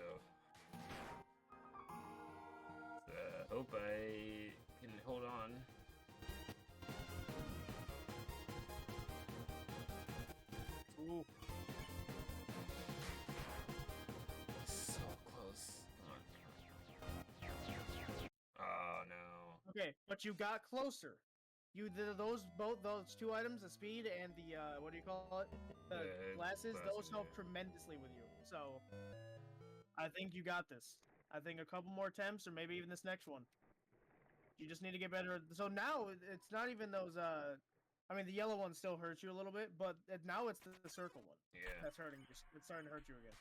hope I can hold on. Ooh. So close. Oh no. Okay, but you got closer. You did those two items, the speed and the what do you call it? The glasses. Those help tremendously with you. So I think you got this. I think a couple more attempts, or maybe even this next one. You just need to get better. So now it's not even those. I mean, the yellow one still hurts you a little bit, but now it's the circle one. Yeah. That's hurting you. It's starting to hurt you again.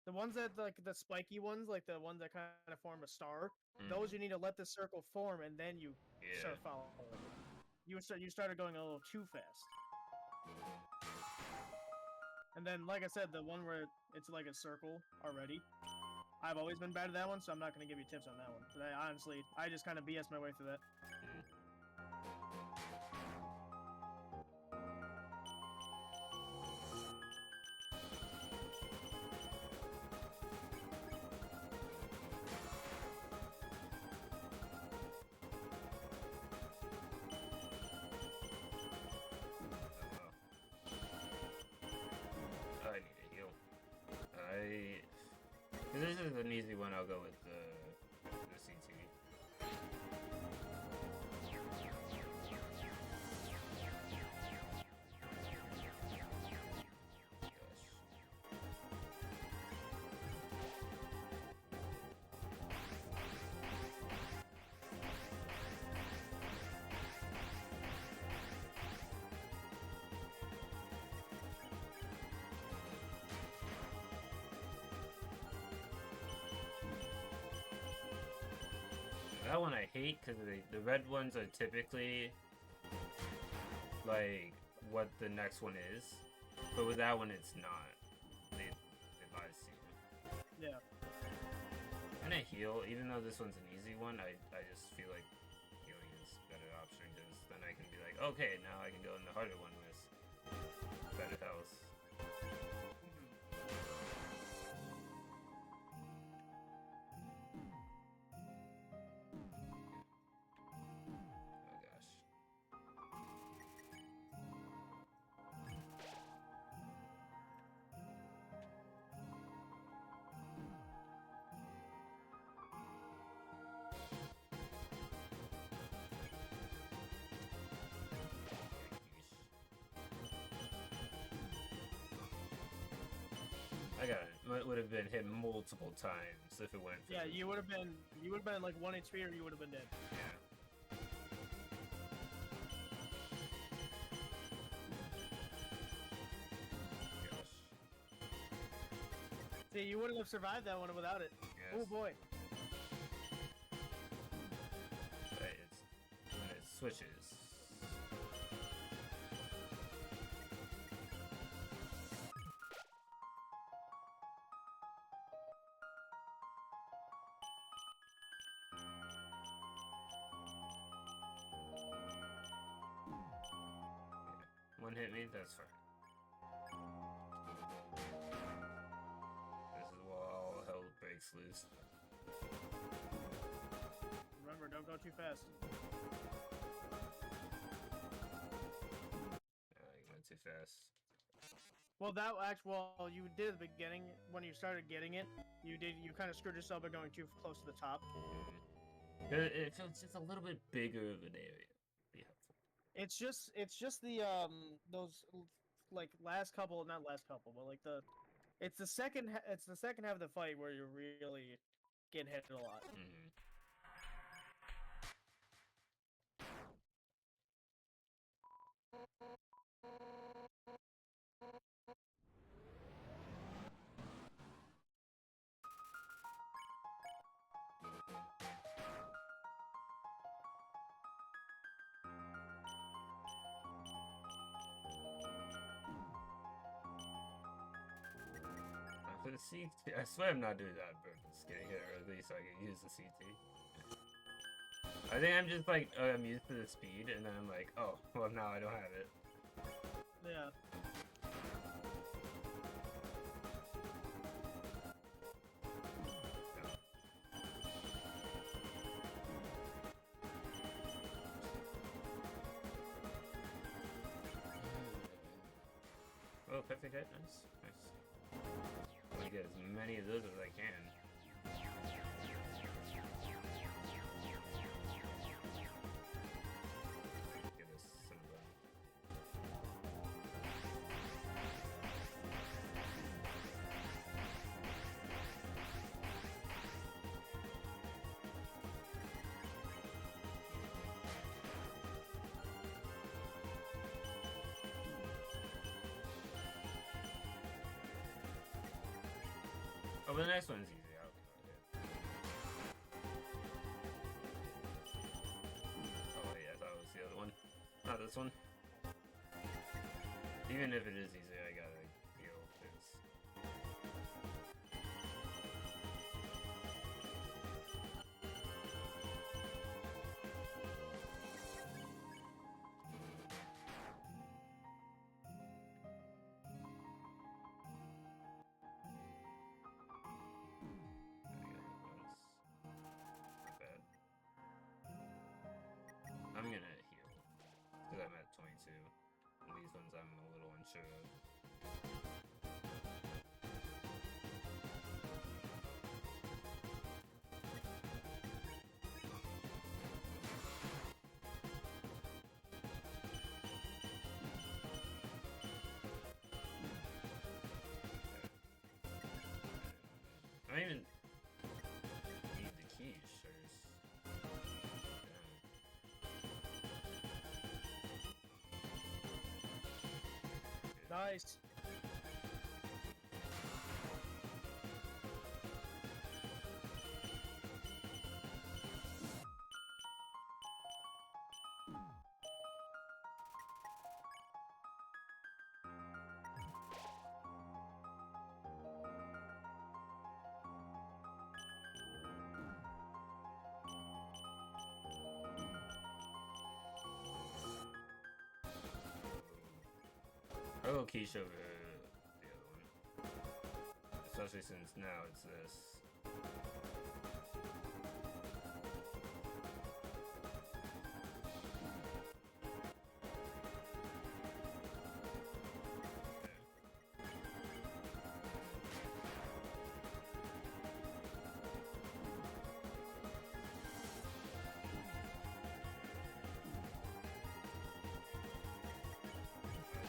The ones that like the spiky ones, like the ones that kind of form a star, those you need to let the circle form, and then you start following. You started going a little too fast. And then, like I said, the one where it's like a circle already. I've always been bad at that one, so I'm not going to give you tips on that one. But I just kind of BS my way through that. I need a heal. This is an easy one. I'll go with the CT. That one I hate because the red ones are typically like what the next one is, but with that one it's not. They bias you. Yeah. And I heal, even though this one's an easy one. I just feel like healing is a better option because then I can be like, okay, now I can go in the harder one with better health. I got it. Would have been hit multiple times if it went. Yeah, you would have been like 1 HP, or you would have been dead. Yeah. Gosh. See, you wouldn't have survived that one without it. Yes. Oh boy. Right, it's when it switches. One hit me, that's fine. This is where all hell breaks loose. Remember, don't go too fast. You went too fast. Well, you did at the beginning, when you started getting it, you kind of screwed yourself by going too close to the top. It feels just a little bit bigger of an area. It's just the those like last couple, not last couple, but like it's the second half of the fight where you're really getting hit a lot. The CT. I swear I'm not doing that on purpose. Getting hit early so I can use the CT. I think I'm just like, I'm used to the speed, and then I'm like, oh, well, now I don't have it. Yeah. Oh, perfect hit. Nice. Nice. I want to get as many of those as I can. Get this son of a... Oh, but the next one's easy. I'll get it. Oh, yeah, I thought it was the other one. Not this one. Even if it is easy, I gotta heal. I'm gonna heal, because I'm at 22. And these ones I'm a little unsure of. I don't even need the keys, first. Nice. I'll go Quiche over the other one. Especially since now it's this.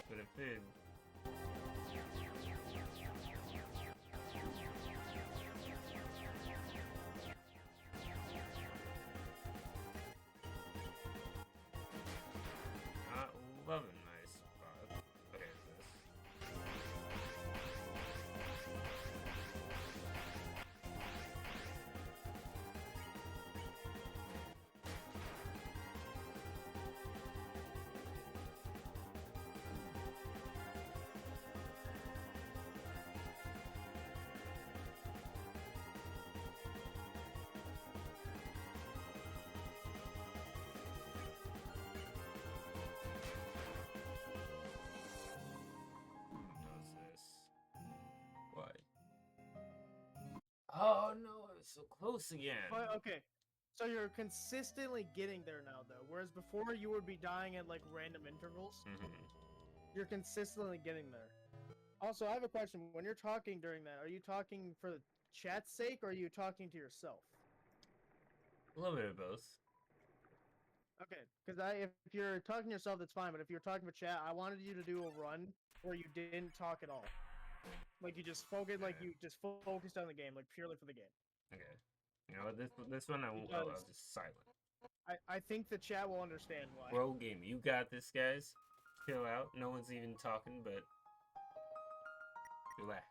But it did. Not loving my spot. Okay, it's this. How's this? Why? Oh no, it's so close again. But okay, so you're consistently getting there now, though. Whereas before you would be dying at like random intervals. You're consistently getting there. Also, I have a question. When you're talking during that, are you talking for the chat's sake, or are you talking to yourself? A little bit of both. Okay, because if you're talking to yourself, that's fine. But if you're talking for chat, I wanted you to do a run where you didn't talk at all. Like you just focused, like you just focused on the game, like purely for the game. Okay. You know what? This one I won't. I'll just silent. I think the chat will understand why. Bro game, you got this, guys. Chill out. No one's even talking, but relax.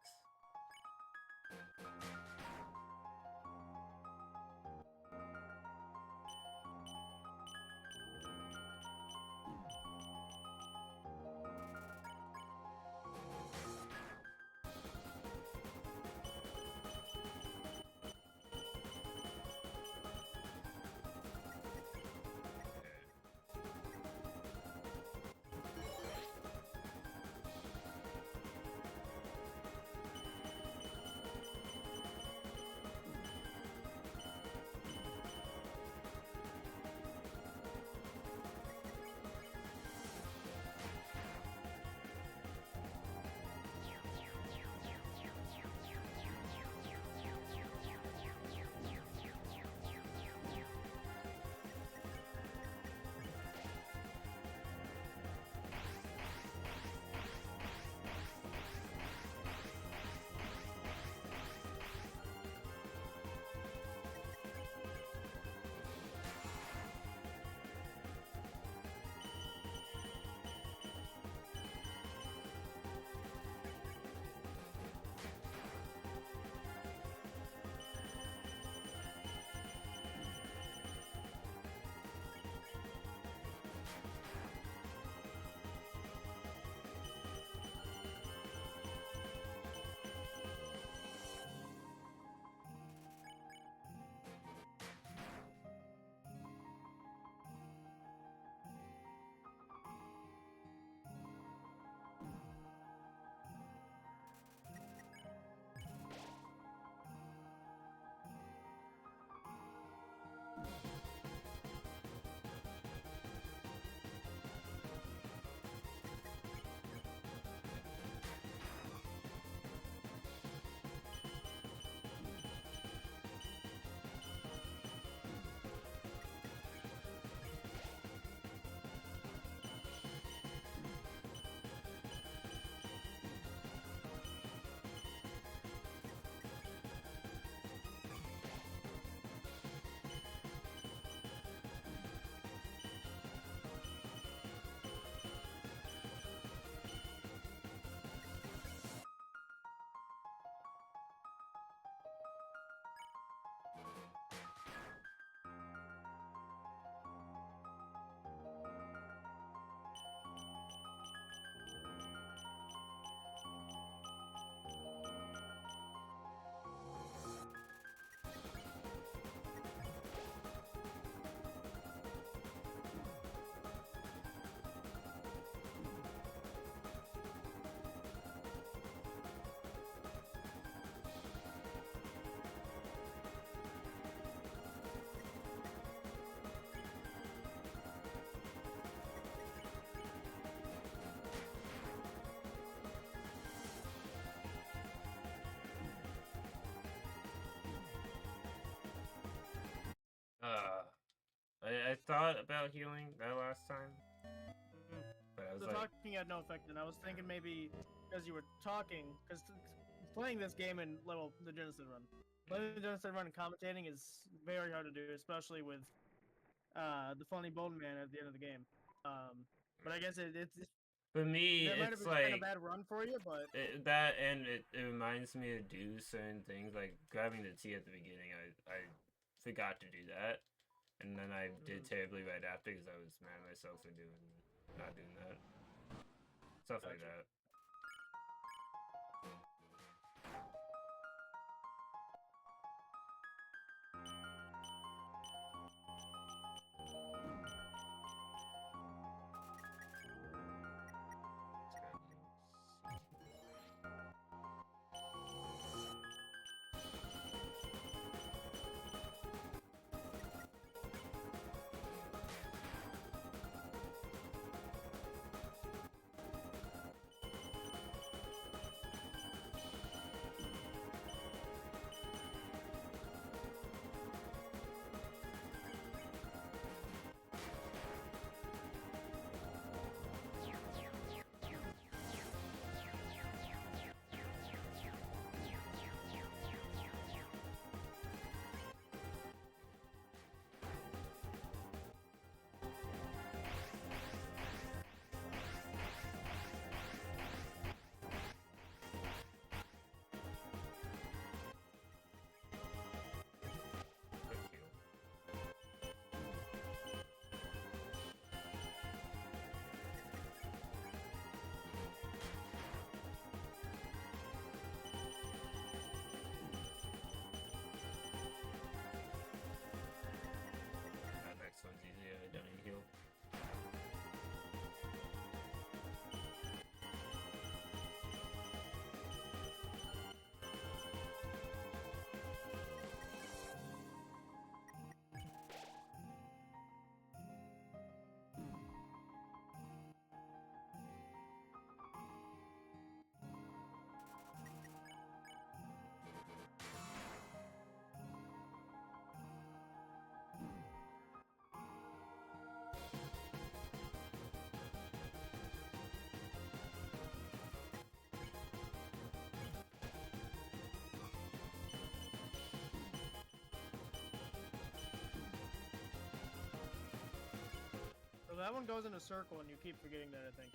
I thought about healing that last time, but I was The like, talking had no effect, and I was thinking maybe because you were talking, because playing this game in the Genesis run, playing the Genesis run and commentating is very hard to do, especially with the funny bone man at the end of the game. But I guess it's for me, that might have it's been kind of like bad run for you, but that, and it reminds me to do certain things, like grabbing the T at the beginning. I forgot to do that, and then I did terribly right after because I was mad at myself for not doing that. Stuff like that. Next one's easier. I don't need heal. so that one goes in a circle, and you keep forgetting that, I think.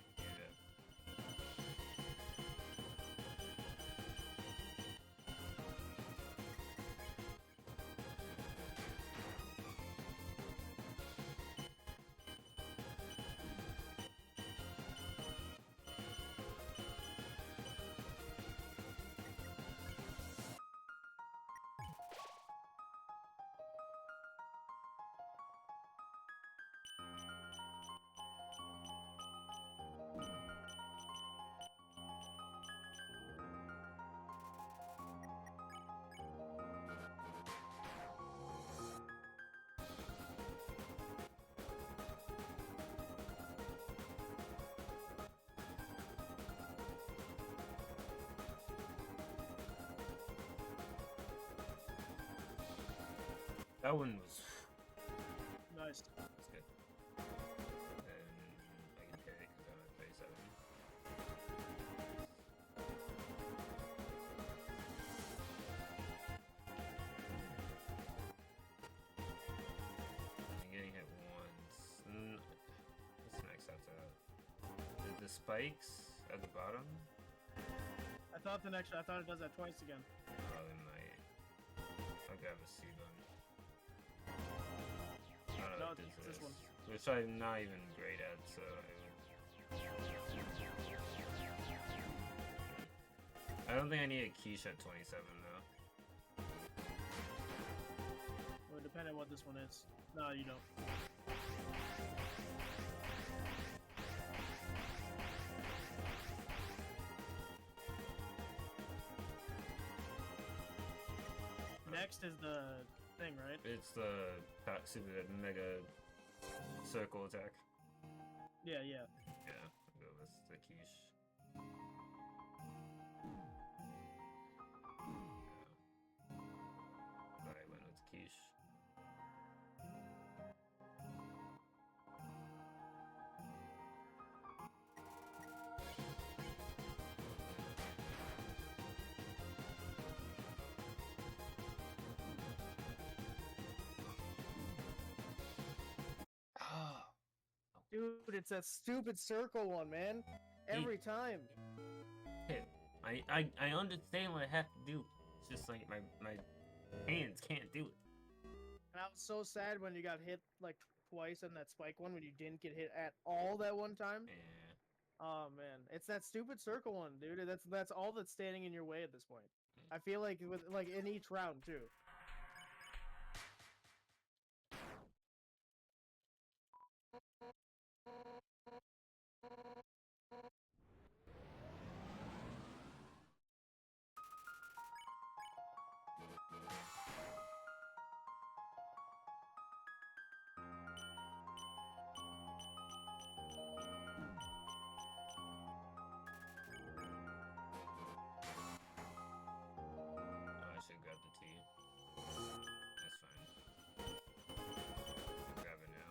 That one was Nice. that's good. And I can hit it because I'm at 37. I'm getting hit once. What's next after that? The spikes at the bottom? I thought it does that twice again. Oh, they might. I'll grab a C button. No, it's this one. Which I'm not even great at, so I don't think I need a quiche at 27 though. Well, depending on what this one is. No, you don't. Next is the thing, right? It's the super mega circle attack. Yeah, yeah. Yeah, I'll go with the quiche. Yeah. I went with quiche. Dude, it's that stupid circle one, man. Every time. Hey, I understand what I have to do. It's just like my hands can't do it. And I was so sad when you got hit like twice on that spike one when you didn't get hit at all that one time. Yeah. Oh man, it's that stupid circle one, dude. That's all that's standing in your way at this point. I feel like with like in each round too. Oh, I should grab the tea. That's fine. I'll grab it now.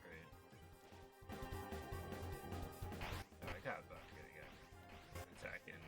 Great. Oh, I got bucket again. Attacking.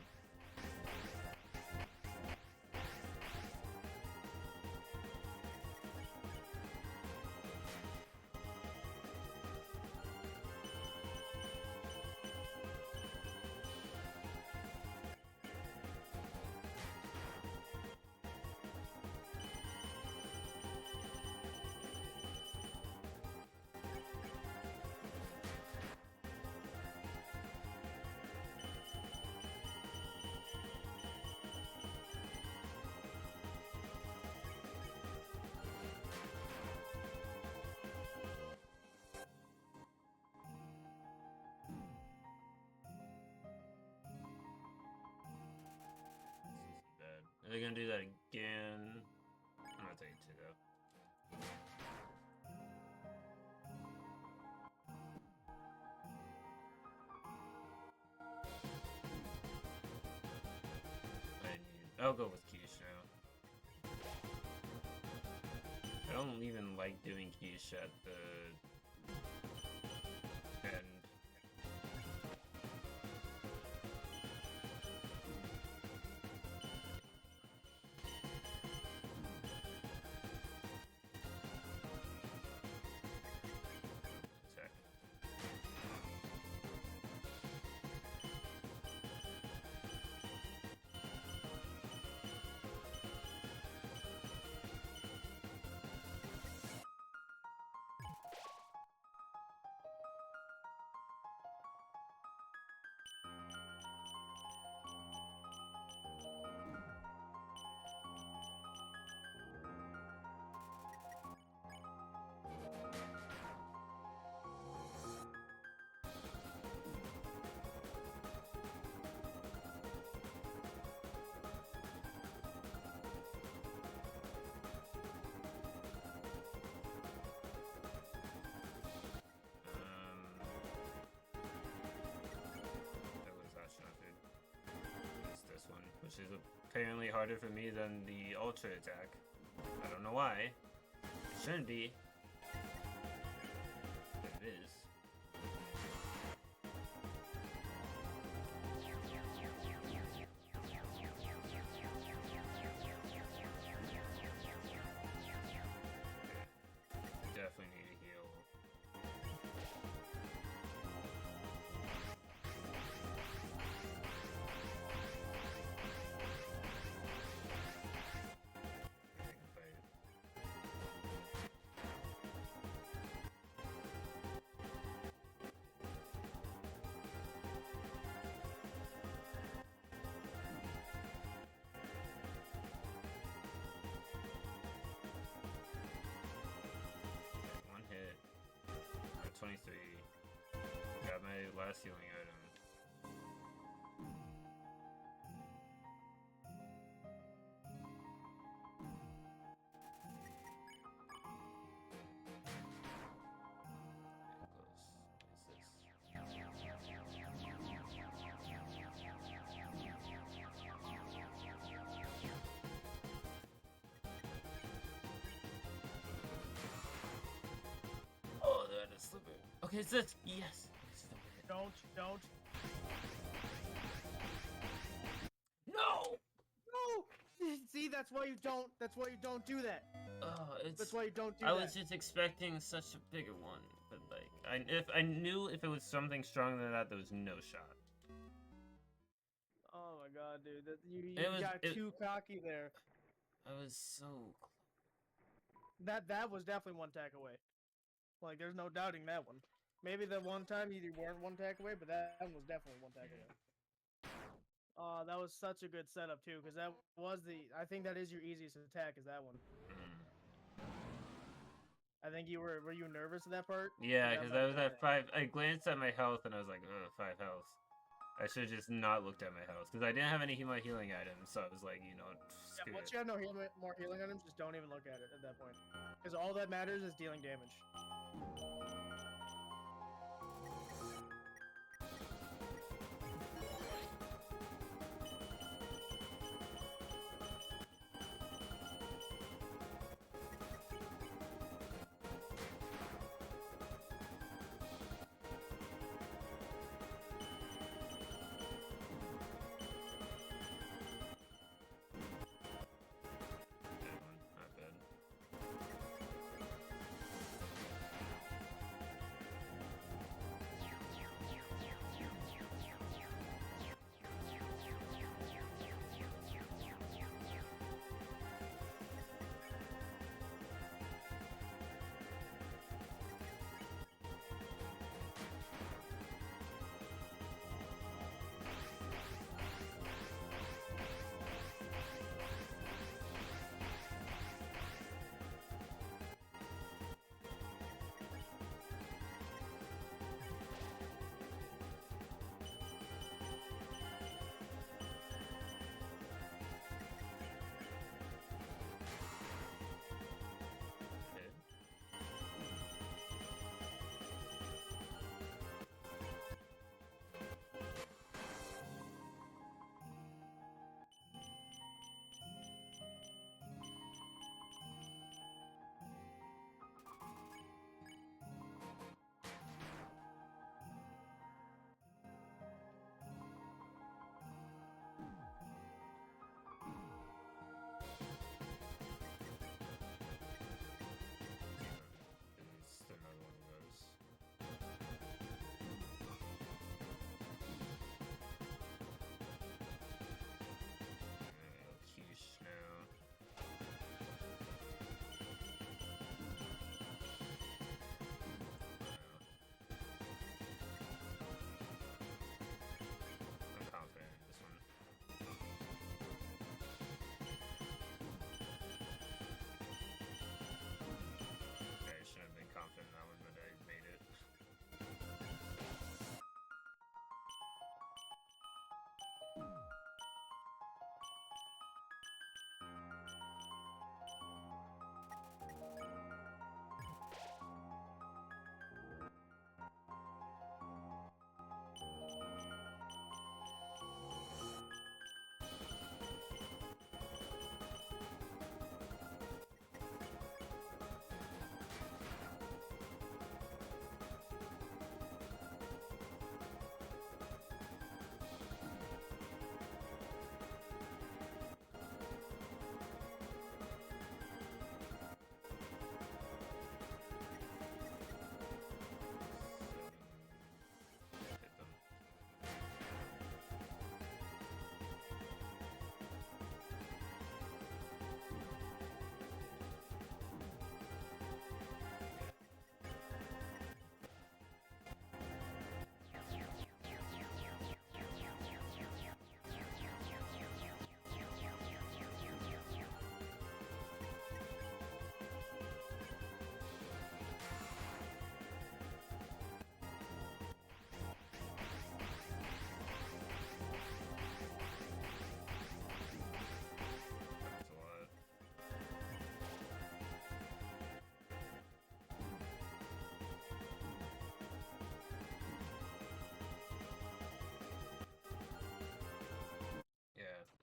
Bad. Are they gonna do that again? I'm not taking two though. I'll go with quiche now. I don't even like doing quiche at the end. Attack. That was last shot, dude. It's this one, which is apparently harder for me than the ultra attack. I don't know why. It shouldn't be. But it is. Definitely need a heal. I can fight it. Okay, one hit. 23. Got my last healing item. Close. What's this? Okay, it's this. Yes. Don't. No. No. See, that's why you don't. That's why you don't do that. That's why you don't do I that. was just expecting such a bigger one, but like, if I knew if it was something stronger than that, there was no shot. Oh my god, dude! You got too cocky there. I was so. That was definitely one tack away. Like, there's no doubting that one. Maybe the one time you weren't one tack away, but that one was definitely one tack away. Oh, that was such a good setup too, because that was I think that is your easiest attack, is that one. I think you were you nervous at that part? Yeah, because I was at 5. I glanced at my health and I was like, ugh, 5 health. I should have just not looked at my health, because I didn't have any more healing items, so I was like, you know, screw once it. you have no more healing items, just don't even look at it at that point. Because all that matters is dealing damage.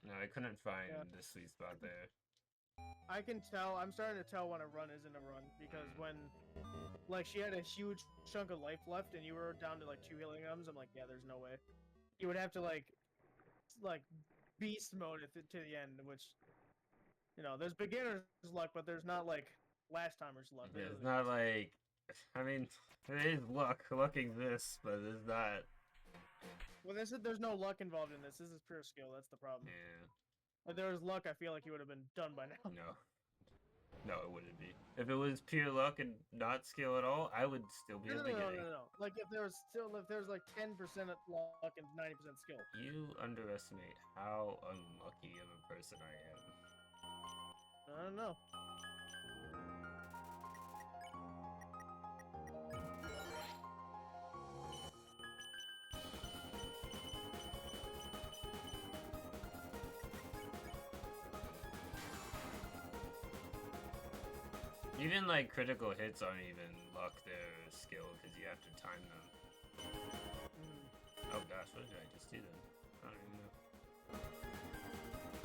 No, I couldn't find the sweet spot there. I can tell. I'm starting to tell when a run isn't a run because when, like, she had a huge chunk of life left and you were down to like 2 healing items, I'm like, yeah, there's no way. You would have to like beast mode it to the end, which, you know, there's beginner's luck, but there's not like last timer's luck. Yeah, it's not like, I mean, there is luck. Luck exists, but it's not. Well, there's no luck involved in this. This is pure skill. That's the problem. Yeah. If there was luck, I feel like he would have been done by now. No, it wouldn't be. If it was pure luck and not skill at all, I would still be at the beginning. No. Like if there was like 10% luck and 90% skill. You underestimate how unlucky of a person I am. I don't know. Even like critical hits aren't even luck, they're skill because you have to time them. Oh gosh, what did I just do then? I don't even know.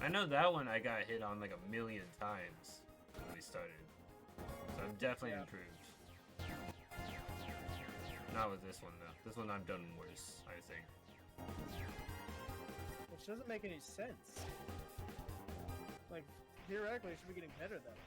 I know that one I got hit on like 1,000,000 times when we started. So I'm definitely improved. Not with this one though. This one I've done worse, I think. Which doesn't make any sense. Like, theoretically, it should be getting better then.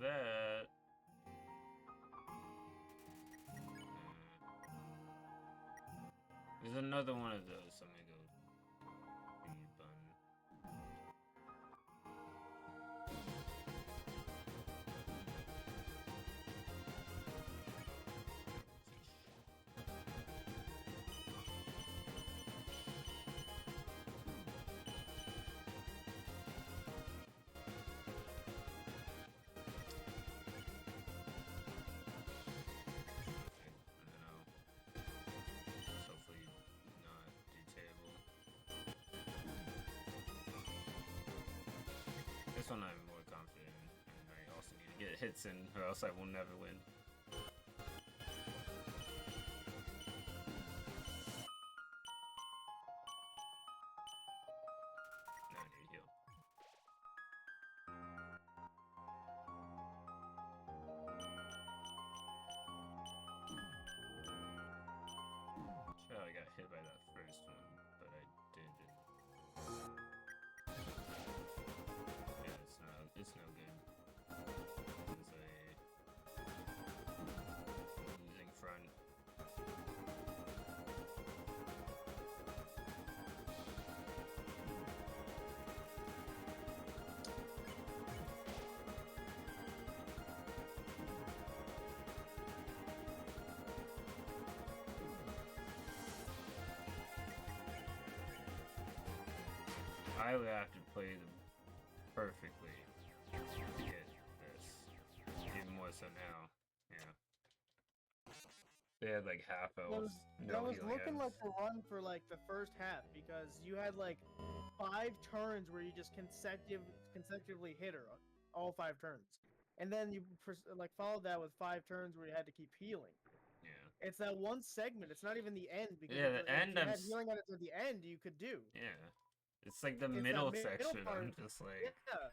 That. There's another one of those. So I'm gonna go B button. This one I'm more confident in, and I also need to get hits in, or else I will never win. Now I need to heal. Sure, I got hit by that first one, but I did it. It's no good. It's a losing front. I would have to play them perfectly to get this. Even more so now. Yeah. They had like half elves. That was looking like a run for like the first half because you had like 5 turns where you just consecutively hit her all 5 turns, and then you like followed that with 5 turns where you had to keep healing. Yeah. It's that one segment. It's not even the end because the end. If you had healing at the end, you could do. Yeah. It's like the middle section. Part, I'm just like. Yeah.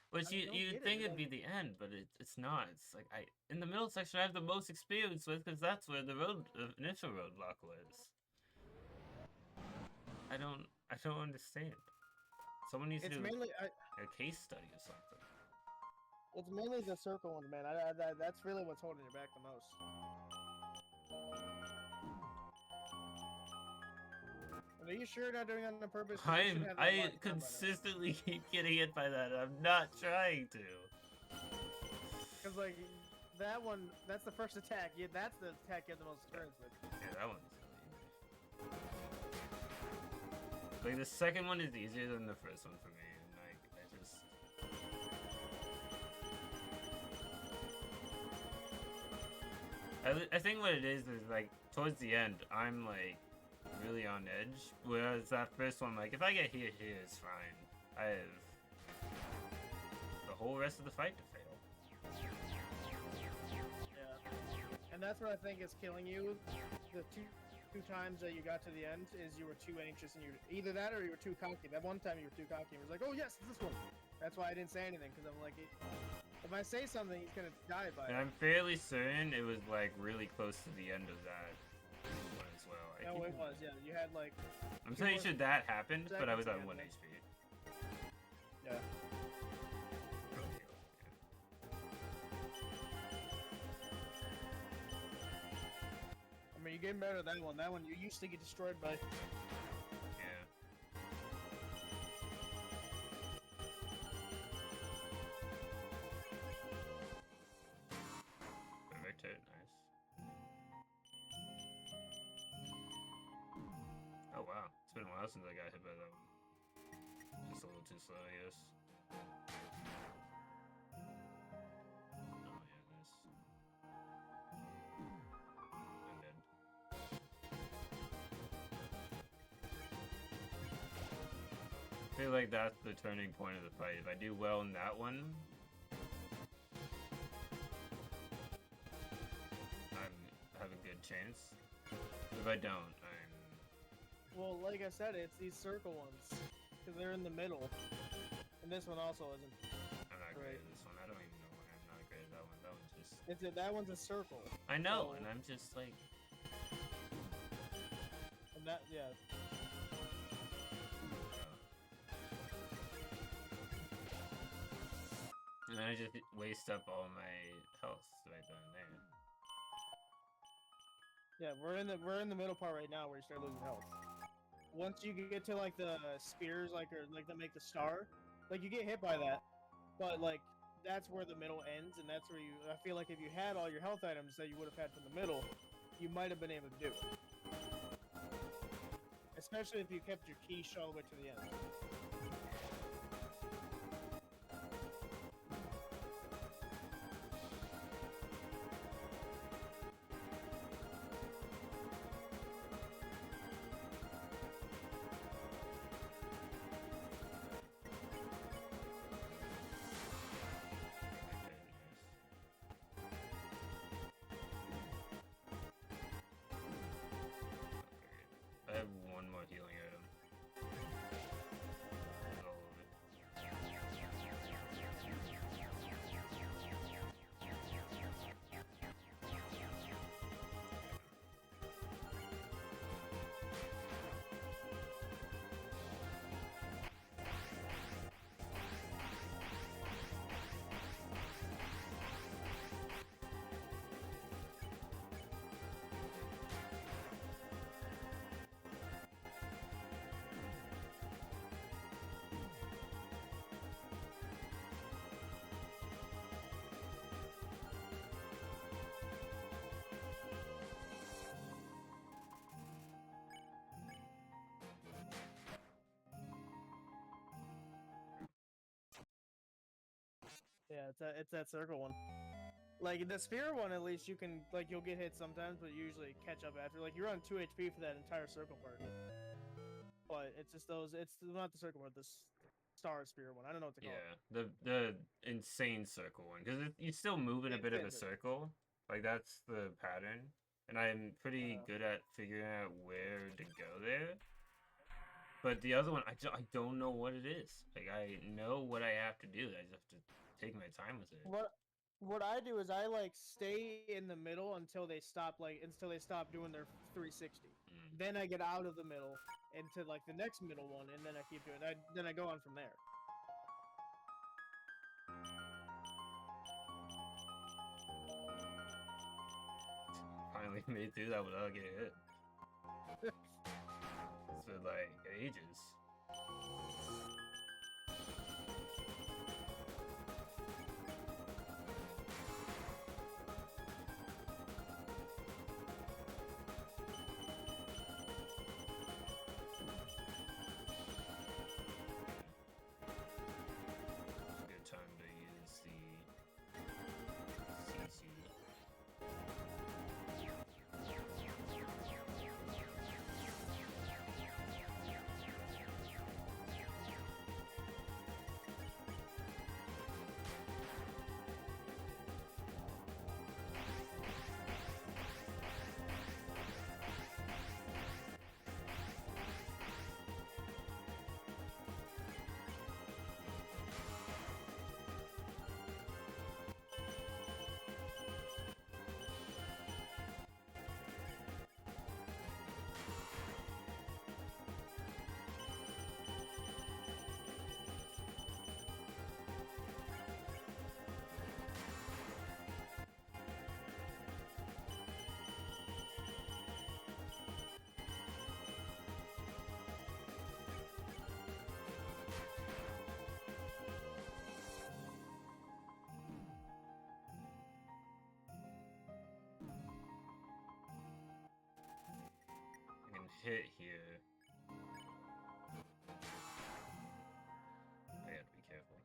Which you'd think it'd be the end, but it's not. It's like in the middle section I have the most experience with because that's where the initial roadblock was. I don't understand. Someone needs to do a case study or something. It's mainly the circle ones, man. That's really what's holding you back the most. Are you sure you're not doing that on purpose? 'Cause you should have that I locked down by now. consistently keep getting hit by that. I'm not trying to. Cause like that one, that's the first attack. Yeah, that's the attack you have the most experience with. Yeah, that one's easy. Like the second one is easier than the first one for me, and like I just. I think what it is like towards the end, I'm like really on edge. Whereas that first one, like if I get hit here, it's fine. I have the whole rest of the fight to fail. Yeah. And that's what I think is killing you. The two times that you got to the end is you were too anxious and you either that or you were too cocky. That one time you were too cocky. It was like, oh yes, it's this one. That's why I didn't say anything because I'm like, if I say something, he's gonna die by And it. I'm fairly certain it was like really close to the end of that one as well. No, it was. Yeah, you had like. I'm pretty sure that happened, but I was at seconds 1 together. HP. Yeah. I mean, you're getting better at that one. That one you used to get destroyed by. Yeah. Perfect hit, nice. Oh wow, it's been a while since I got hit by that one. Just a little too slow, I guess. Oh yeah, this. I'm dead. I feel like that's the turning point of the fight. If I do well in that one, I have a good chance. If I don't, I'm. Well, like I said, it's these circle ones because they're in the middle, and this one also isn't. I'm not great Right. at this one. I don't even know why I'm not great at that one. That one's just. That one's a circle. I know, So- and I'm just like. And that, yeah. And then I just waste up all my health right then and there. Yeah, we're in the middle part right now where you start losing health. Once you get to like the spears, like or like that make the star, like you get hit by that, but like that's where the middle ends, and that's where you. I feel like if you had all your health items that you would have had from the middle, you might have been able to do it. Especially if you kept your quiche all the way to the end. I have one more healing item. That's all of it. Yeah, it's that circle one. Like the spear one, at least you can like you'll get hit sometimes, but you usually catch up after. Like you're on 2 HP for that entire circle part. But it's just those. It's not the circle part. This star spear one. I don't know what to call it. Yeah, the insane circle one, because you still move in a bit of a circle. Like that's the pattern, and I'm pretty good at figuring out where to go there. But the other one, I don't know what it is. Like I know what I have to do. I just have to take my time with it. What I do is I like stay in the middle until they stop doing their 360. Then I get out of the middle into like the next middle one, and then I keep doing. Then I go on from there. Finally made through that without getting hit. for like ages. Good time to use the CC. I can hit here. I gotta be careful.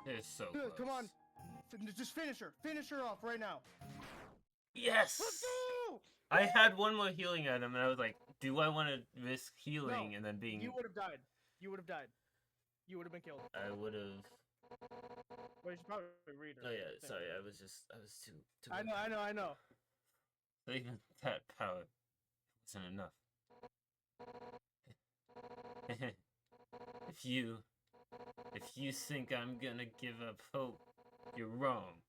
It's so close. Come on. Just finish her. Finish her off right now. Yes! Let's go! I had one more healing item, and I was like, do I want to risk healing No, and then being... You would have died. You would have died. You would have been killed. I would have... Well, you should probably read her. Oh yeah, thing. sorry, I was too... I know. Even that power wasn't enough. If you think I'm gonna give up hope, you're wrong.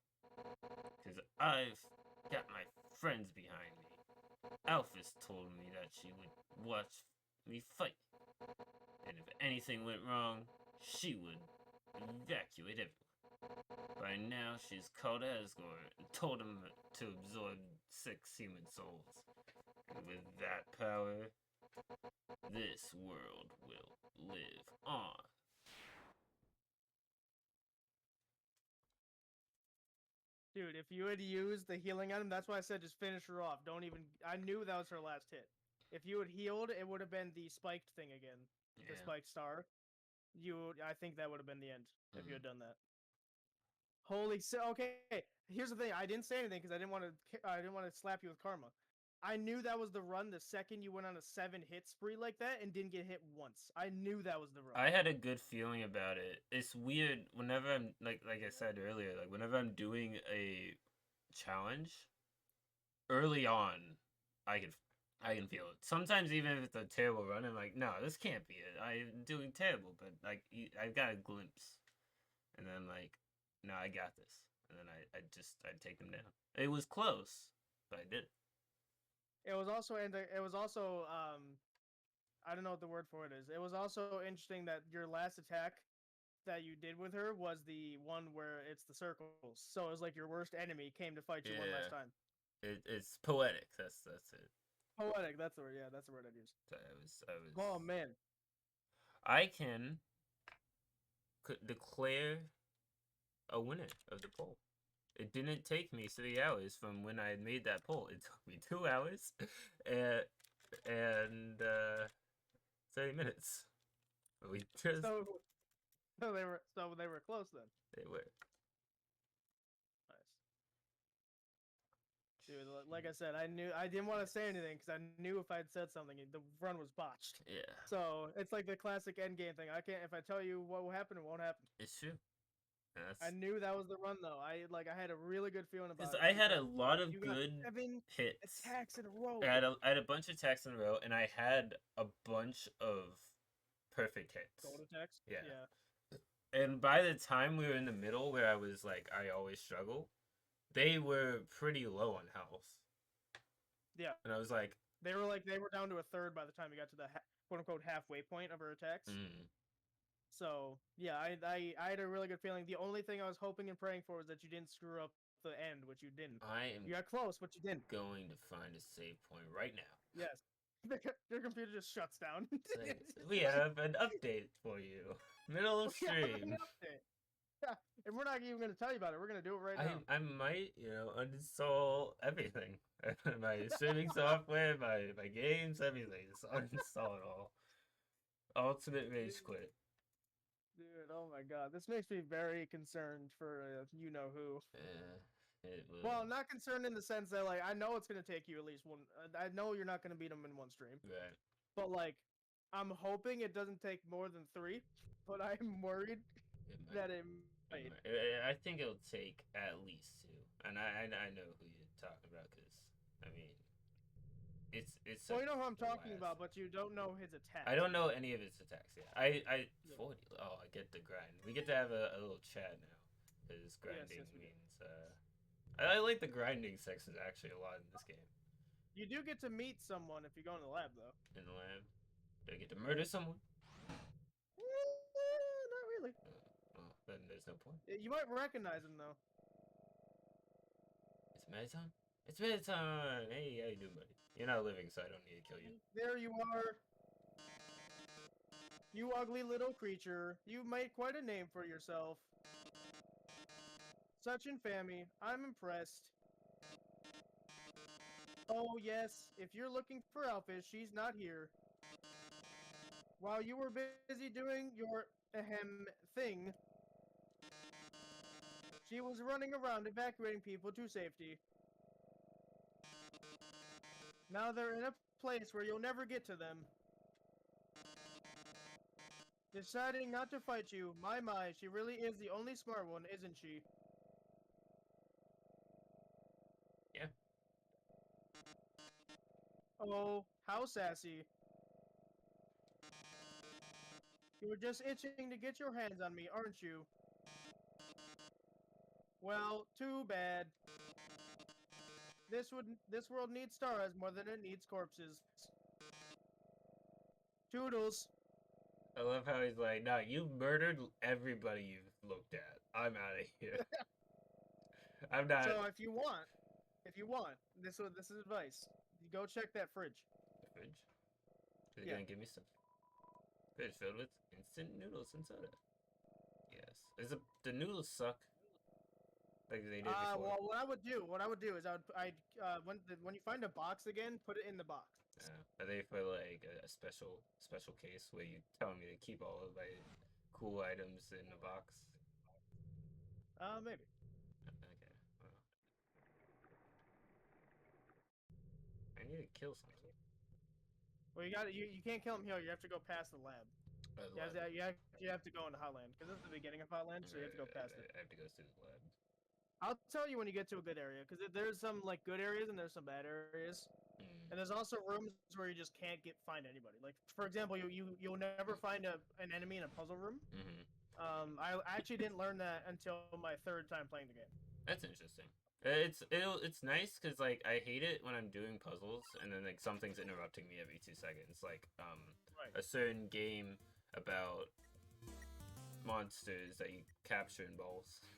Because I've got my friends behind me. Alphys told me that she would watch me fight. And if anything went wrong, she would evacuate everyone. By now, she's called Asgore and told him to absorb 6 human souls. And with that power, this world will live on. Dude, if you had used the healing item, that's why I said just finish her off. Don't even. I knew that was her last hit. If you had healed, it would have been the spiked thing again, the Yeah. spiked star. I think that would have been the end if you Mm. had done that. Holy okay. Here's the thing. I didn't say anything because I didn't want to. I didn't want to slap you with karma. I knew that was the run the second you went on a 7-hit spree like that and didn't get hit once. I knew that was the run. I had a good feeling about it. It's weird whenever I'm like I said earlier, like whenever I'm doing a challenge early on, I can I can feel it. Sometimes even if it's a terrible run, I'm like, no, this can't be it. I'm doing terrible, but like I've got a glimpse, and then like, no, I got this, and then I'd take them down. It was close, but I did. It was also I don't know what the word for it is. It was also interesting that your last attack that you did with her was the one where it's the circles. So it was like your worst enemy came to fight you one last Yeah, time. it's poetic. That's it. Poetic, that's the word. Yeah, that's the word I'd use. So I was Oh man. I can declare a winner of the poll. It didn't take me 3 hours from when I made that poll. It took me 2 hours and, and 30 minutes. We just So they were close then. they were. Nice. Dude, like I said, I didn't want to say anything because I knew if I had said something, the run was botched. Yeah, So it's like the classic end game thing. I can't if I tell you what will happen, it won't happen. it's true. I That's knew that was the run though. I had a really good feeling about because it. I had a Because lot of you got good 7 hits. attacks in a row. I had a bunch of attacks in a row, and I had a bunch of perfect hits. Gold attacks. Yeah. Yeah. And by the time we were in the middle, where I was like, I always struggle, they were pretty low on health. Yeah. And I was like, They were down to a third by the time you got to the quote unquote halfway point of her attacks. So yeah, I had a really good feeling. The only thing I was hoping and praying for was that you didn't screw up the end, which you didn't. I am You got close, but you didn't. going to find a save point right now. Yes. Your computer just shuts down. We have an update for you. Middle of We have an stream. update. Yeah, and we're not even going to tell you about it. We're going to do it right now. I might, uninstall everything. My streaming software, my games, everything. Just uninstall it all. Ultimate rage quit. Dude, oh my god. This makes me very concerned for you-know-who. It will. Well, not concerned in the sense that, like, I know it's going to take you at least one... I know you're not going to beat them in one stream. Right. But, like, I'm hoping it doesn't take more than 3. But I'm worried that it might. I think it'll take at least 2. And I know who you're talking about, because, I mean... It's well, you know who I'm talking about, but you don't know his attacks. I don't know any of his attacks yet. I 40. Oh, I get the grind. We get to have a little chat now, because grinding means. I like the grinding section actually a lot in this game. You do get to meet someone if you go in the lab, though. In the lab, do I get to murder someone? Not really. Well, then there's no point. You might recognize him though. It's Mettaton? It's Mettaton! Hey, how you doing, buddy? You're not living, so I don't need to kill you. There you are. You ugly little creature. You made quite a name for yourself. Such infamy. I'm impressed. Oh yes, if you're looking for Elfish, she's not here. While you were busy doing your thing, she was running around evacuating people to safety. Now they're in a place where you'll never get to them. Deciding not to fight you, my, she really is the only smart one, isn't she? Yeah. Oh, how sassy. You were just itching to get your hands on me, aren't you? Well, too bad. This world needs stars more than it needs corpses. Toodles. I love how he's like, "No, you murdered everybody you've looked at. I'm out of here. I'm not." So if you want, this is advice. You go check that fridge. The fridge? Is it gonna give me stuff? Fridge filled with instant noodles and soda. Yes. The noodles suck? like they did before? Well, what I would do is when you find a box again, put it in the box. Are they for like a special case where you tell me to keep all of my cool items in the box? Maybe. Okay. Well, I need to kill something. Well, you can't kill him here. You have to go past the lab. Lab. You have to go into Hotland because this is the beginning of Hotland, so you have to go past it. I have to go through the lab. I'll tell you when you get to a good area because there's some like good areas and there's some bad areas, and there's also rooms where you just can't find anybody. Like for example, you'll never find an enemy in a puzzle room. I actually didn't learn that until my third time playing the game. That's interesting. It's nice because like I hate it when I'm doing puzzles and then like something's interrupting me every 2 seconds. Like Right. a certain game about monsters that you capture in balls.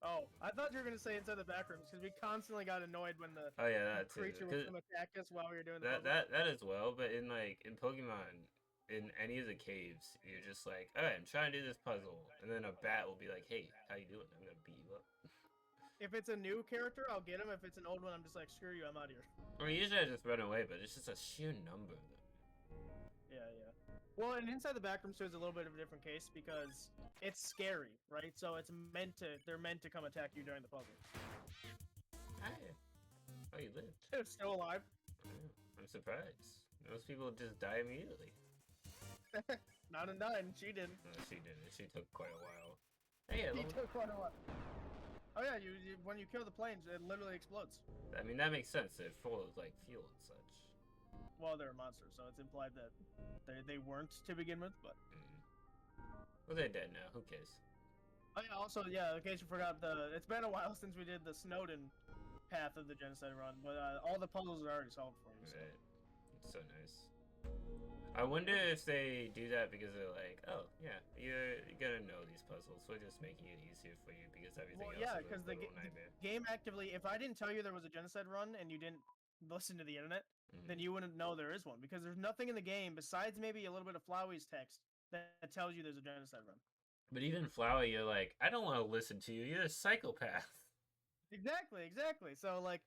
Oh, I thought you were gonna say inside the back rooms because we constantly got annoyed when the Oh yeah, that too. creature would come attack us while we were doing the puzzle. That as well. But in like in Pokemon, in any of the caves, you're just like, alright, I'm trying to do this puzzle, and then a bat will be like, hey, how you doing? I'm gonna beat you up. If it's a new character, I'll get him. If it's an old one, I'm just like, screw you, I'm out of here. I mean, usually I just run away, but it's just a sheer number of them. Yeah. Well, and inside the back rooms too is a little bit of a different case because it's scary, right? So they're meant to come attack you during the puzzle. Hi. Oh, you lived. They're still alive. Yeah, I'm surprised. Most people just die immediately. Not in 9, she didn't. No, she didn't. She took quite a while. Hey, He took quite a while. Oh yeah, when you kill the planes, it literally explodes. I mean, that makes sense. They're full of like fuel and such. Well, they're monsters, so it's implied that they weren't to begin with, but. Well, they're dead now. Who cares? Oh yeah. Also, yeah. In case you forgot, it's been a while since we did the Snowden path of the genocide run, but all the puzzles are already solved for you. So. Right. It's so nice. I wonder if they do that because they're like, oh yeah, you're gonna know these puzzles. We're just making it easier for you because everything else yeah, is a little the nightmare. game actively. If I didn't tell you there was a genocide run and you didn't listen to the internet, then you wouldn't know there is one because there's nothing in the game besides maybe a little bit of Flowey's text that tells you there's a genocide run. But even Flower, you're like, I don't want to listen to you. You're a psychopath. Exactly. So like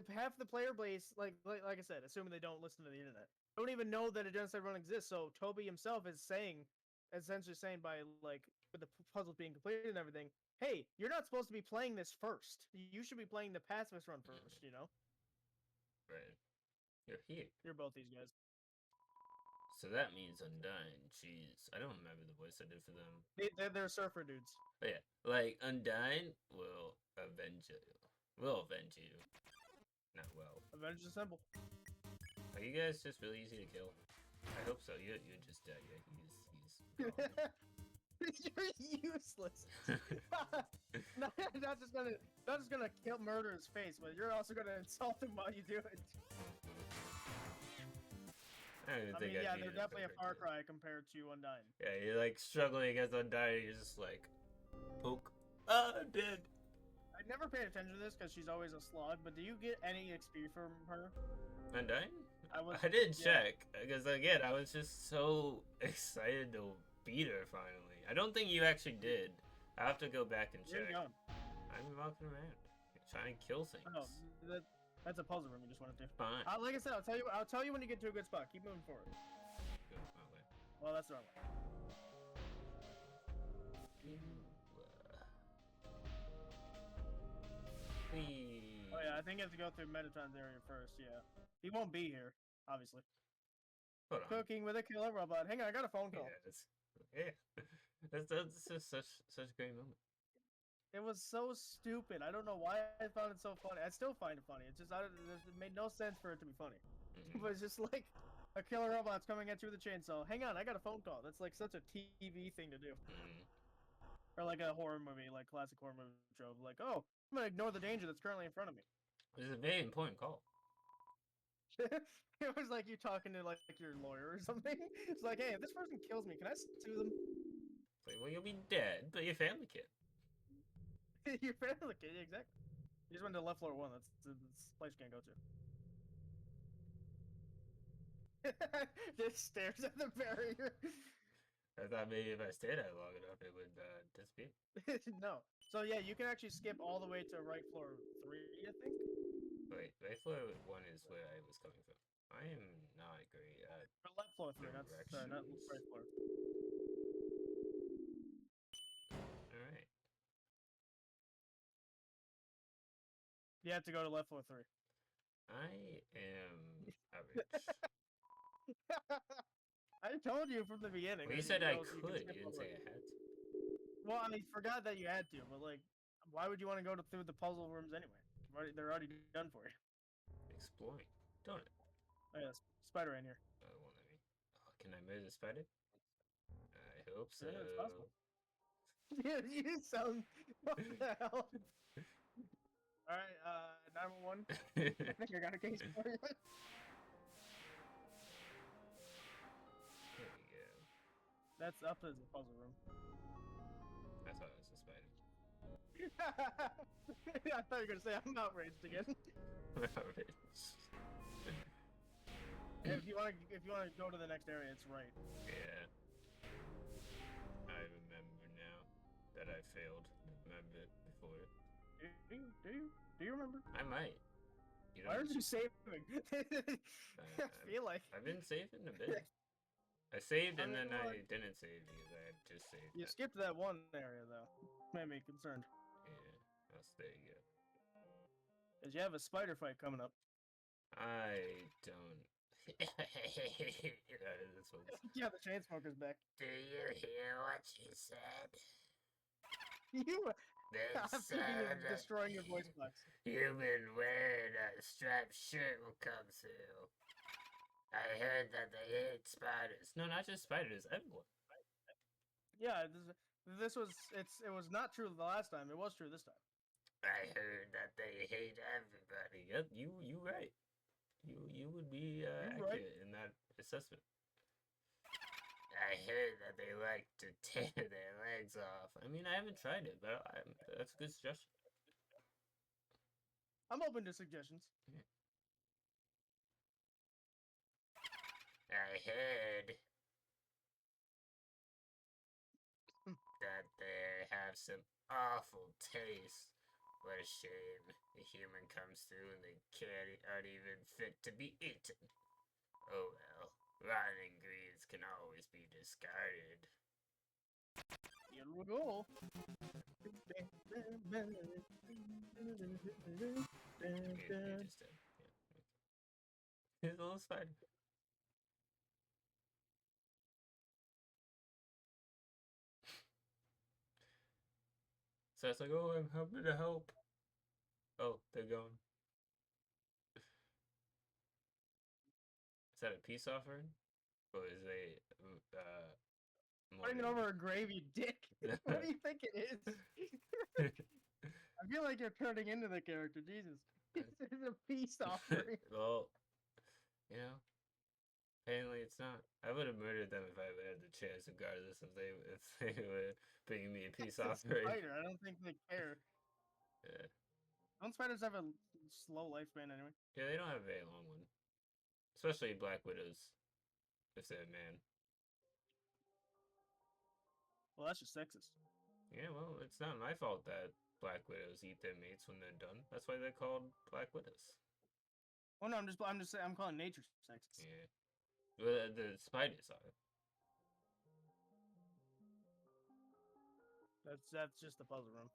half the player base, like I said, assuming they don't listen to the internet, don't even know that a genocide run exists. So Toby himself is essentially saying by like with the puzzles being completed and everything, hey, you're not supposed to be playing this first. You should be playing the pacifist run first. You know. Right. You're here. You're both these guys. So that means Undyne. Jeez, I don't remember the voice I did for them. They're surfer dudes. But yeah, like Undyne will avenge you. Will avenge you. Not well. Avenge the symbol. Are you guys just really easy to kill? I hope so. You're just dead. He's gone. You're useless. not just gonna murder his face, but you're also gonna insult him while you do it. I mean, yeah, they're definitely a far cry compared to Undyne. Yeah, you're like struggling against Undyne. You're just like, poke. I'm dead. I never paid attention to this because she's always a slog. But do you get any XP from her? Undyne? I did check because again, I was just so excited to beat her finally. I don't think you actually did. I have to go back and check. I'm walking around, trying to kill things. Oh, that's a puzzle room you just went into. Fine. Like I said, I'll tell you when you get to a good spot. Keep moving forward. Go my way. Well, that's the wrong way. Oh yeah, I think you have to go through Metatron's area first. Yeah, he won't be here, obviously. Hold on. Cooking with a killer robot. Hang on, I got a phone call. That's just such a great moment. It was so stupid. I don't know why I found it so funny. I still find it funny. It's just it made no sense for it to be funny. But it's just like a killer robot's coming at you with a chainsaw. Hang on, I got a phone call. That's like such a TV thing to do. Or like a horror movie, like classic horror movie trope. Like, oh, I'm gonna ignore the danger that's currently in front of me. It's a very important call. It was like you talking to like your lawyer or something. It's like, hey, if this person kills me, can I sue them? It's like, well, you'll be dead, but your family can't. Your family can't, exactly. You just went to left floor 1. That's the place you can't go to. Just stares at the barrier. I thought maybe if I stayed out long enough, it would disappear. No. So yeah, you can actually skip all the way to right floor 3, I think. Wait, right floor 1 is where I was coming from. I am not great at Or left floor 3. That's sorry, not directions. right floor. Alright. You have to go to left floor 3. I am average. I told you from the beginning. Well, you that said I you can could. skip You all didn't the say way. I had to. Well, I forgot that you had to, but like, why would you want to go through the puzzle rooms anyway? They're already done for you. Exploring. Don't it? Oh, yeah, spider in here. Oh, it won't let me. Oh, can I murder the spider? I hope so. Yeah, it's possible. You sound. What the hell? All right, 911. I think I got a case for you. There we go. That's up as a puzzle room. I thought it was a spider. I thought you were gonna say I'm outraged again. Average. If you wanna go to the next area, it's right. Yeah. I remember now that I failed. Remember it before. Do you remember? I might. You know, Why aren't you saving? I feel like I've been saving a bit. I saved and I mean, then I like- didn't save because I had just saved. you skipped that one area though. Made me concerned. Yeah, there you go. Cause you have a spider fight coming up. I don't. This one's. Yeah, the chain smoker's back. Do you hear what she said? You, They I'm thinking of destroying your voice box. You've been wearing a striped shirt will come through. I heard that they hate spiders. No, not just spiders, everyone. Yeah, this was it was not true the last time. It was true this time. I heard that they hate everybody. Yep, you right. You would be accurate in that assessment. I heard that they like to tear their legs off. I mean, I haven't tried it, but that's a good suggestion. I'm open to suggestions. I heard that they have some awful taste. What a shame. A human comes through and they aren't even fit to be eaten. Oh well, rotten ingredients can always be discarded. Here we go. He's a little spider. So it's like, oh, I'm happy to help. Oh, they're going. Is that a peace offering? Or is they Fighting over a grave, you dick. What do you think it is? I feel like you're turning into the character. Jesus. This is a peace offering. Well, you know, apparently it's not. I would have murdered them if I had the chance, regardless if they were bringing me a peace It's a offering. spider. I don't think they care. Yeah. Don't spiders have a slow lifespan anyway? Yeah, they don't have a very long one. Especially Black Widows, if they're a man. Well, that's just sexist. Yeah, well, it's not my fault that Black Widows eat their mates when they're done. That's why they're called Black Widows. Oh no, I'm just saying, I'm calling nature sexist. Yeah. Well, the spiders are. That's just the puzzle room.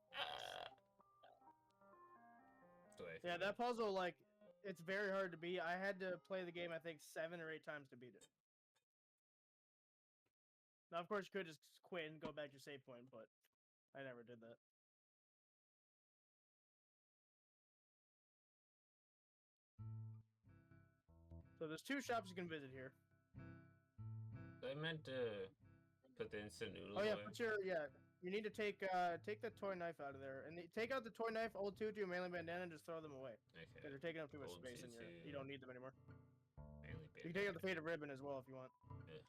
Yeah, that puzzle, like, it's very hard to beat. I had to play the game, I think, 7 or 8 times to beat it. Now, of course, you could just quit and go back to your save point, but I never did that. So there's 2 shops you can visit here. I meant to put the instant noodles. Oh yeah, away. You need to take the toy knife out of there, and take out the toy knife, old tutu, manly bandana, and just throw them away. Okay. Because they're taking up too much Old space, and tutu, you don't need them anymore. Manly You can take out the faded ribbon as well if you want. Yeah.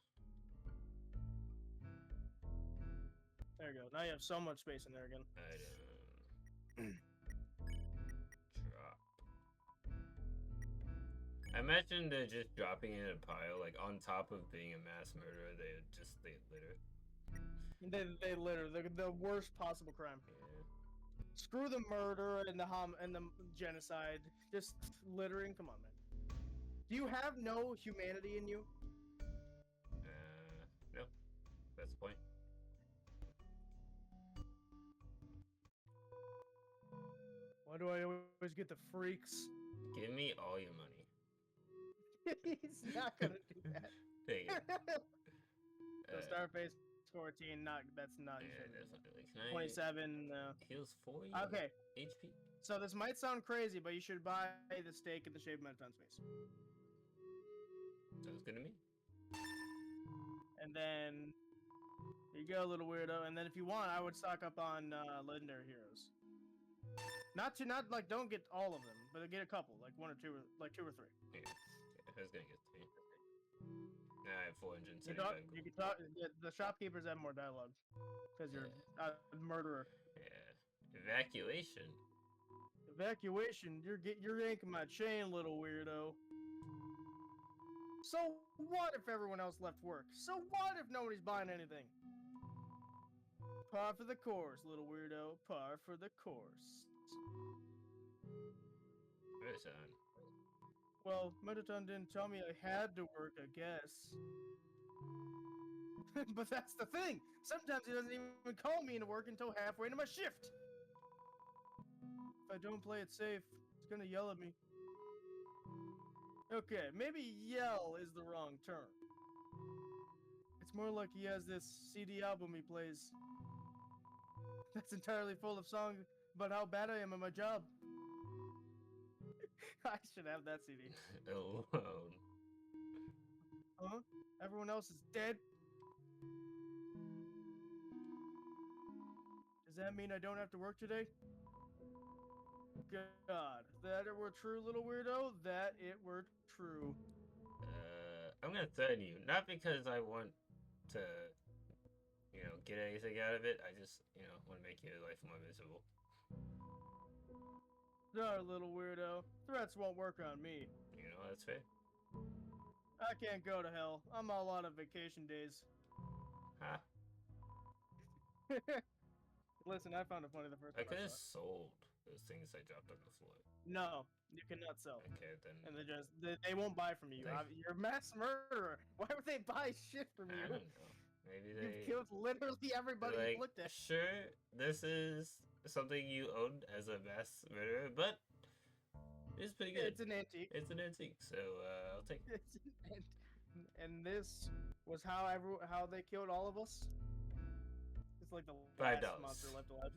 There you go. Now you have so much space in there again. Item. Drop. I imagine they're just dropping it in a pile, like on top of being a mass murderer. They litter. They litter the worst possible crime. Yeah. Screw the murder and the genocide. Just littering. Come on, man. Do you have no humanity in you? No. That's the point. Why do I always get the freaks? Give me all your money. He's not gonna do that. Take it. So Starface 14, that's not Yeah, definitely. Can I 27. heals 4 Okay, HP? so this might sound crazy, but you should buy the steak at the Shave Metal Space. Sounds good to me. And then here you go, little weirdo. And then if you want, I would stock up on legendary heroes. Not like don't get all of them, but get a couple, like one or two, like 2 or 3. Yeah, I was gonna get 3. Now I have 475 You can talk. The shopkeepers have more dialogue because you're a murderer. Yeah. Evacuation. Evacuation. You're yanking my chain, little weirdo. So what if everyone else left work? So what if nobody's buying anything? Par for the course, little weirdo. Par for the course. Where's on? Well, Metaton didn't tell me I had to work, I guess. But that's the thing. Sometimes he doesn't even call me into work until halfway into my shift. If I don't play it safe, it's gonna yell at me. Okay, maybe yell is the wrong term. It's more like he has this CD album he plays that's entirely full of songs about how bad I am at my job. I should have that CD. Alone. Huh? Everyone else is dead? Does that mean I don't have to work today? God, that it were true, little weirdo. That it were true. I'm gonna threaten you, not because I want to, get anything out of it. I just, want to make your life more miserable. No, little weirdo. Threats won't work on me. You know, that's fair. I can't go to hell. I'm all out of vacation days. Huh? Listen, I found it funny the first I time could I have saw it. sold those things I dropped on the floor. No, you cannot sell. Okay, then. And they won't buy from you. You're a mass murderer. Why would they buy shit from you? I don't know. Maybe they. You've killed literally everybody like, you've looked at. Sure, this is something you owned as a mass murderer, but it's pretty good. It's an antique. It's an antique, so I'll take it. And this was how they killed all of us. It's like the $5 last monster left alive.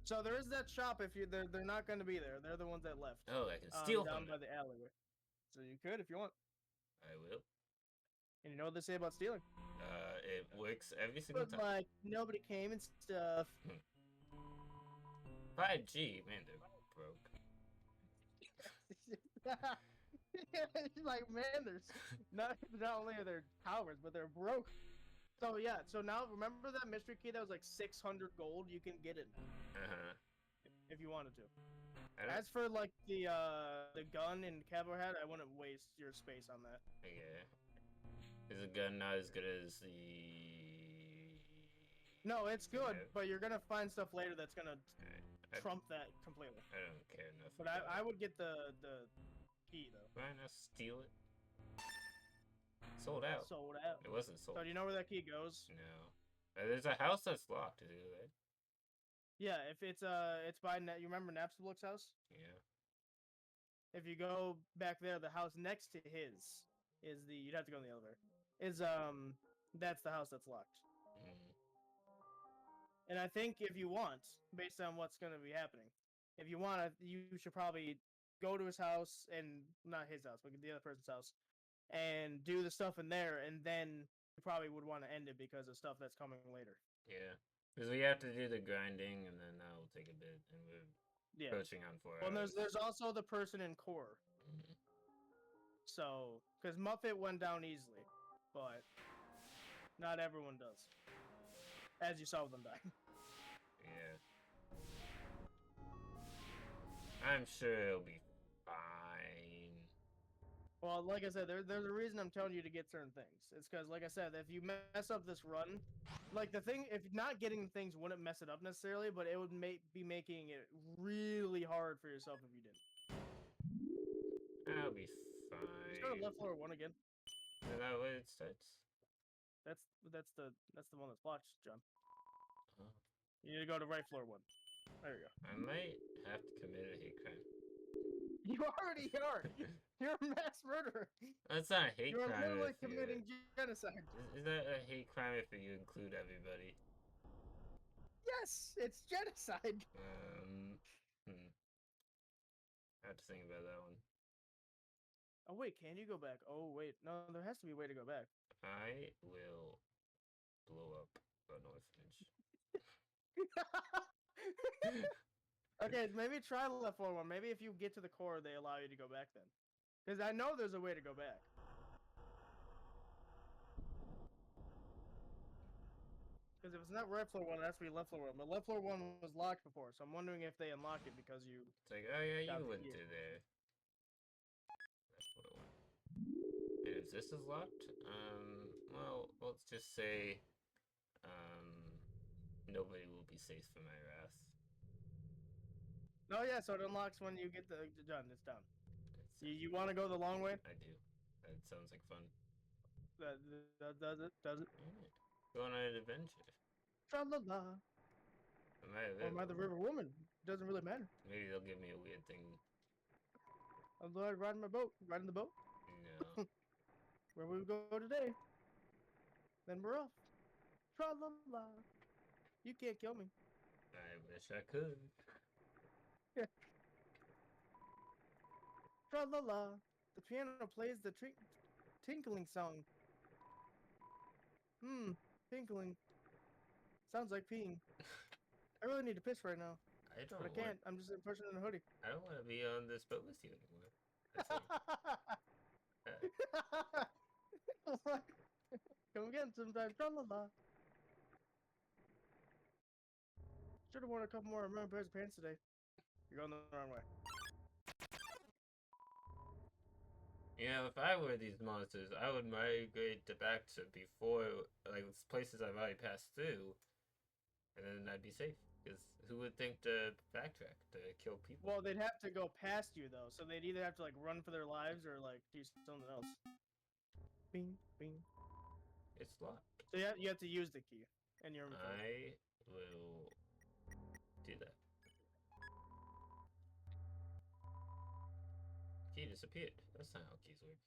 So there is that shop. If they're not going to be there. They're the ones that left. Oh, I can steal down from by the alleyway. So you could if you want. I will. And you know what they say about stealing? It works every single But time. like nobody came and stuff. 5G, man, they're broke. Like, man, there's not only are they cowards, but they're broke. So yeah, so now remember that mystery key that was like 600 gold? You can get it now. If you wanted to. As for like the gun and cavalry hat, I wouldn't waste your space on that. Okay. Is the gun not as good as the? No, it's good, but you're gonna find stuff later that's gonna trump that completely. I don't care enough. But I would get the key though. Why not steal it? Sold out. Sold out. It wasn't sold. So do you know where that key goes? No. There's a house that's locked. Is it there? Yeah, if it's by you remember Napstablook's house? Yeah. If you go back there, the house next to his is you'd have to go in the elevator. That's the house that's locked. And I think if you want, based on what's going to be happening, if you want, you should probably go to his house and not his house, but the other person's house, and do the stuff in there, and then you probably would want to end it because of stuff that's coming later. Yeah, because we have to do the grinding, and then that will take a bit, and we're approaching on 4 hours. Well, there's also the person in core. So, because Muffet went down easily, but not everyone does, as you saw them die. Yeah. I'm sure it'll be fine. Well, like I said, there's a reason I'm telling you to get certain things. It's because, like I said, if you mess up this run, like the thing, if not getting things wouldn't mess it up necessarily, but it would be making it really hard for yourself if you didn't. I'll be Just go to fine. left floor one again. Is that what it starts? That's the one that's blocked, John. Oh. You need to go to right floor one. There you go. I might have to commit a hate crime. You already are. You're a mass murderer. That's not a hate You're crime literally if you... committing genocide. Is that a hate crime if you include everybody? Yes, it's genocide. I have to think about that one. Oh wait, can you go back? Oh wait, no, there has to be a way to go back. I will blow up an orphanage. Okay, maybe try left floor one. Maybe if you get to the core, they allow you to go back then. Because I know there's a way to go back. Because if it's not right floor one, it has to be left floor one. But left floor one was locked before, so I'm wondering if they unlock it because you. It's like, oh yeah, got you the went key. through there. That's what I want. And if this is locked, well, let's just say, nobody will be safe from my wrath. No, yeah, so it unlocks when you get the done. It's done. It's, You want to go the long way? I do. That sounds like fun. That does it? Does it? Alright. Go on an adventure. Tra la la. Or am I the river woman? Doesn't really matter. Maybe they'll give me a weird thing. I'm riding my boat. Riding the boat. No. Where we go today. Then we're off. Tra la la. You can't kill me. I wish I could. Tra la la. The piano plays the tinkling song. Tinkling. Sounds like peeing. I really need to piss right now. I don't. But I can't. I'm just a person in a hoodie. I don't want to be on this boat with you anymore. Come again sometime. Tra la la. Should have worn a couple more pairs of pants today. You're going the wrong way. You know, if I were these monsters, I would migrate back to before, like, places I've already passed through, and then I'd be safe. Because who would think to backtrack to kill people? Well, they'd have to go past you though, so they'd either have to like run for their lives or like do something else. Bing, bing. It's locked. So you have to use the key, and you're. I will do that. Key disappeared. That's not how keys work.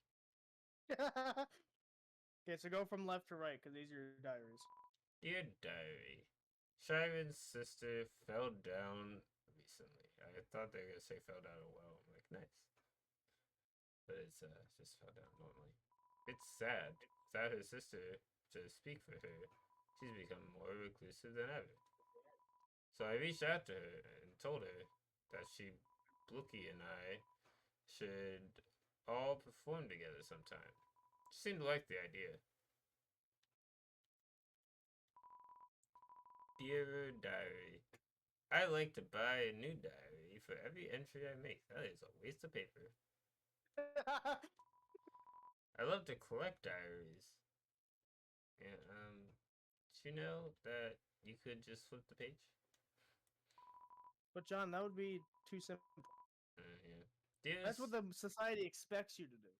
Okay, so go from left to right, because these are your diaries. Dear diary, Shiren's sister fell down recently. I thought they were gonna say fell down a well. I'm like, nice. But it's just fell down normally. It's sad. Without her sister to speak for her, she's become more reclusive than ever. So I reached out to her and told her that Blookie and I should all perform together sometime. She seemed to like the idea. Dear diary, I like to buy a new diary for every entry I make. That is a waste of paper. I love to collect diaries. Yeah, did you know that you could just flip the page? But John, that would be too simple. Yeah. Dearest... That's what the society expects you to do.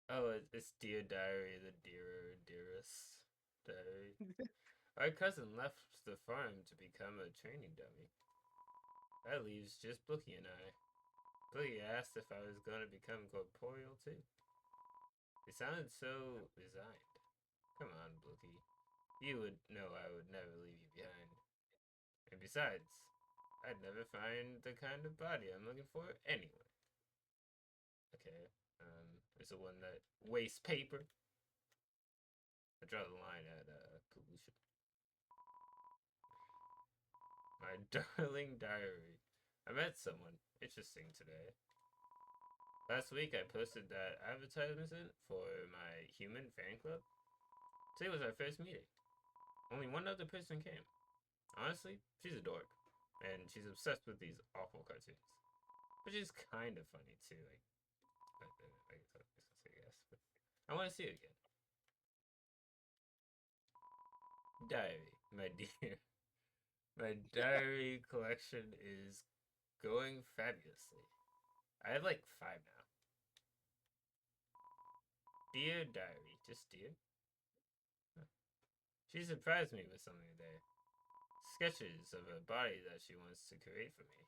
Oh, it's Dear Diary, the dearest diary. Our cousin left the farm to become a training dummy. That leaves just Blookie and I. Blookie asked if I was going to become corporeal too. He sounded so resigned. Come on, Blookie. You would know I would never leave you behind. And besides, I'd never find the kind of body I'm looking for anyway. Okay, there's the one that wastes paper. I draw the line at pollution. My darling diary. I met someone interesting today. Last week I posted that advertisement for my human fan club. Today was our first meeting. Only one other person came. Honestly, she's a dork. And she's obsessed with these awful cartoons. Which is kind of funny too. I guess I'll say yes, but I want to see it again. Diary, my dear. My diary collection is going fabulously. I have like 5 now. Dear diary, just dear. Huh. She surprised me with something today. Sketches of a body that she wants to create for me.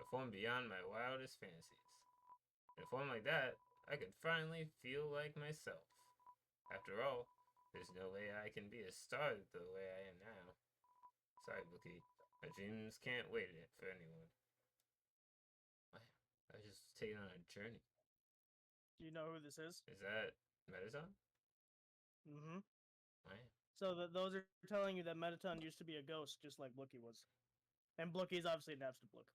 A form beyond my wildest fantasies. In a form like that, I could finally feel like myself. After all, there's no way I can be a star the way I am now. Sorry, Bookie. My dreams can't wait for anyone. I was just taken on a journey. Do you know who this is? Is that Mettaton? Mm-hmm. Wow. So those are telling you that Metaton used to be a ghost, just like Blookie was. And Blookie's obviously an absolute Blook.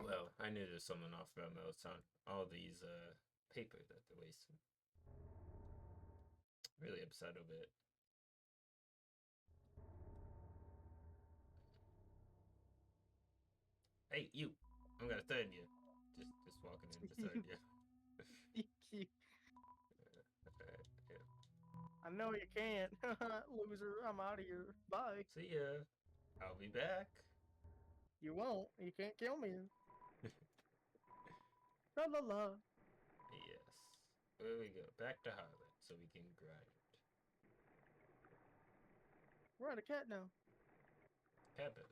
Well, I knew there's someone off about Mettaton. All these paper that they're wasting. Really upset a bit. Hey, you! I'm gonna third you. Just walking in to third you. Alright, yeah. I know you can't. Loser, I'm out of here. Bye. See ya. I'll be back. You won't. You can't kill me. La la la. Yes. Where we go? Back to Harlan so we can grind. We're at a cat now. Cabin.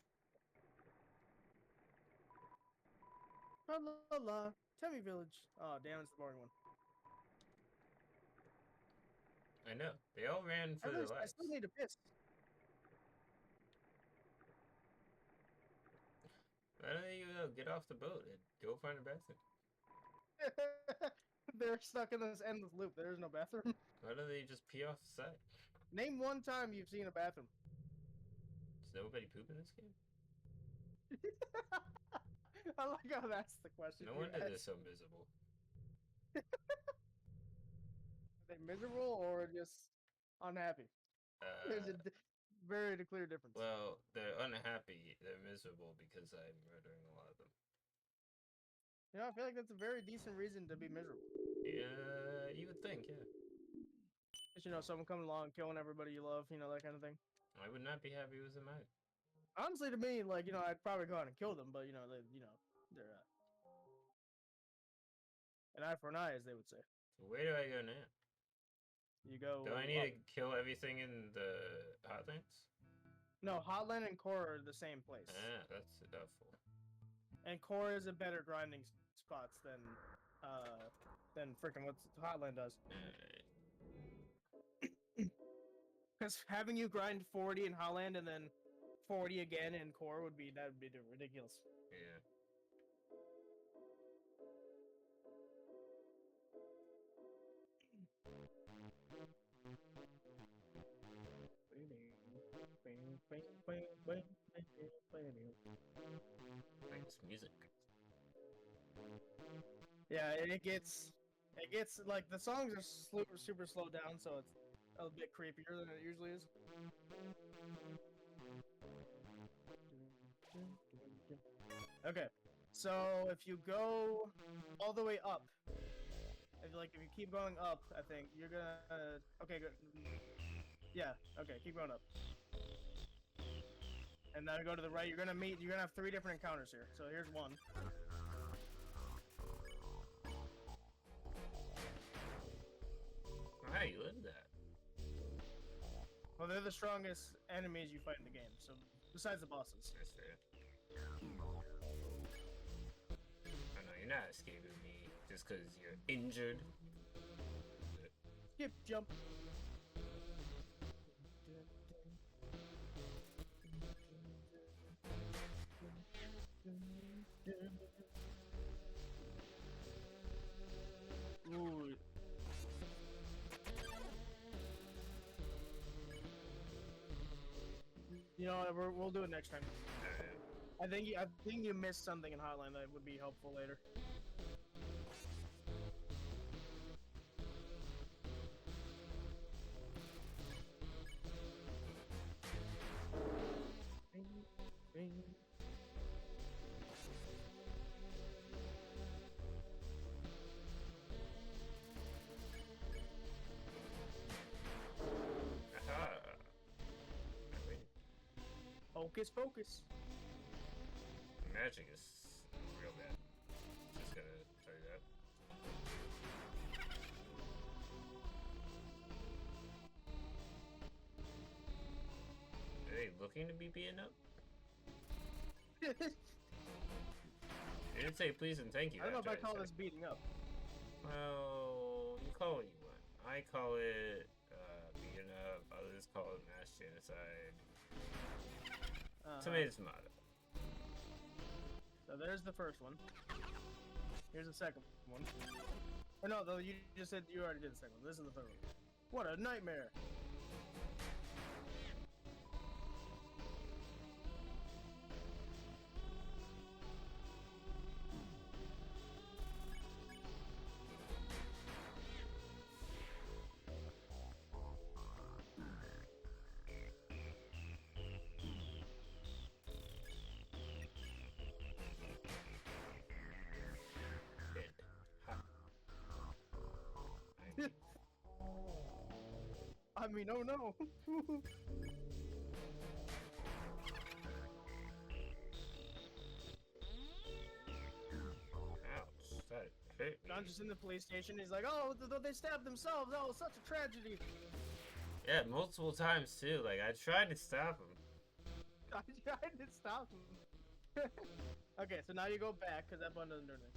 La la la. Tell me village. Oh, damn, it's the boring one. I know. They all ran for their I lives. still need a piss. Why don't you get off the boat and go find a bathroom? They're stuck in this endless loop. There is no bathroom. Why don't they just pee off the side? Name one time you've seen a bathroom. Does nobody poop in this game? I like how that's the question. No wonder they're so miserable. Are they miserable or just unhappy? There's a very clear difference. Well, they're unhappy. They're miserable because I'm murdering a lot of them. You know, I feel like that's a very decent reason to be miserable. Yeah, you would think, yeah. Just, you know, someone coming along, killing everybody you love, you know, that kind of thing. I would not be happy with them either. Honestly, to me, like, you know, I'd probably go out and kill them, but, you know, they're an eye for an eye, as they would say. So where do I go now? You go. Do I need to kill everything in the Hotlands? No, Hotland and Core are the same place. Ah, that's doubtful. And Core is a better grinding spots than freaking what Hotland does. Because having you grind 40 in Hotland and then 40 again in Core would be ridiculous. Yeah. Nice music. Yeah, it gets like the songs are super slowed down, so it's a bit creepier than it usually is. Okay, so if you go all the way up, if you keep going up, I think you're gonna. Okay, good. Yeah. Okay, keep going up. And then go to the right. You're gonna have 3 different encounters here. So here's one. How you live that? Well, they're the strongest enemies you fight in the game. So besides the bosses. That's fair. I know you're not escaping me just because you're injured. Skip, jump. Ooh. You know, we'll do it next time. I think you missed something in Hotline that would be helpful later. Hocus pocus. Magic is real bad. Just gonna tell you that. Are they looking to be beaten up? You didn't say please and thank you. I don't know if I call this beating up. Well, you call what you want. I call it beating up. Others call it mass genocide. Tomato, tomato. So there's the first one. Here's the second one. Or no, though you just said you already did the second one. This is the third one. What a nightmare! I mean, oh no! Ouch, that hurt me. John's just in the police station. He's like, oh, they stabbed themselves. Oh, such a tragedy. Yeah, multiple times too. Like, I tried to stop him. I tried to stop him. Okay, so now you go back, because that button doesn't do anything.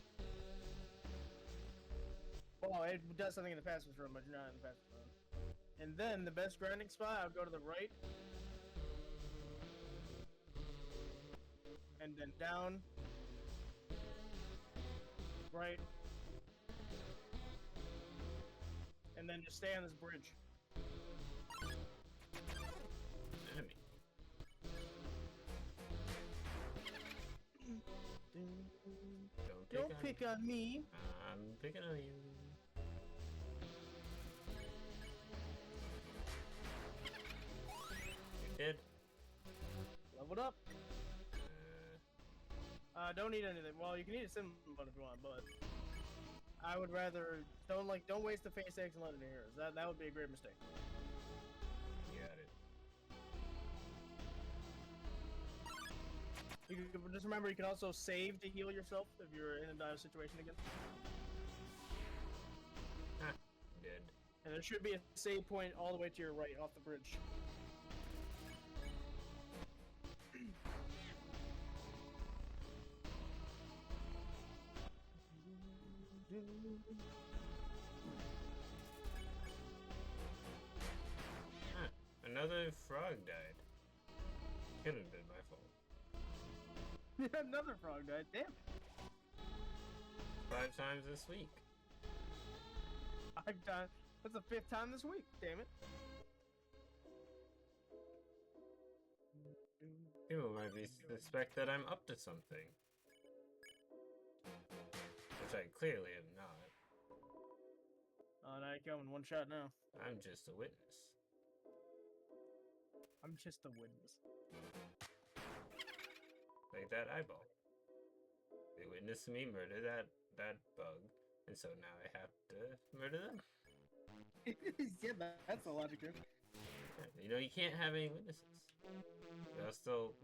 Oh, it does something in the password room, but you're not in the password room. And then the best grinding spot, I would go to the right. And then down. Right. And then just stay on this bridge. Enemy. Don't pick on me. I'm picking on you. You did. Leveled up. Don't eat anything. Well, you can eat a cinnamon bun if you want, but I would rather don't waste the face eggs and let it in yours. That would be a great mistake. Got it. You can, just remember, you can also save to heal yourself if you're in a dire situation again. Huh. Dead. And there should be a save point all the way to your right off the bridge. Huh. Another frog died. Could have been my fault. Another frog died. Damn it. 5 times this week. I've done. That's the 5th time this week. Damn it. People might suspect that I'm up to something. Which I clearly am not. Oh, now you're coming one shot now. I'm just a witness. I'm just a witness. Like that eyeball. They witnessed me murder that bug, and so now I have to murder them. Yeah, that's the logic here. You know, you can't have any witnesses. They'll still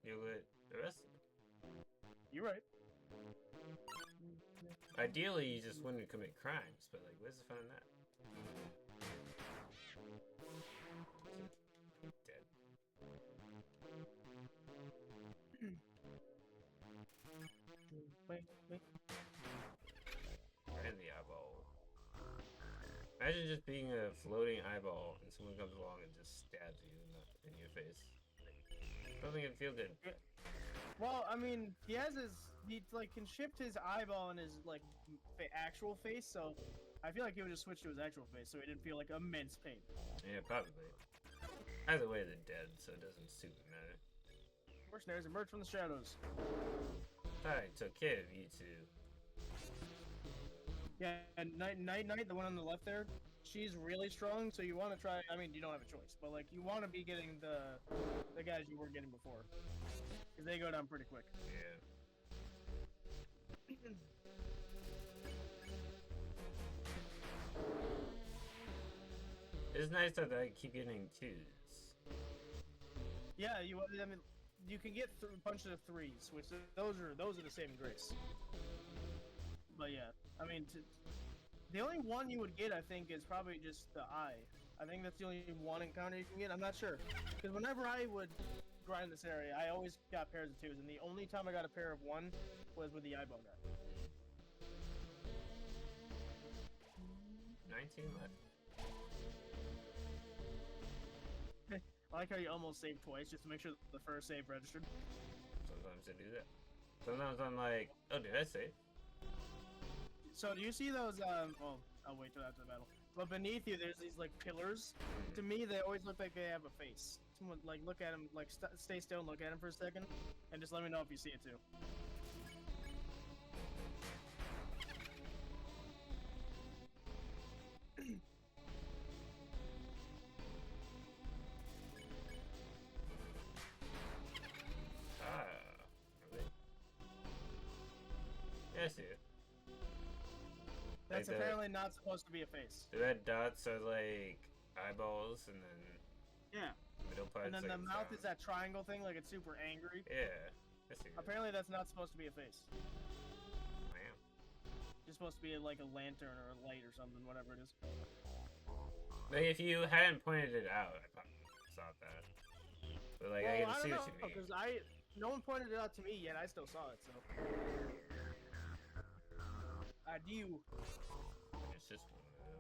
you'll get arrested. You're right. Ideally, you just wouldn't commit crimes, but like, where's the fun in that? Dead. Right in the eyeball. Imagine just being a floating eyeball and someone comes along and just stabs you in your face. I don't think it'd feel good. Well, I mean, he like can shift his eyeball in his like actual face, so I feel like he would just switch to his actual face, so he didn't feel like immense pain. Yeah, probably. Either way, they're dead, so it doesn't super matter. Mercenaries emerge from the shadows. I took care of you two. Yeah, and Night, the one on the left there, she's really strong, so you want to try. I mean, you don't have a choice, but like you want to be getting the guys you were getting before, because they go down pretty quick. Yeah. It's nice that I keep getting twos. Yeah, I mean, you can get a bunch of threes, which those are the saving grace. But yeah, I mean, the only one you would get, I think, is probably just the eye. I think that's the only one encounter you can get. I'm not sure, because whenever I would grind this area, I always got pairs of twos, and the only time I got a pair of one was with the eyeball guy. 19 left. I like how you almost saved twice just to make sure the first save registered. Sometimes I do that. Sometimes I'm like, oh, did I save? So do you see those? Well, I'll wait till after the battle. But beneath you, there's these like pillars. To me, they always look like they have a face. Someone like look at them, like stay still and look at them for a second, and just let me know if you see it too. Really? Yeah, I see it. That's Like apparently not supposed to be a face. The red dots are like eyeballs, and then Yeah. middle part's And then like the mouth sound. is that triangle thing, like it's super angry. Yeah, I see it. Apparently, that's not supposed to be a face. Wow. It's supposed to be like a lantern or a light or something, whatever it is. Like if you hadn't pointed it out, I probably saw that. But like I Well, can see don't what know, you mean. because no one pointed it out to me yet. I still saw it, so. I do. It's just one of them.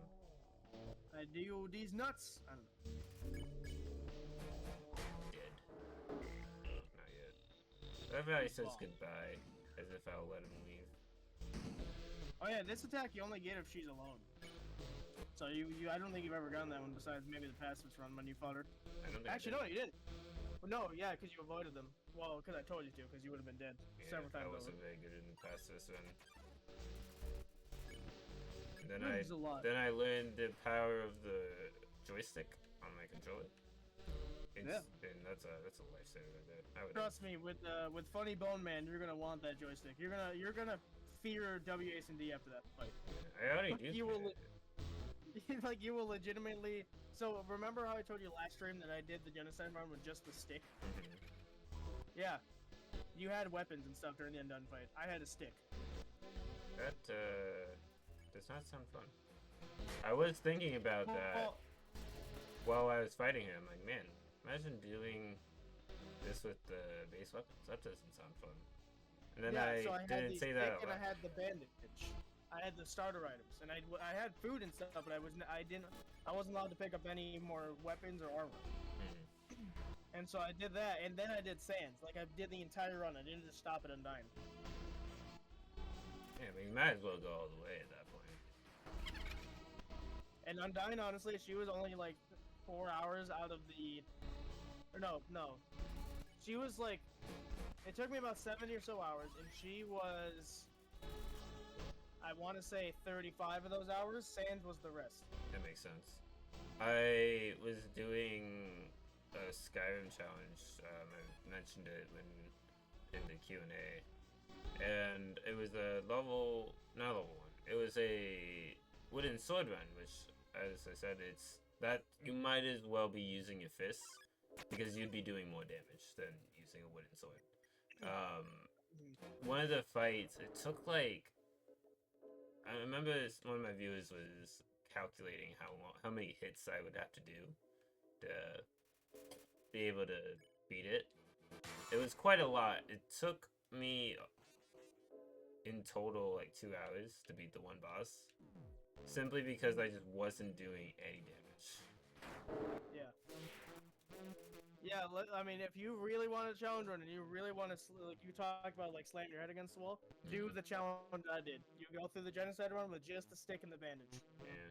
I do these nuts. I don't know. Dead. Not yet. That value says goodbye, as if I'll let him leave. Oh yeah, this attack you only get if she's alone. So I don't think you've ever gotten that one besides maybe the passives run when you fought her. I don't think Actually, no, you didn't. Well, no, yeah, because you avoided them. Well, because I told you to, because you would have been dead several I times over. wasn't very good in the past this one. And Moves a lot. then I learned the power of the joystick on my controller. Yeah. And that's a lifesaver right there. I would Trust me, with Funny Bone Man, you're gonna want that joystick. You're gonna fear W, Ace, and D after that fight. I already do. You will, like you will legitimately. So remember how I told you last stream that I did the genocide run with just the stick? Yeah, you had weapons and stuff during the Undone fight. I had a stick. That does not sound fun. I was thinking about that while I was fighting him. Like, man, imagine doing this with the base weapons. That doesn't sound fun. And then yeah, I didn't say that out and I loud. had the bandage. I had the starter items, and I had food and stuff, but I wasn't allowed to pick up any more weapons or armor. And so I did that, and then I did Sands. Like I did the entire run. I didn't just stop at Undyne. Yeah, I mean, you might as well go all the way at that point. And Undyne, honestly, she was only like 4 hours out of the. Or no. She was like. It took me about 70 or so hours, and she was. I want to say 35 of those hours. Sands was the rest. That makes sense. I was doing a Skyrim challenge. I mentioned it in the Q&A, and it was not level 1. It was a wooden sword run, which, as I said, it's that you might as well be using your fists because you'd be doing more damage than using a wooden sword. One of the fights, it took like. I remember one of my viewers was calculating how many hits I would have to do to be able to beat it. It was quite a lot. It took me in total like 2 hours to beat the one boss, simply because I just wasn't doing any damage. Yeah. Yeah, I mean, if you really want a challenge run and you really want to, like you talk about, like slam your head against the wall, do the challenge I did. You go through the genocide run with just the stick and the bandage. Yeah.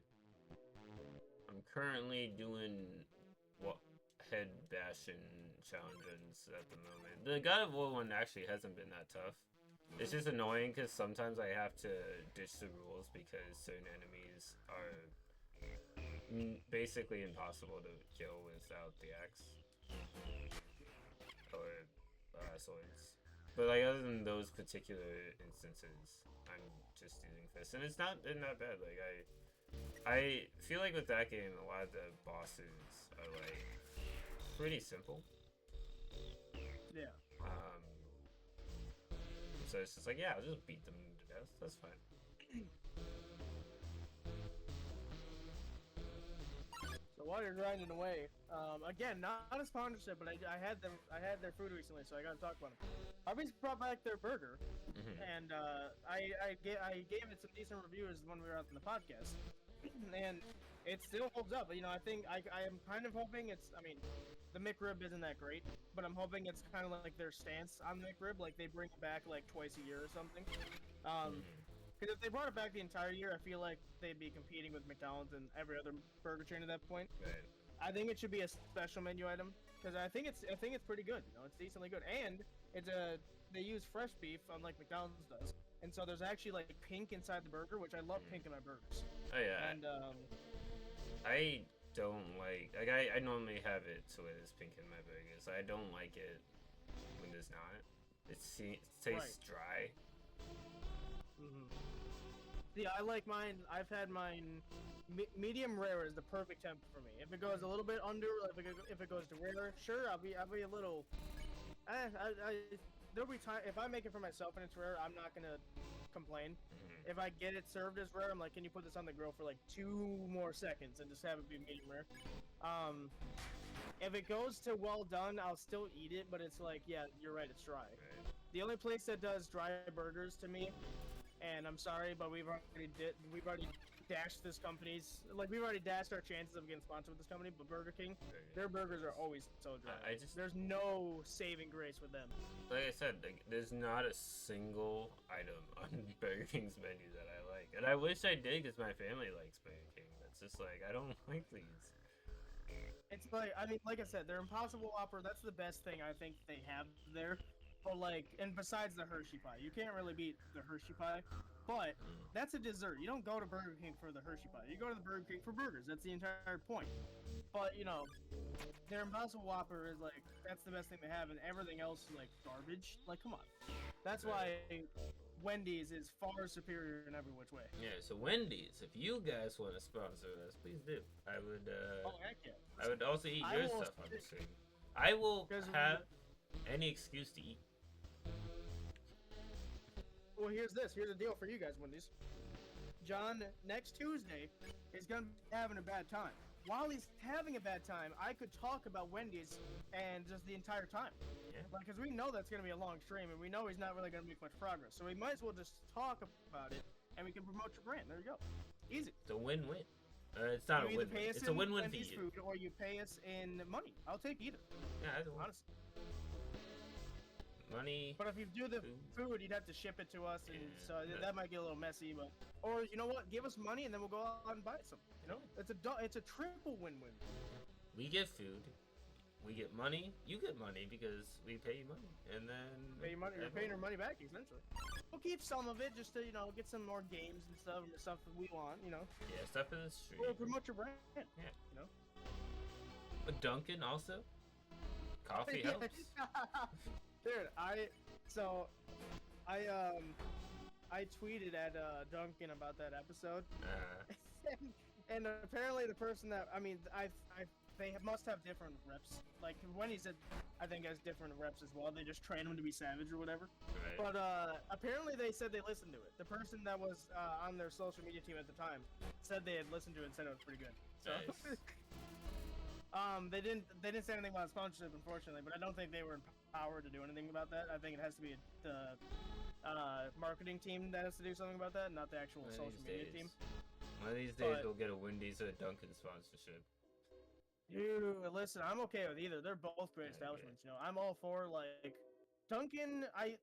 I'm currently doing head bashing challenge runs at the moment. The God of War one actually hasn't been that tough. It's just annoying because sometimes I have to ditch the rules because certain enemies are basically impossible to kill without the axe. Or swords. But like other than those particular instances, I'm just using fists, and it's not been that bad. Like I feel like with that game, a lot of the bosses are like pretty simple. Yeah. So it's just like, yeah, I'll just beat them to death. That's fine. So while you're grinding away, again, not a sponsorship, but I had them. I had their food recently, so I got to talk about them. Arby's brought back their burger, and I gave it some decent reviews when we were out on the podcast, and it still holds up. You know, I think I am kind of hoping it's. I mean, the McRib isn't that great, but I'm hoping it's kind of like their stance on the McRib, like they bring it back like twice a year or something. Because if they brought it back the entire year, I feel like they'd be competing with McDonald's and every other burger chain at that point. Right. I think it should be a special menu item because I think it's pretty good. You know, it's decently good, and they use fresh beef unlike McDonald's does, and so there's actually like pink inside the burger, which I love pink in my burgers. Oh yeah. And I don't like I normally have it so it's pink in my burgers. I don't like it when there's not. It tastes dry. Yeah, I like mine. I've had mine. Medium rare is the perfect temp for me. If it goes a little bit under, if it goes to rare, sure, I'll be a little. There'll be time if I make it for myself and it's rare, I'm not gonna complain. If I get it served as rare, I'm like, can you put this on the grill for like 2 more seconds and just have it be medium rare? If it goes to well done, I'll still eat it, but it's like, yeah, you're right, it's dry. The only place that does dry burgers to me, and I'm sorry, but we've already dashed this company's, like, we've already dashed our chances of getting sponsored with this company, but Burger King, their burgers are always so dry. There's no saving grace with them. Like I said, like, there's not a single item on Burger King's menu that I like. And I wish I did because my family likes Burger King. It's just like, I don't like these. It's like, I mean, like I said, their Impossible Whopper, that's the best thing I think they have there. But like, and besides the Hershey pie, you can't really beat the Hershey pie. But that's a dessert. You don't go to Burger King for the Hershey pie. You go to the Burger King for burgers. That's the entire point. But you know, their Impossible Whopper is like, that's the best thing they have, and everything else is like garbage. Like, come on. That's why Wendy's is far superior in every which way. Yeah, so Wendy's, if you guys want to sponsor us, please do. I would. Oh heck yeah. I would also eat your stuff on the stream. I will have any excuse to eat. Well, here's the deal for you guys, Wendy's. John, next Tuesday, is going to be having a bad time. While he's having a bad time, I could talk about Wendy's and just the entire time. Yeah. Like, because we know that's going to be a long stream, and we know he's not really going to make much progress. So we might as well just talk about it, and we can promote your brand. There you go. Easy. It's a win-win. It's not a win-win. It's a win-win for you. Food, or you pay us in money. I'll take either. Yeah, that's honestly. Money. But if you do the food, you'd have to ship it to us, and so that might get a little messy. But or you know what? Give us money, and then we'll go out and buy some. You know, it's a triple win-win. We get food, we get money. You get money because we pay you money, and then pay you money. You're paying our money back essentially. We'll keep some of it just to get some more games and stuff that we want. You know. Yeah, stuff in the street. We'll promote your brand. Yeah. You know. But Dunkin' also. Coffee helps. Dude, I tweeted at Duncan about that episode, and apparently the person that they must have different reps. Like Wendy said, I think has different reps as well. They just train them to be savage or whatever. Right. But apparently they said they listened to it. The person that was on their social media team at the time said they had listened to it and said it was pretty good. So. Nice. They didn't say anything about sponsorship, unfortunately, but I don't think they were empowered to do anything about that. I think it has to be the marketing team that has to do something about that, not the actual social media team. One of these days, we'll get a Wendy's or a Dunkin' sponsorship. Dude, listen, I'm okay with either. They're both great establishments. You know, I'm all for like Dunkin'. I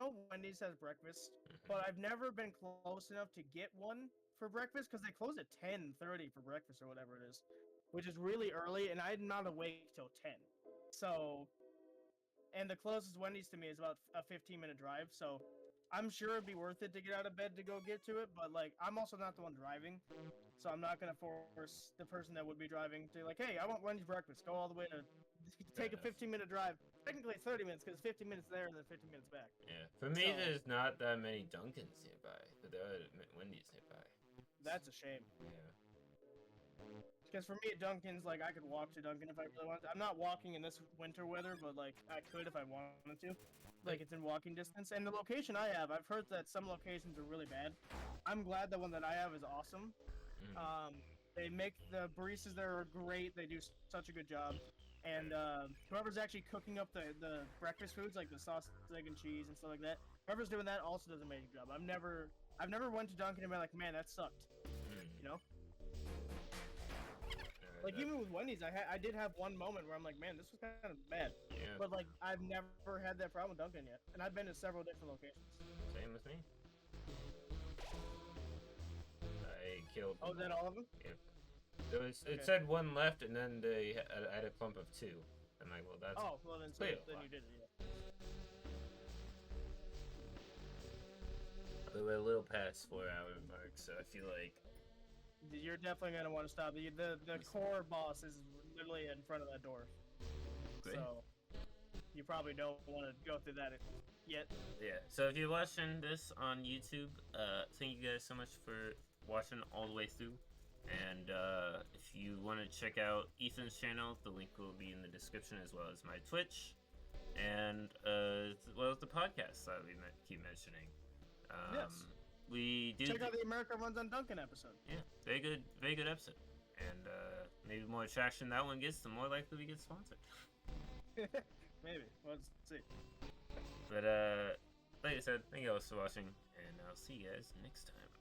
know Wendy's has breakfast, but I've never been close enough to get one for breakfast because they close at 10:30 for breakfast or whatever it is. Which is really early, and I'm not awake till 10. So, and the closest Wendy's to me is about a 15-minute drive, so I'm sure it'd be worth it to get out of bed to go get to it, but, like, I'm also not the one driving, so I'm not going to force the person that would be driving to, like, hey, I want Wendy's breakfast, go all the way to take a 15-minute drive. Technically 30 minutes, because 15 minutes there and then 15 minutes back. Yeah, for me, there's not that many Dunkins nearby, but there are Wendy's nearby. That's a shame. Yeah. Because for me, Dunkin's like I could walk to Dunkin' if I really wanted. I'm not walking in this winter weather, but like I could if I wanted to. Like it's in walking distance, and the location I have, I've heard that some locations are really bad. I'm glad the one that I have is awesome. Mm. They make the baristas there are great. They do such a good job, and whoever's actually cooking up the breakfast foods like the sausage, egg, and cheese and stuff like that, whoever's doing that also does an amazing job. I've never went to Dunkin' and been like, man, that sucked. Mm. You know. Like even with Wendy's, I did have one moment where I'm like, man, this was kind of bad. Yeah. But like I've never had that problem with Dunkin' yet, and I've been to several different locations. Same with me. I killed. Oh, is that all of them? Yep. It Okay. said one left, and then they had a clump of two. I'm like, well, that's. Oh, well then, Wait, then you did it. Yeah. We're a little past 4 hour mark, so I feel like. You're definitely gonna want to stop. The core boss is literally in front of that door, Great. so you probably don't want to go through that yet. Yeah. So if you're watching this on YouTube, thank you guys so much for watching all the way through. And if you want to check out Ethan's channel, the link will be in the description, as well as my Twitch, and as well as the podcast that we keep mentioning. Yes. We do Check out the America Runs on Duncan episode. Yeah, very good episode. And maybe the more traction that one gets, the more likely we get sponsored. Maybe. Let's see. But like I said, thank you all for watching, and I'll see you guys next time.